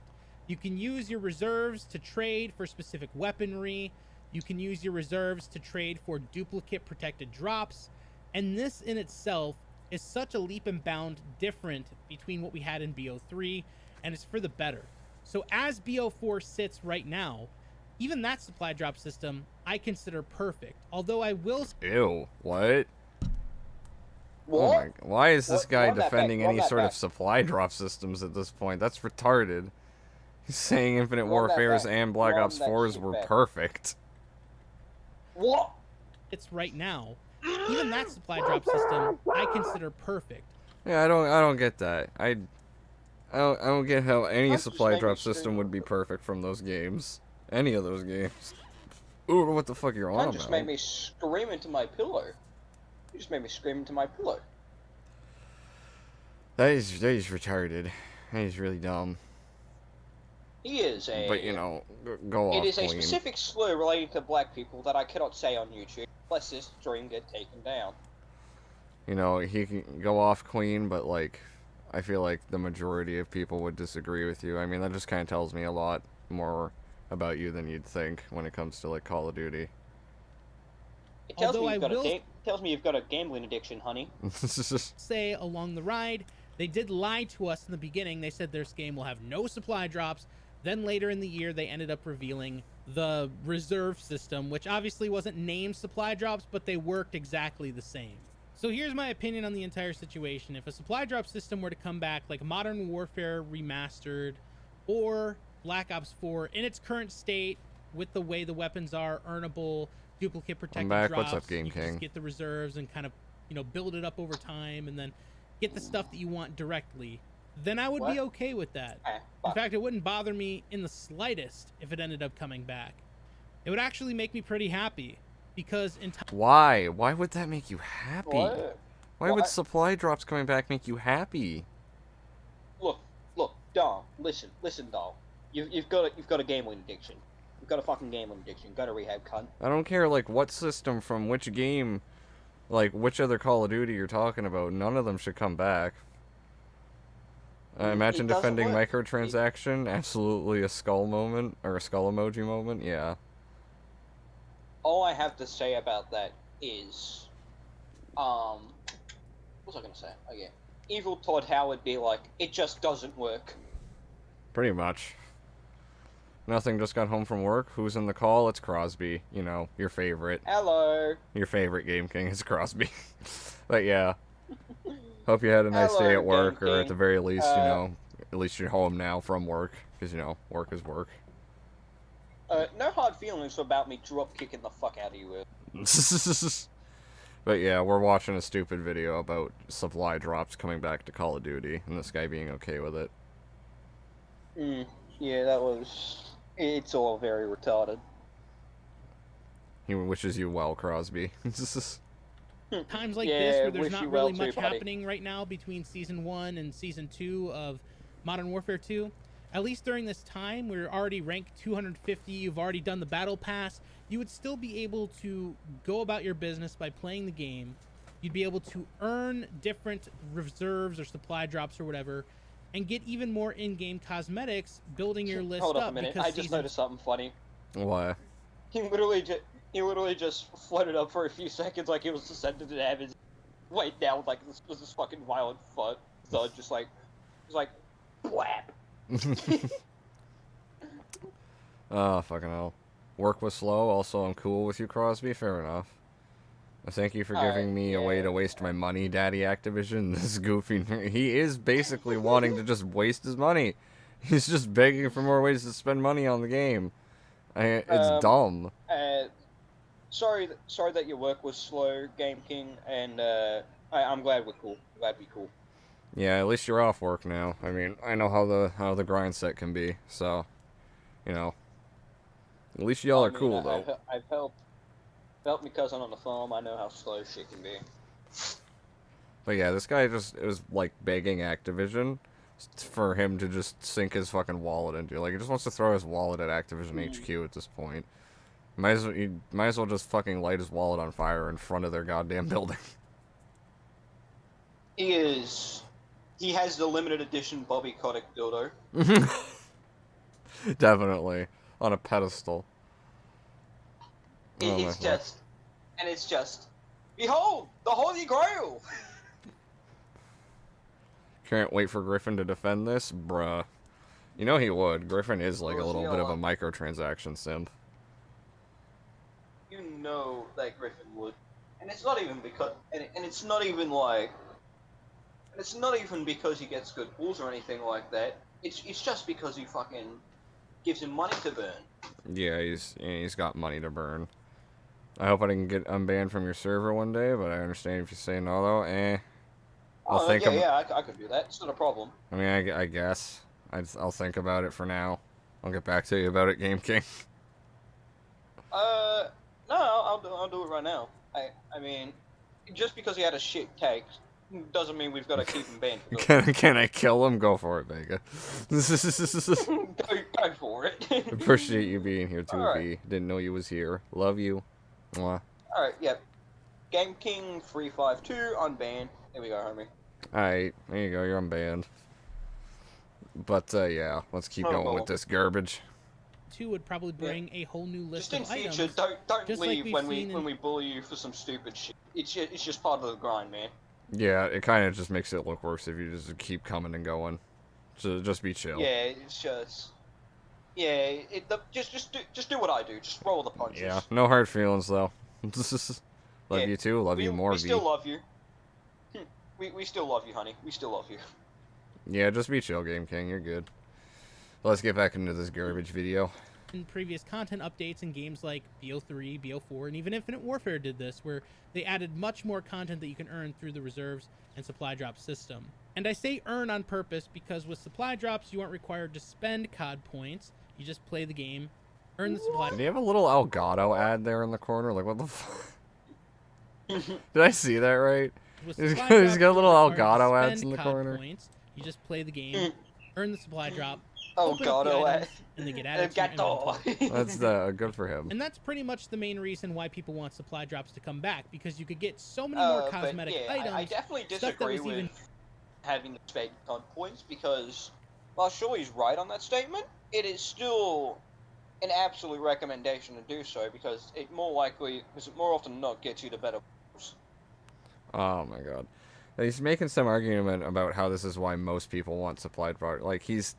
You can use your reserves to trade for specific weaponry, you can use your reserves to trade for duplicate protected drops, and this in itself is such a leap and bound different between what we had in BO3, and it's for the better. So as BO4 sits right now, even that supply drop system I consider perfect, although I will... Ew, what? What? Oh my, why is this guy Run that defending back, any run sort that of back. supply drop systems at this point? That's retarded. He's saying Infinite Run that Warfare's back. and Black Run Ops that 4's shit were back. perfect. What? It's right now. Even that supply drop system I consider perfect. Yeah, I don't get that. I don't get how any Just supply make drop me system scream. would be perfect from those games. Any of those games. Ooh, what the fuck you're on That about? just made me scream into my pillow. You just made me scream into my pillow. That is retarded. That is really dumb. He is a... But, you know, go off, It is a Queen. specific slur relating to black people that I cannot say on YouTube, unless this stream gets taken down. You know, he can go off, Queen, but, like, I feel like the majority of people would disagree with you. I mean, that just kind of tells me a lot more about you than you'd think when it comes to, like, Call of Duty. It tells Although me you've I got will- tells me you've got a gambling addiction, honey. Say along the ride, they did lie to us in the beginning. They said this game will have no supply drops. Then later in the year, they ended up revealing the reserve system, which obviously wasn't named supply drops, but they worked exactly the same. So here's my opinion on the entire situation. If a supply drop system were to come back like Modern Warfare Remastered or Black Ops 4 in its current state with the way the weapons are earnable, duplicate protected back. drops, What's up, Game you can King? just get the reserves and kind of, you know, build it up over time and then get the stuff that you want directly, then I would be What? okay with that. Eh, In fuck. fact, it wouldn't bother me in the slightest if it ended up coming back. It would actually make me pretty happy because in time Why? Why would that make you happy? What? Why would What? supply drops coming back make you happy? Look, doll. Listen, doll. You've got a gambling addiction. You've got a fucking gambling addiction. Go to rehab, cunt. I don't care, like, what system from which game, like, which other Call of Duty you're talking about. None of them should come back. Imagine It doesn't defending work. microtransaction. Absolutely a skull moment, or a skull emoji moment, yeah. All I have to say about that is, what was I gonna say? Oh yeah, Evil Todd Howard be like, it just doesn't work. Pretty much. Nothing, just got home from work. Who's in the call? It's Crosby. You know, your favorite. Hello. Your favorite Game King is Crosby. But yeah. Hope you had a nice day Hello, at work, Game or at King. the very least, you know, at least you're home now from work. Because, you know, work is work. No hard feelings about me drop kicking the fuck out of you. But yeah, we're watching a stupid video about supply drops coming back to Call of Duty, and this guy being okay with it. Yeah, that was. It's all very retarded. He wishes you well, Crosby. times like Yeah, this where there's wish not you well really too, much buddy. happening right now between season 1 and season 2 of Modern Warfare 2, at least during this time we're already ranked 250, you've already done the battle pass, you would still be able to go about your business by playing the game. You'd be able to earn different reserves or supply drops or whatever and get even more in-game cosmetics, building your list Hold up a up. minute. Because I just noticed something funny. Why? He literally just floated up for a few seconds like he was descended to heaven. Wait down like this was this fucking violent thud, just like it was like blap. Oh, fucking hell. Work was slow. Also, I'm cool with you, Crosby. Fair enough. Thank you for giving me a way to waste my money, Daddy Activision. This goofy... He is basically wanting to just waste his money. He's just begging for more ways to spend money on the game. It's dumb. Sorry that your work was slow, Game King, and I'm glad we're cool. Glad we're cool. Yeah, at least you're off work now. I mean, I know how the grind set can be, so... You know. At least y'all are cool, though. I've helped my cousin on the farm. I know how slow shit can be. But yeah, this guy just it was like begging Activision for him to just sink his fucking wallet into. Like, he just wants to throw his wallet at Activision HQ at this point. He might as well just fucking light his wallet on fire in front of their goddamn building. He has the limited edition Bobby Kotick dildo. Definitely. On a pedestal. It's just, behold, the Holy Grail! Can't wait for Griffin to defend this? Bruh. You know he would. Griffin is like a little bit of a microtransaction simp. You know that Griffin would. And it's not even because, and it's not even like, and it's not even because he gets good pulls or anything like that. It's just because he fucking gives him money to burn. Yeah, he's got money to burn. I hope I can get unbanned from your server one day, but I understand if you say no, though. I could do that. It's not a problem. I mean, I guess. I'll think about it for now. I'll get back to you about it, Game King. No, I'll do it right now. I mean, just because he had a shit take doesn't mean we've got to keep him banned. Can I kill him? Go for it, Vega. Go for it. Appreciate you being here, 2V. Right. Didn't know you was here. Love you. Mwah. Alright, yep. Game King 352 unbanned. There we go, homie. Alright, there you go. You're unbanned. But, yeah. Let's keep going with this garbage. 2 would probably bring a whole new list just of in items. future, don't leave like when we bully you for some stupid shit. It's just part of the grind, man. Yeah, it kind of just makes it look worse if you just keep coming and going. So just be chill. Yeah, it's just... Yeah, just do what I do. Just roll the punches. Yeah, no hard feelings, though. Love you too. Love you more, We still love you. We still love you, honey. We still love you. Yeah, just be chill, Game King. You're good. Let's get back into this garbage video. In previous content updates in games like BO3, BO4, and even Infinite Warfare did this, where they added much more content that you can earn through the reserves and supply drop system. And I say earn on purpose because with supply drops, you aren't required to spend COD points. You just play the game, earn the supply. Did he have a little Elgato ad there in the corner? Like, what the fuck? Did I see that right? He's got little Elgato ads in the corner. Points. You just play the game, earn the supply drop, Elgato ads, and they get added to your inventory. That's good for him. And that's pretty much the main reason why people want supply drops to come back, because you could get so many more cosmetic items. I definitely disagree with having the spend COD points, because while Shirley's right on that statement, it is still an absolute recommendation to do so, because it more often than not gets you to better pulls. Oh my god. He's making some argument about how this is why most people want supplied product. Like, he's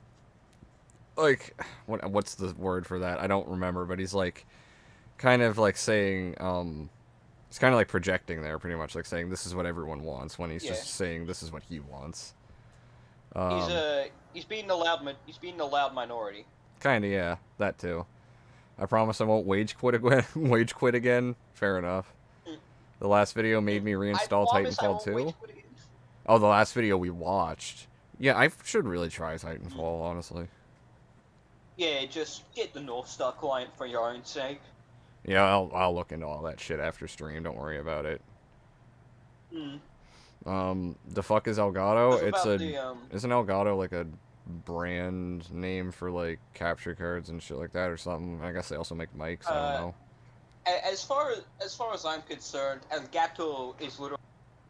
like, what's the word for that? I don't remember, but he's like kind of like saying he's kind of like projecting there, pretty much like saying this is what everyone wants when he's just saying this is what he wants. He's being the loud minority. Kind of, yeah, that too. I promise I won't wage quit again. Fair enough. The last video made me reinstall Titanfall 2. Oh, the last video we watched. Yeah, I should really try Titanfall, honestly. Yeah, just get the North Star client for your own sake. Yeah, I'll look into all that shit after stream. Don't worry about it. The fuck is Elgato? Isn't Elgato like a brand name for like capture cards and shit like that or something? I guess they also make mics. I don't know. As far as I'm concerned, Elgato is literally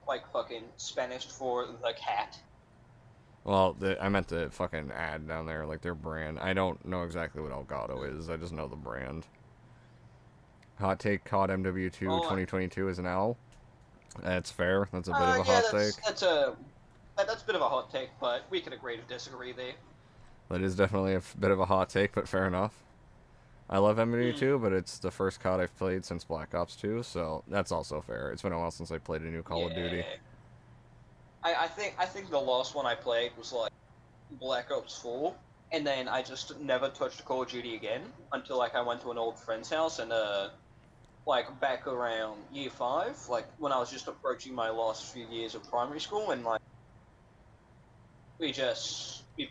like fucking Spanish for the cat. Well, I meant the fucking ad down there, like their brand. I don't know exactly what Elgato is. I just know the brand. Hot take: COD MW2 2022 is an L. That's fair. That's a bit of a hot take. That's a bit of a hot take, but we can agree to disagree there. That is definitely a bit of a hot take, but fair enough. I love MW2, but it's the first COD I've played since Black Ops 2, so that's also fair. It's been a while since I played a new Call of Duty. I think the last one I played was like Black Ops 4, and then I just never touched Call of Duty again until like I went to an old friend's house and like back around year 5, like when I was just approaching my last few years of primary school, and like we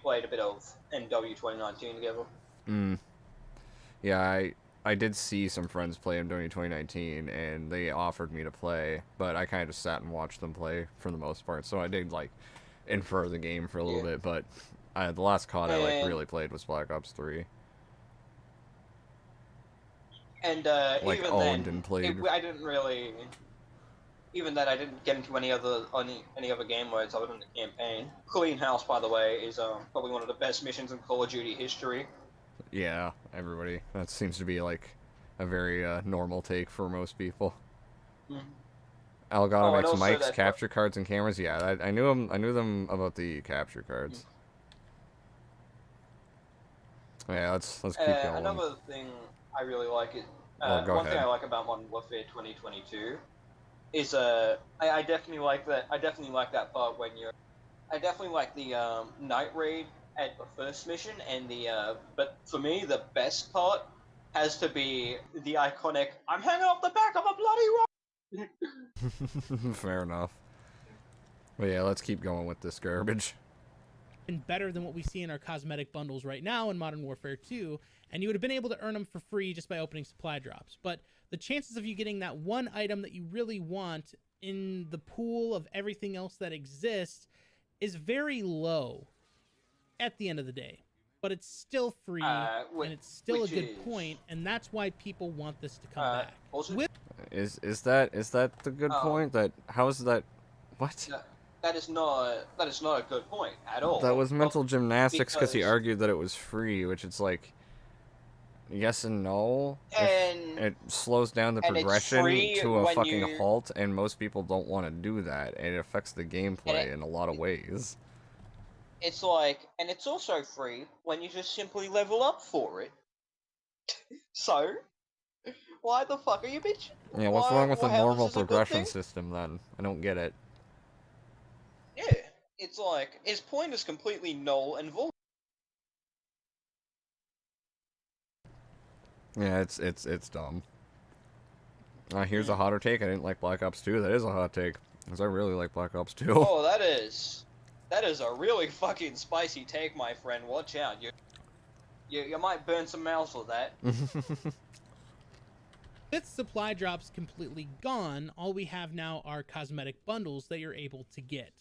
played a bit of NW 2019 together. Yeah, I did see some friends play MW 2019, and they offered me to play, but I kind of just sat and watched them play for the most part, so I did, like, infer the game for a little bit, but the last COD I, like, really played was Black Ops 3. And, like, even owned then, and played. I didn't really... Even then, I didn't get into any other game modes other than the campaign. Clean House, by the way, is probably one of the best missions in Call of Duty history. Yeah, everybody. That seems to be, like, a very normal take for most people. Elgato makes mics, capture cards, and cameras. Yeah, I knew them about the capture cards. Yeah, let's keep going. Another thing I really like is one thing I like about Modern Warfare 2022 is I definitely like that. I definitely like that part when I definitely like the night raid at the first mission, and but for me the best part has to be the iconic "I'm hanging off the back of a bloody rock." Fair enough. But yeah, let's keep going with this garbage. And better than what we see in our cosmetic bundles right now in Modern Warfare 2, and you would have been able to earn them for free just by opening supply drops. But the chances of you getting that one item that you really want in the pool of everything else that exists is very low at the end of the day. But it's still free, and it's still a good point, and that's why people want this to come back. Is that the good point? How is that? What? That is not a good point at all. That was mental gymnastics because he argued that it was free, which it's like yes and no. And it slows down the progression to a fucking halt, and most people don't want to do that, and it affects the gameplay in a lot of ways. It's like, and it's also free when you just simply level up for it. So, why the fuck are you bitching? Yeah, what's wrong with the normal progression system then? I don't get it. Yeah, it's like, his point is completely null and void. Yeah, it's dumb. Here's a hotter take. I didn't like Black Ops 2. That is a hot take, because I really like Black Ops 2. Oh, that is a really fucking spicy take, my friend. Watch out. You might burn some mouths with that. With supply drops completely gone, all we have now are cosmetic bundles that you're able to get.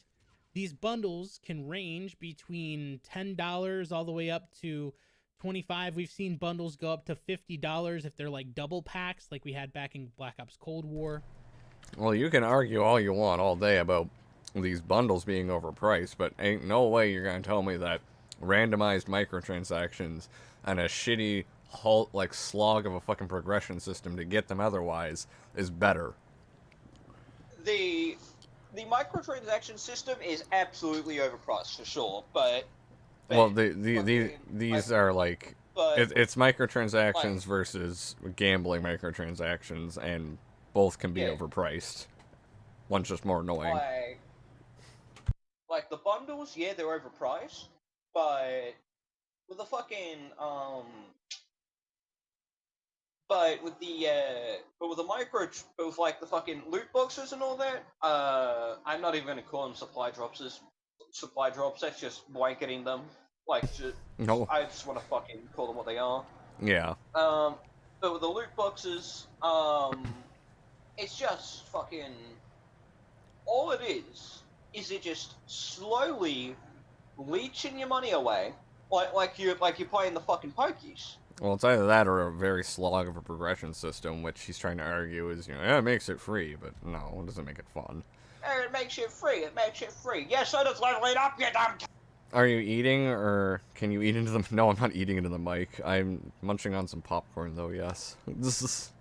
These bundles can range between $10 all the way up to $25. We've seen bundles go up to $50 if they're like double packs, like we had back in Black Ops Cold War. Well, you can argue all you want all day about these bundles being overpriced, but ain't no way you're gonna tell me that randomized microtransactions and a shitty like slog of a fucking progression system to get them otherwise is better. The microtransaction system is absolutely overpriced for sure, but well, these are like it's microtransactions versus gambling microtransactions, and both can be overpriced. One's just more annoying. Like the bundles, yeah, they're overpriced, but with the fucking but with like the fucking loot boxes and all that, I'm not even gonna call them supply drops. That's just blanketing them. Like, no, I just want to fucking call them what they are. Yeah. But with the loot boxes, it's just fucking. All it is it just slowly leeching your money away, like you're playing the fucking pokies. Well, it's either that or a very slog of a progression system, which he's trying to argue is, yeah, it makes it free, but no, it doesn't make it fun. It makes it free. Yes, so does leveling up, you dumb. Are you eating, or can you eat into the... No, I'm not eating into the mic. I'm munching on some popcorn, though, yes. This is...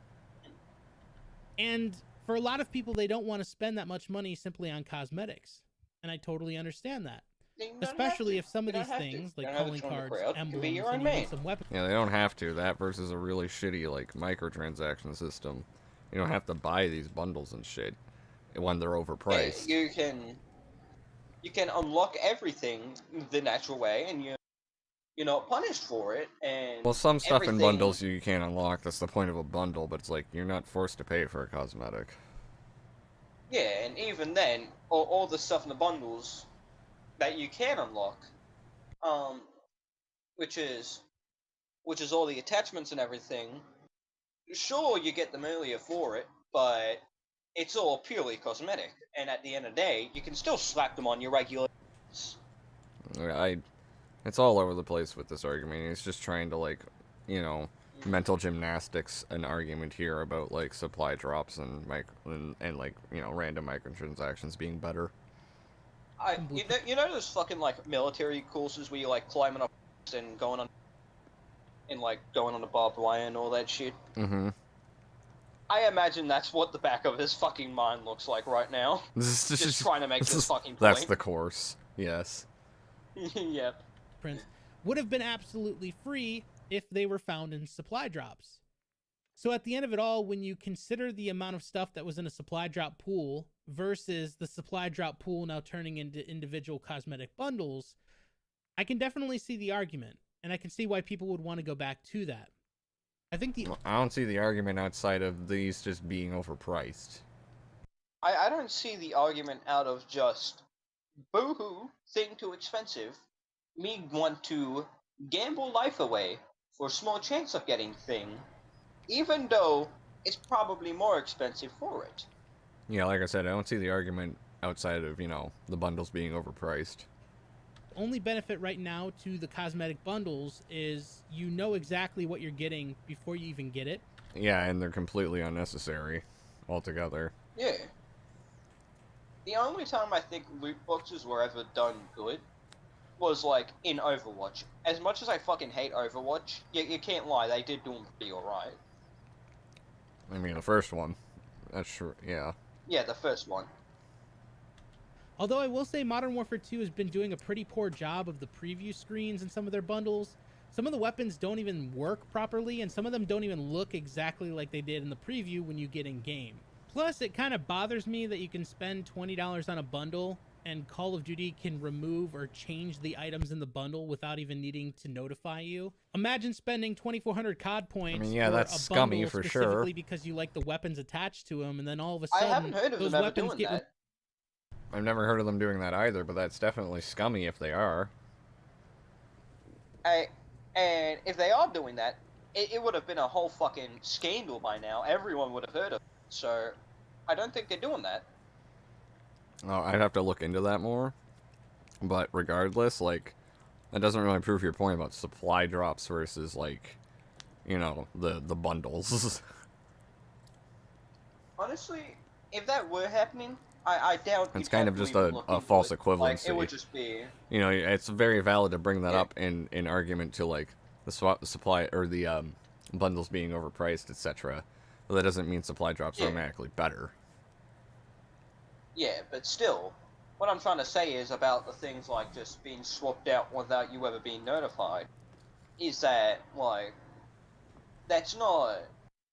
And for a lot of people, they don't want to spend that much money simply on cosmetics. And I totally understand that. Especially if some of these things, like calling cards, emblems, and even some weapons... Yeah, they don't have to. That versus a really shitty, like, microtransaction system. You don't have to buy these bundles and shit when they're overpriced. You can unlock everything the natural way, and you're not punished for it. And Well, some stuff in bundles you can't unlock. That's the point of a bundle, but it's like, you're not forced to pay for a cosmetic. Yeah, and even then, all the stuff in the bundles that you can unlock, which is all the attachments and everything. Sure, you get them earlier for it, but it's all purely cosmetic. And at the end of the day, you can still slap them on your regular. It's all over the place with this argument. He's just trying to, like, you know, mental gymnastics an argument here about, like, supply drops and like, you know, random microtransactions being better. You know those fucking, like, military courses where you, like, climbing up and going on the barbed wire and all that shit? Mm-hmm. I imagine that's what the back of his fucking mind looks like right now. Just trying to make this fucking point. That's the course. Yes. Yep. Would have been absolutely free if they were found in supply drops. So at the end of it all, when you consider the amount of stuff that was in a supply drop pool versus the supply drop pool now turning into individual cosmetic bundles, I can definitely see the argument, and I can see why people would want to go back to that. I don't see the argument outside of these just being overpriced. I don't see the argument out of just, boo-hoo, thing too expensive. Me want to gamble life away for a small chance of getting thing, even though it's probably more expensive for it. Yeah, like I said, I don't see the argument outside of, you know, the bundles being overpriced. Only benefit right now to the cosmetic bundles is you know exactly what you're getting before you even get it. Yeah, and they're completely unnecessary altogether. Yeah. The only time I think loot boxes were ever done good was, like, in Overwatch. As much as I fucking hate Overwatch, you can't lie, they did do them pretty alright. I mean, the first one. That's true, yeah. Yeah, the first one. Although I will say Modern Warfare 2 has been doing a pretty poor job of the preview screens in some of their bundles. Some of the weapons don't even work properly, and some of them don't even look exactly like they did in the preview when you get in-game. Plus, it kind of bothers me that you can spend $20 on a bundle, and Call of Duty can remove or change the items in the bundle without even needing to notify you. Imagine spending 2,400 COD points. I mean, yeah, for that's a scummy bundle for specifically sure. because you like the weapons attached to them, and then all of a sudden, I haven't heard of those them ever weapons doing get that. I've never heard of them doing that either, but that's definitely scummy if they are. And if they are doing that, it would have been a whole fucking scandal by now. Everyone would have heard of it. So, I don't think they're doing that. Oh, I'd have to look into that more. But regardless, like, that doesn't really prove your point about supply drops versus, like, you know, the bundles. Honestly, if that were happening, I doubt it's kind of just a false equivalency. Like, it would just be... You know, it's very valid to bring that up in argument to, like, the supply, or the, bundles being overpriced, etc. But that doesn't mean supply drops are automatically better. Yeah, but still, what I'm trying to say is about the things like just being swapped out without you ever being notified, is that, like, that's not...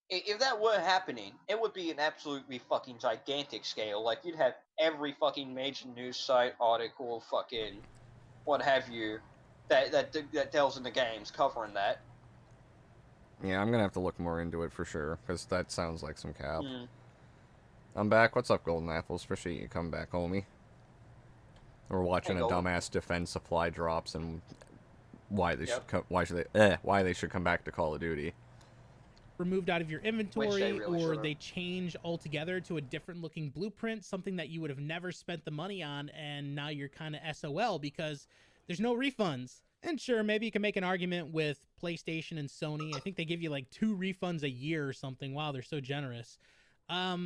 If that were happening, it would be an absolutely fucking gigantic scale. Like, you'd have every fucking major news site, article, fucking what have you, that delves into games covering that. Yeah, I'm gonna have to look more into it for sure, because that sounds like some cap. Mm. I'm back. What's up, Golden Apples? Appreciate you coming back, homie. We're watching a dumbass defend supply drops and why they should come. Why they should come back to Call of Duty. Removed out of your inventory, really or they change altogether to a different looking blueprint, something that you would have never spent the money on, and now you're kind of SOL because there's no refunds. And sure, maybe you can make an argument with PlayStation and Sony. I think they give you like 2 refunds a year or something. Wow, they're so generous. Yeah,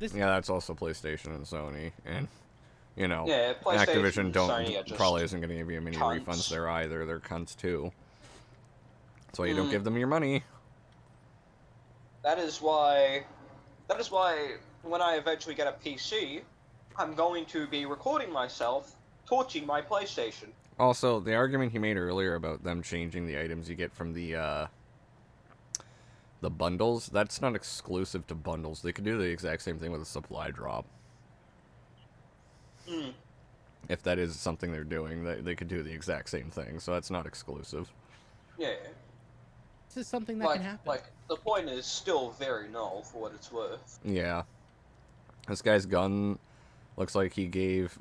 that's also PlayStation and Sony, and you know, Yeah, PlayStation Activision and Sony are just probably isn't going to give you many cunts. refunds there either. They're cunts too. That's why you don't give them your money. That is why when I eventually get a PC, I'm going to be recording myself torching my PlayStation. Also, the argument he made earlier about them changing the items you get from the bundles, that's not exclusive to bundles. They could do the exact same thing with a supply drop. If that is something they're doing, they could do the exact same thing, so that's not exclusive. Yeah. This is something that can happen. Like, the point is still very null for what it's worth. Yeah. This guy's gun looks like he gave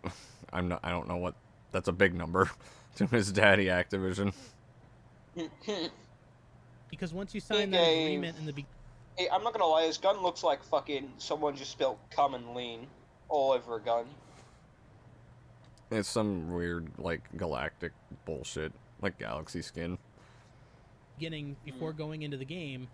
I don't know what, that's a big number to his daddy Activision. Because once you sign that agreement in the beginning... Hey, I'm not gonna lie, his gun looks like fucking someone just spilled cum and lean all over a gun. It's some weird, like, galactic bullshit, like galaxy skin. Before going into the game,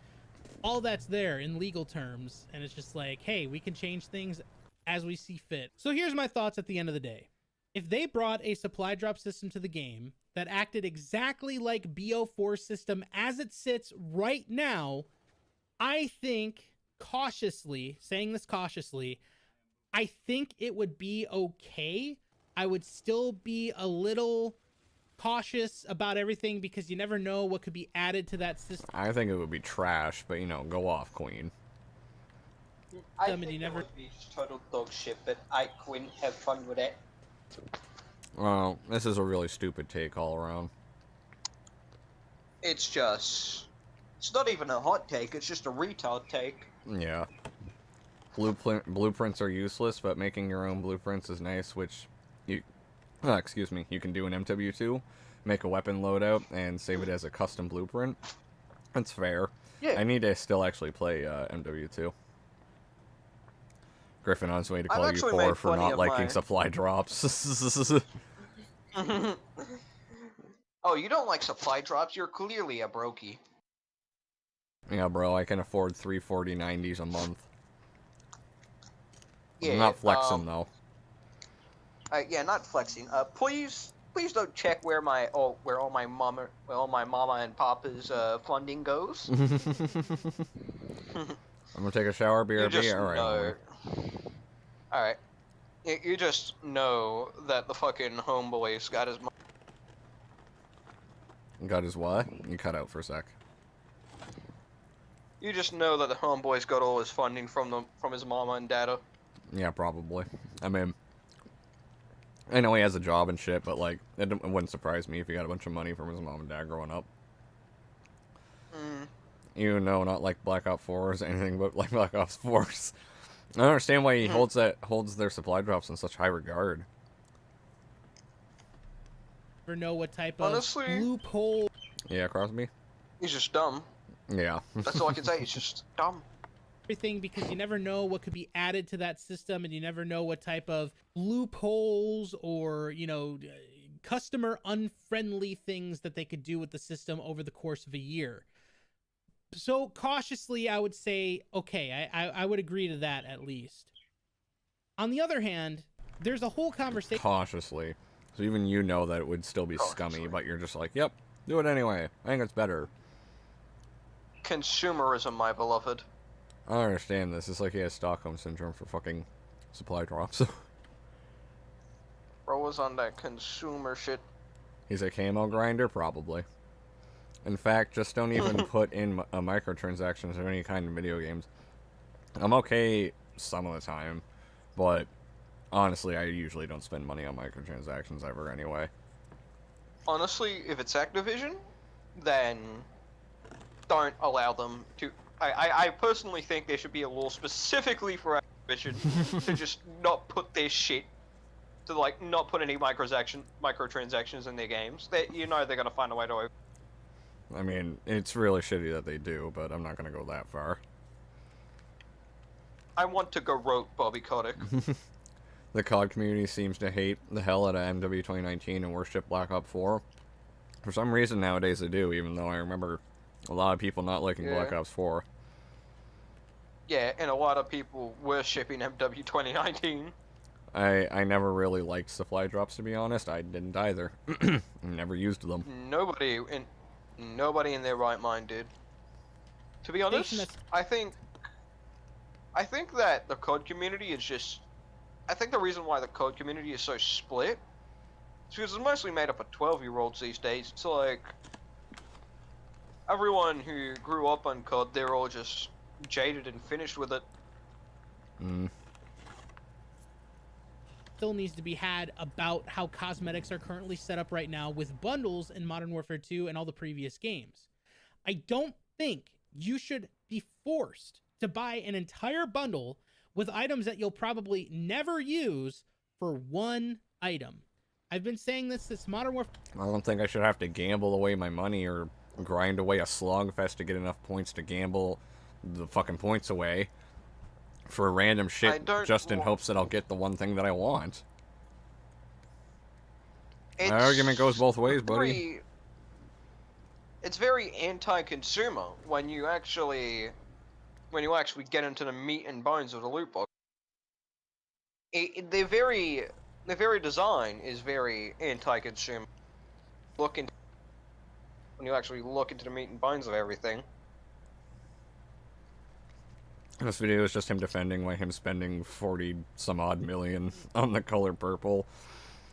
all that's there in legal terms, and it's just like, hey, we can change things as we see fit. So here's my thoughts at the end of the day. If they brought a supply drop system to the game that acted exactly like BO4's system as it sits right now, I think, cautiously, saying this cautiously, I think it would be okay. I would still be a little cautious about everything because you never know what could be added to that system. I think it would be trash, but, you know, go off, Queen. I think it would be just total dog shit, but Queen, have fun with it. Well, this is a really stupid take all around. It's not even a hot take, it's just a retard take. Yeah. Blueprints are useless, but making your own blueprints is nice, which you can do in MW2, make a weapon loadout, and save it as a custom blueprint. That's fair. Yeah. I need to still actually play MW2. Griffin on his way to call you poor for not liking supply drops. Oh, you don't like supply drops? You're clearly a brokey. Yeah, bro, I can afford 340.90s a month. Yeah, I'm not flexing, though. Yeah, not flexing. Please don't check where all my mama and papa's funding goes. I'm gonna take a shower, BRB. Alright. Alright. You just know that the fucking homeboy's got his money. Got his what? You cut out for a sec. You just know that the homeboy's got all his funding from his mama and dada. Yeah, probably. I mean, I know he has a job and shit, but, like, it wouldn't surprise me if he got a bunch of money from his mom and dad growing up. You know, not like Black Ops 4s, anything but like Black Ops 4s. I don't understand why he holds their supply drops in such high regard. Never know what type of loophole. Yeah, Crosby? He's just dumb. Yeah. That's all I can say. He's just dumb. Everything, because you never know what could be added to that system, and you never know what type of loopholes or, you know, customer unfriendly things that they could do with the system over the course of a year. So cautiously, I would say, okay, I would agree to that at least. On the other hand, there's a whole conversation. Cautiously. So even you know that it would still be scummy, but you're just like, yep, do it anyway. I think it's better. Consumerism, my beloved. I don't understand this. It's like he has Stockholm Syndrome for fucking supply drops. Bro was on that consumer shit. He's a camo grinder? Probably. In fact, just don't even put in microtransactions or any kind of video games. I'm okay some of the time, but honestly, I usually don't spend money on microtransactions ever anyway. Honestly, if it's Activision, then don't allow them to. I personally think there should be a law specifically for Activision to just not put their shit, to like not put any microtransactions in their games. That you know they're gonna find a way to. I mean, it's really shitty that they do, but I'm not gonna go that far. I want to go rogue Bobby Kotick. The COD community seems to hate the hell out of MW 2019 and worship Black Ops 4. For some reason nowadays they do, even though I remember a lot of people not liking Black Ops 4. Yeah, and a lot of people worshipping MW 2019. I never really liked supply drops, to be honest. I didn't either. Never used them. Nobody in their right mind did. To be honest, I think that the COD community is just. I think the reason why the COD community is so split is because it's mostly made up of 12-year-olds these days. It's like everyone who grew up on COD, they're all just jaded and finished with it. Still needs to be had about how cosmetics are currently set up right now with bundles in Modern Warfare 2 and all the previous games. I don't think you should be forced to buy an entire bundle with items that you'll probably never use for one item. I've been saying this Modern Warfare. I don't think I should have to gamble away my money or grind away a slogfest to get enough points to gamble the fucking points away for random shit just in hopes that I'll get the one thing that I want. My argument goes both ways, buddy. It's very anti-consumer when you actually get into the meat and bones of the loot box. Their very design is very anti-consumer. When you actually look into the meat and bones of everything. This video is just him defending why him spending 40 some odd million on the color purple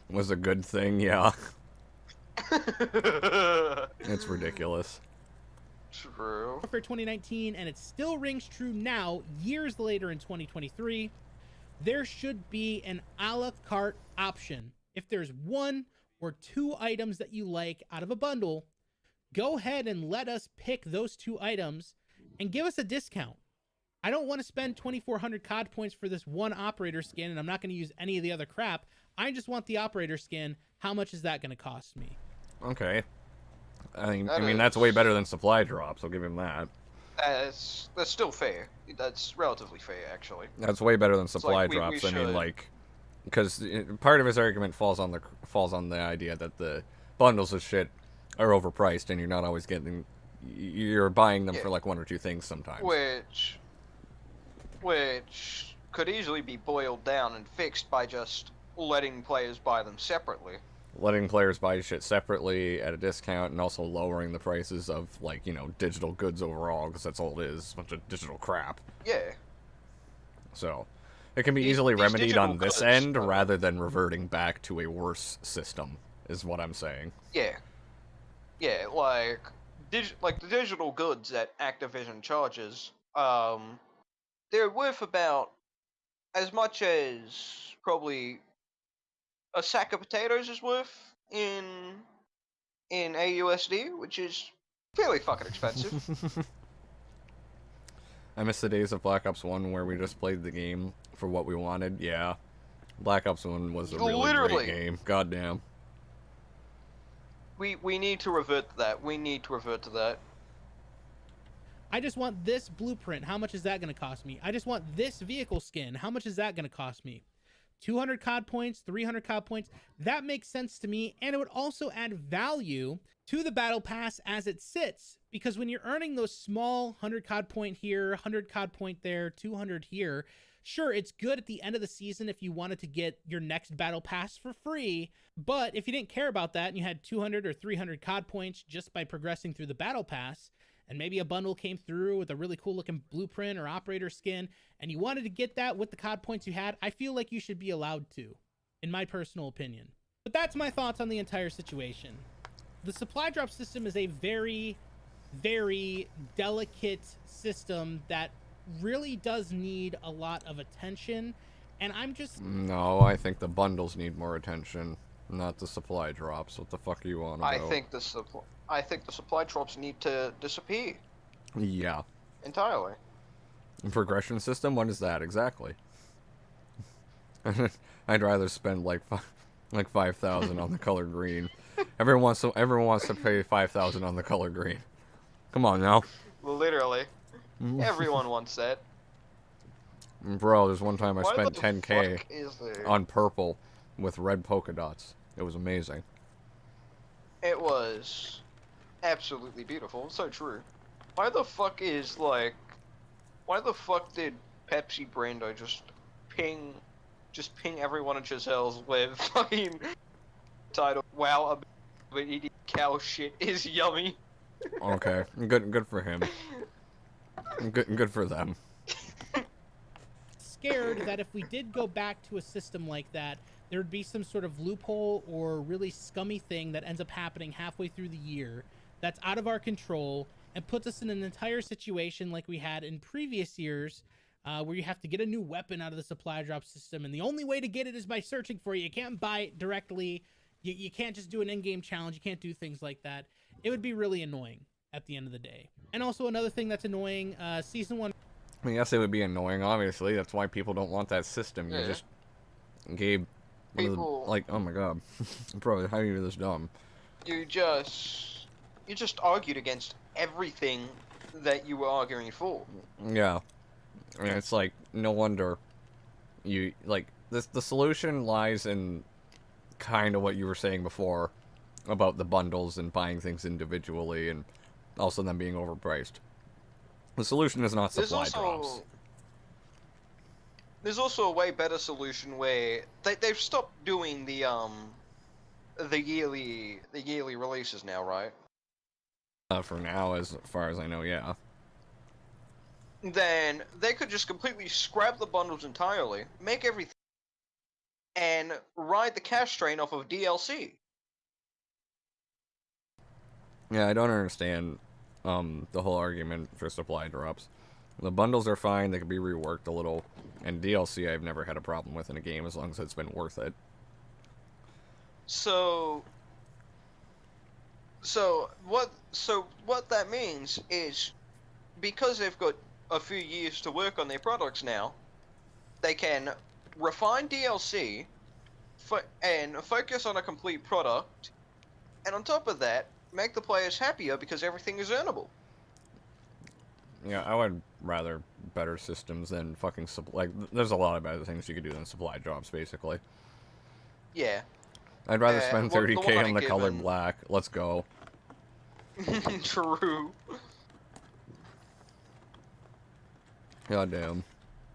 was a good thing, yeah. It's ridiculous. True. For 2019, and it still rings true now, years later in 2023, there should be an a la carte option. If there's one or two items that you like out of a bundle, go ahead and let us pick those two items and give us a discount. I don't want to spend 2,400 COD points for this one operator skin, and I'm not going to use any of the other crap. I just want the operator skin. How much is that going to cost me? Okay. I mean that's way better than supply drops. I'll give him that. That's still fair. That's relatively fair, actually. That's way better than supply drops. I mean, like, because part of his argument falls on the idea that the bundles of shit are overpriced, and you're not always getting. You're buying them for like one or two things sometimes. Which could easily be boiled down and fixed by just letting players buy them separately. Letting players buy shit separately at a discount, and also lowering the prices of, like, you know, digital goods overall, because that's all it is, a bunch of digital crap. Yeah. So, it can be easily remedied on this end, rather than reverting back to a worse system, is what I'm saying. Yeah. Yeah, like the digital goods that Activision charges, they're worth about as much as probably a sack of potatoes is worth in AUSD, which is fairly fucking expensive. I miss the days of Black Ops 1 where we just played the game for what we wanted. Yeah. Black Ops 1 was a really great game. Goddamn. We need to revert to that. We need to revert to that. I just want this blueprint. How much is that going to cost me? I just want this vehicle skin. How much is that going to cost me? 200 COD points, 300 COD points. That makes sense to me, and it would also add value to the battle pass as it sits, because when you're earning those small 100 COD point here, 100 COD point there, 200 here, sure, it's good at the end of the season if you wanted to get your next battle pass for free, but if you didn't care about that and you had 200 or 300 COD points just by progressing through the battle pass, and maybe a bundle came through with a really cool looking blueprint or operator skin, and you wanted to get that with the COD points you had, I feel like you should be allowed to, in my personal opinion. But that's my thoughts on the entire situation. The supply drop system is a very, very delicate system that really does need a lot of attention, and I'm just... No, I think the bundles need more attention, not the supply drops. What the fuck are you on about? I think the supply drops need to disappear. Yeah. Entirely. Progression system? What is that exactly? I'd rather spend like 5,000 on the color green. Everyone wants to pay 5,000 on the color green. Come on now. Literally. Everyone wants that. Bro, there's one time I spent 10k on purple with red polka dots. It was amazing. It was absolutely beautiful. So true. Why the fuck did Pepsi Brando just ping just ping every one of Giselle's with fucking title. Wow, a eating cow shit is yummy. Okay, good for him. Good for them. Scared that if we did go back to a system like that, there would be some sort of loophole or really scummy thing that ends up happening halfway through the year that's out of our control and puts us in an entire situation like we had in previous years, where you have to get a new weapon out of the supply drop system, and the only way to get it is by searching for it. You can't buy it directly. You can't just do an in-game challenge. You can't do things like that. It would be really annoying at the end of the day. And also another thing that's annoying, Season 1... I mean, yes, it would be annoying, obviously. That's why people don't want that system. You just gave... People... Like, oh my god. Bro, how are you this dumb? You just argued against everything that you were arguing for. Yeah. I mean, it's like, no wonder you... Like, the solution lies in kind of what you were saying before about the bundles and buying things individually and also them being overpriced. The solution is not supply drops. There's also a way better solution where they've stopped doing the yearly releases now, right? For now, as far as I know, yeah. Then they could just completely scrap the bundles entirely, make everything, and ride the cash train off of DLC. Yeah, I don't understand the whole argument for supply drops. The bundles are fine, they can be reworked a little, and DLC I've never had a problem with in a game as long as it's been worth it. So what that means is, because they've got a few years to work on their products now, they can refine DLC and focus on a complete product, and on top of that, make the players happier because everything is earnable. Yeah, I would rather better systems than fucking like. There's a lot of better things you could do than supply drops, basically. Yeah. I'd rather spend 30k on the color given... black. Let's go. True. God damn.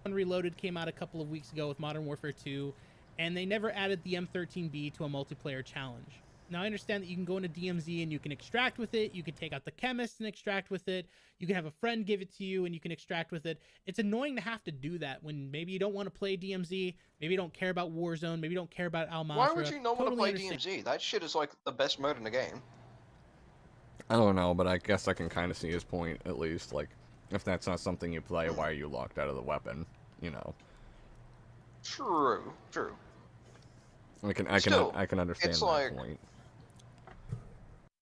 Reloaded came out a couple of weeks ago with Modern Warfare 2, and they never added the M13B to a multiplayer challenge. Now, I understand that you can go into DMZ and you can extract with it. You can take out the chemist and extract with it. You can have a friend give it to you and you can extract with it. It's annoying to have to do that when maybe you don't want to play DMZ, maybe you don't care about Warzone, maybe you don't care about Al Masra. Why would you not want to play DMZ? That shit is like the best mode in the game. I don't know, but I guess I can kind of see his point, at least. Like, if that's not something you play, why are you locked out of the weapon? You know. True. I can understand that like, point.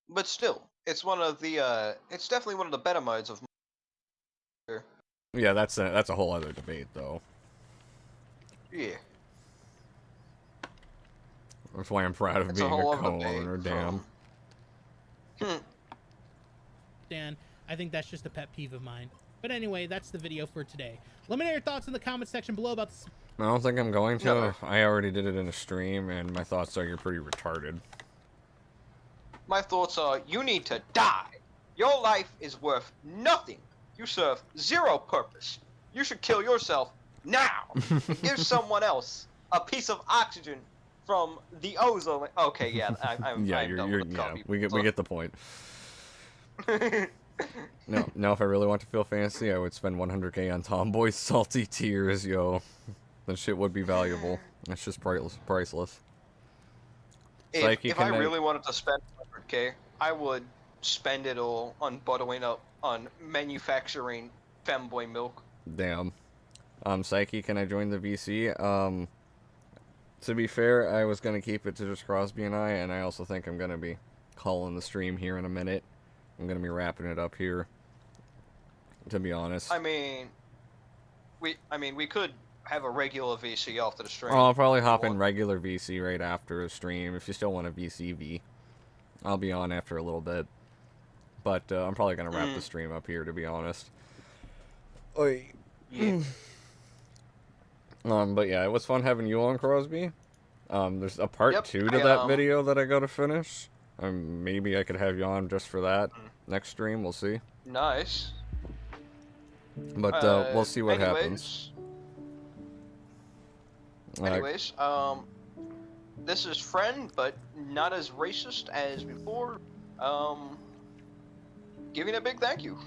But still, it's one of the it's definitely one of the better modes of. Yeah, that's a whole other debate, though. Yeah. That's why I'm proud of being a co-owner. Damn. Dan, I think that's just a pet peeve of mine. But anyway, that's the video for today. Let me know your thoughts in the comment section below about this. I don't think I'm going to. I already did it in a stream, and my thoughts are you're pretty retarded. My thoughts are, you need to die. Your life is worth nothing. You serve zero purpose. You should kill yourself now. And give someone else a piece of oxygen from the ozone. Okay, yeah, I'm yeah, we get the point. No, if I really want to feel fancy, I would spend 100k on Tomboy's salty tears, yo. That shit would be valuable. It's just priceless. If I really wanted to spend 100k, I would spend it all on bottling up on manufacturing femboy milk. Damn. Psyche, can I join the VC? To be fair, I was gonna keep it to just Crosby and I also think I'm gonna be calling the stream here in a minute. I'm gonna be wrapping it up here. To be honest. I mean, we could have a regular VC after the stream. Oh, I'll probably hop in regular VC right after the stream. If you still want a VCV, I'll be on after a little bit. But I'm probably gonna wrap the stream up here, to be honest. Oy. Yeah. But yeah, it was fun having you on, Crosby. There's a part 2 to that video that I gotta finish. Maybe I could have you on just for that next stream. We'll see. Nice. But we'll see what happens. Anyways, this is Friend, but not as racist as before. Giving a big thank you.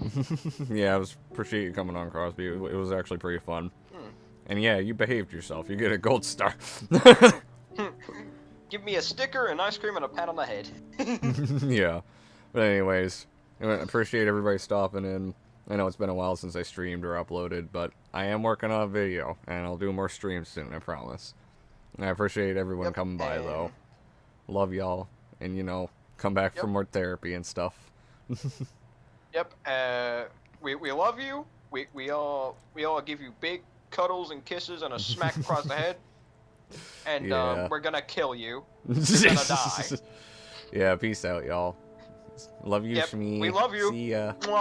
Yeah, I appreciate you coming on, Crosby. It was actually pretty fun. And yeah, you behaved yourself. You get a gold star. Give me a sticker, an ice cream, and a pat on the head. Yeah. But anyways, I appreciate everybody stopping in. I know it's been a while since I streamed or uploaded, but I am working on a video, and I'll do more streams soon, I promise. And I appreciate everyone coming by, though. Love y'all, and, you know, come back for more therapy and stuff. Yep, we love you. We all give you big cuddles and kisses and a smack across the head. And we're gonna kill you. You're gonna die. Yeah, peace out, y'all. Love you, Yep, Shmi. we love you. See ya. Mwah.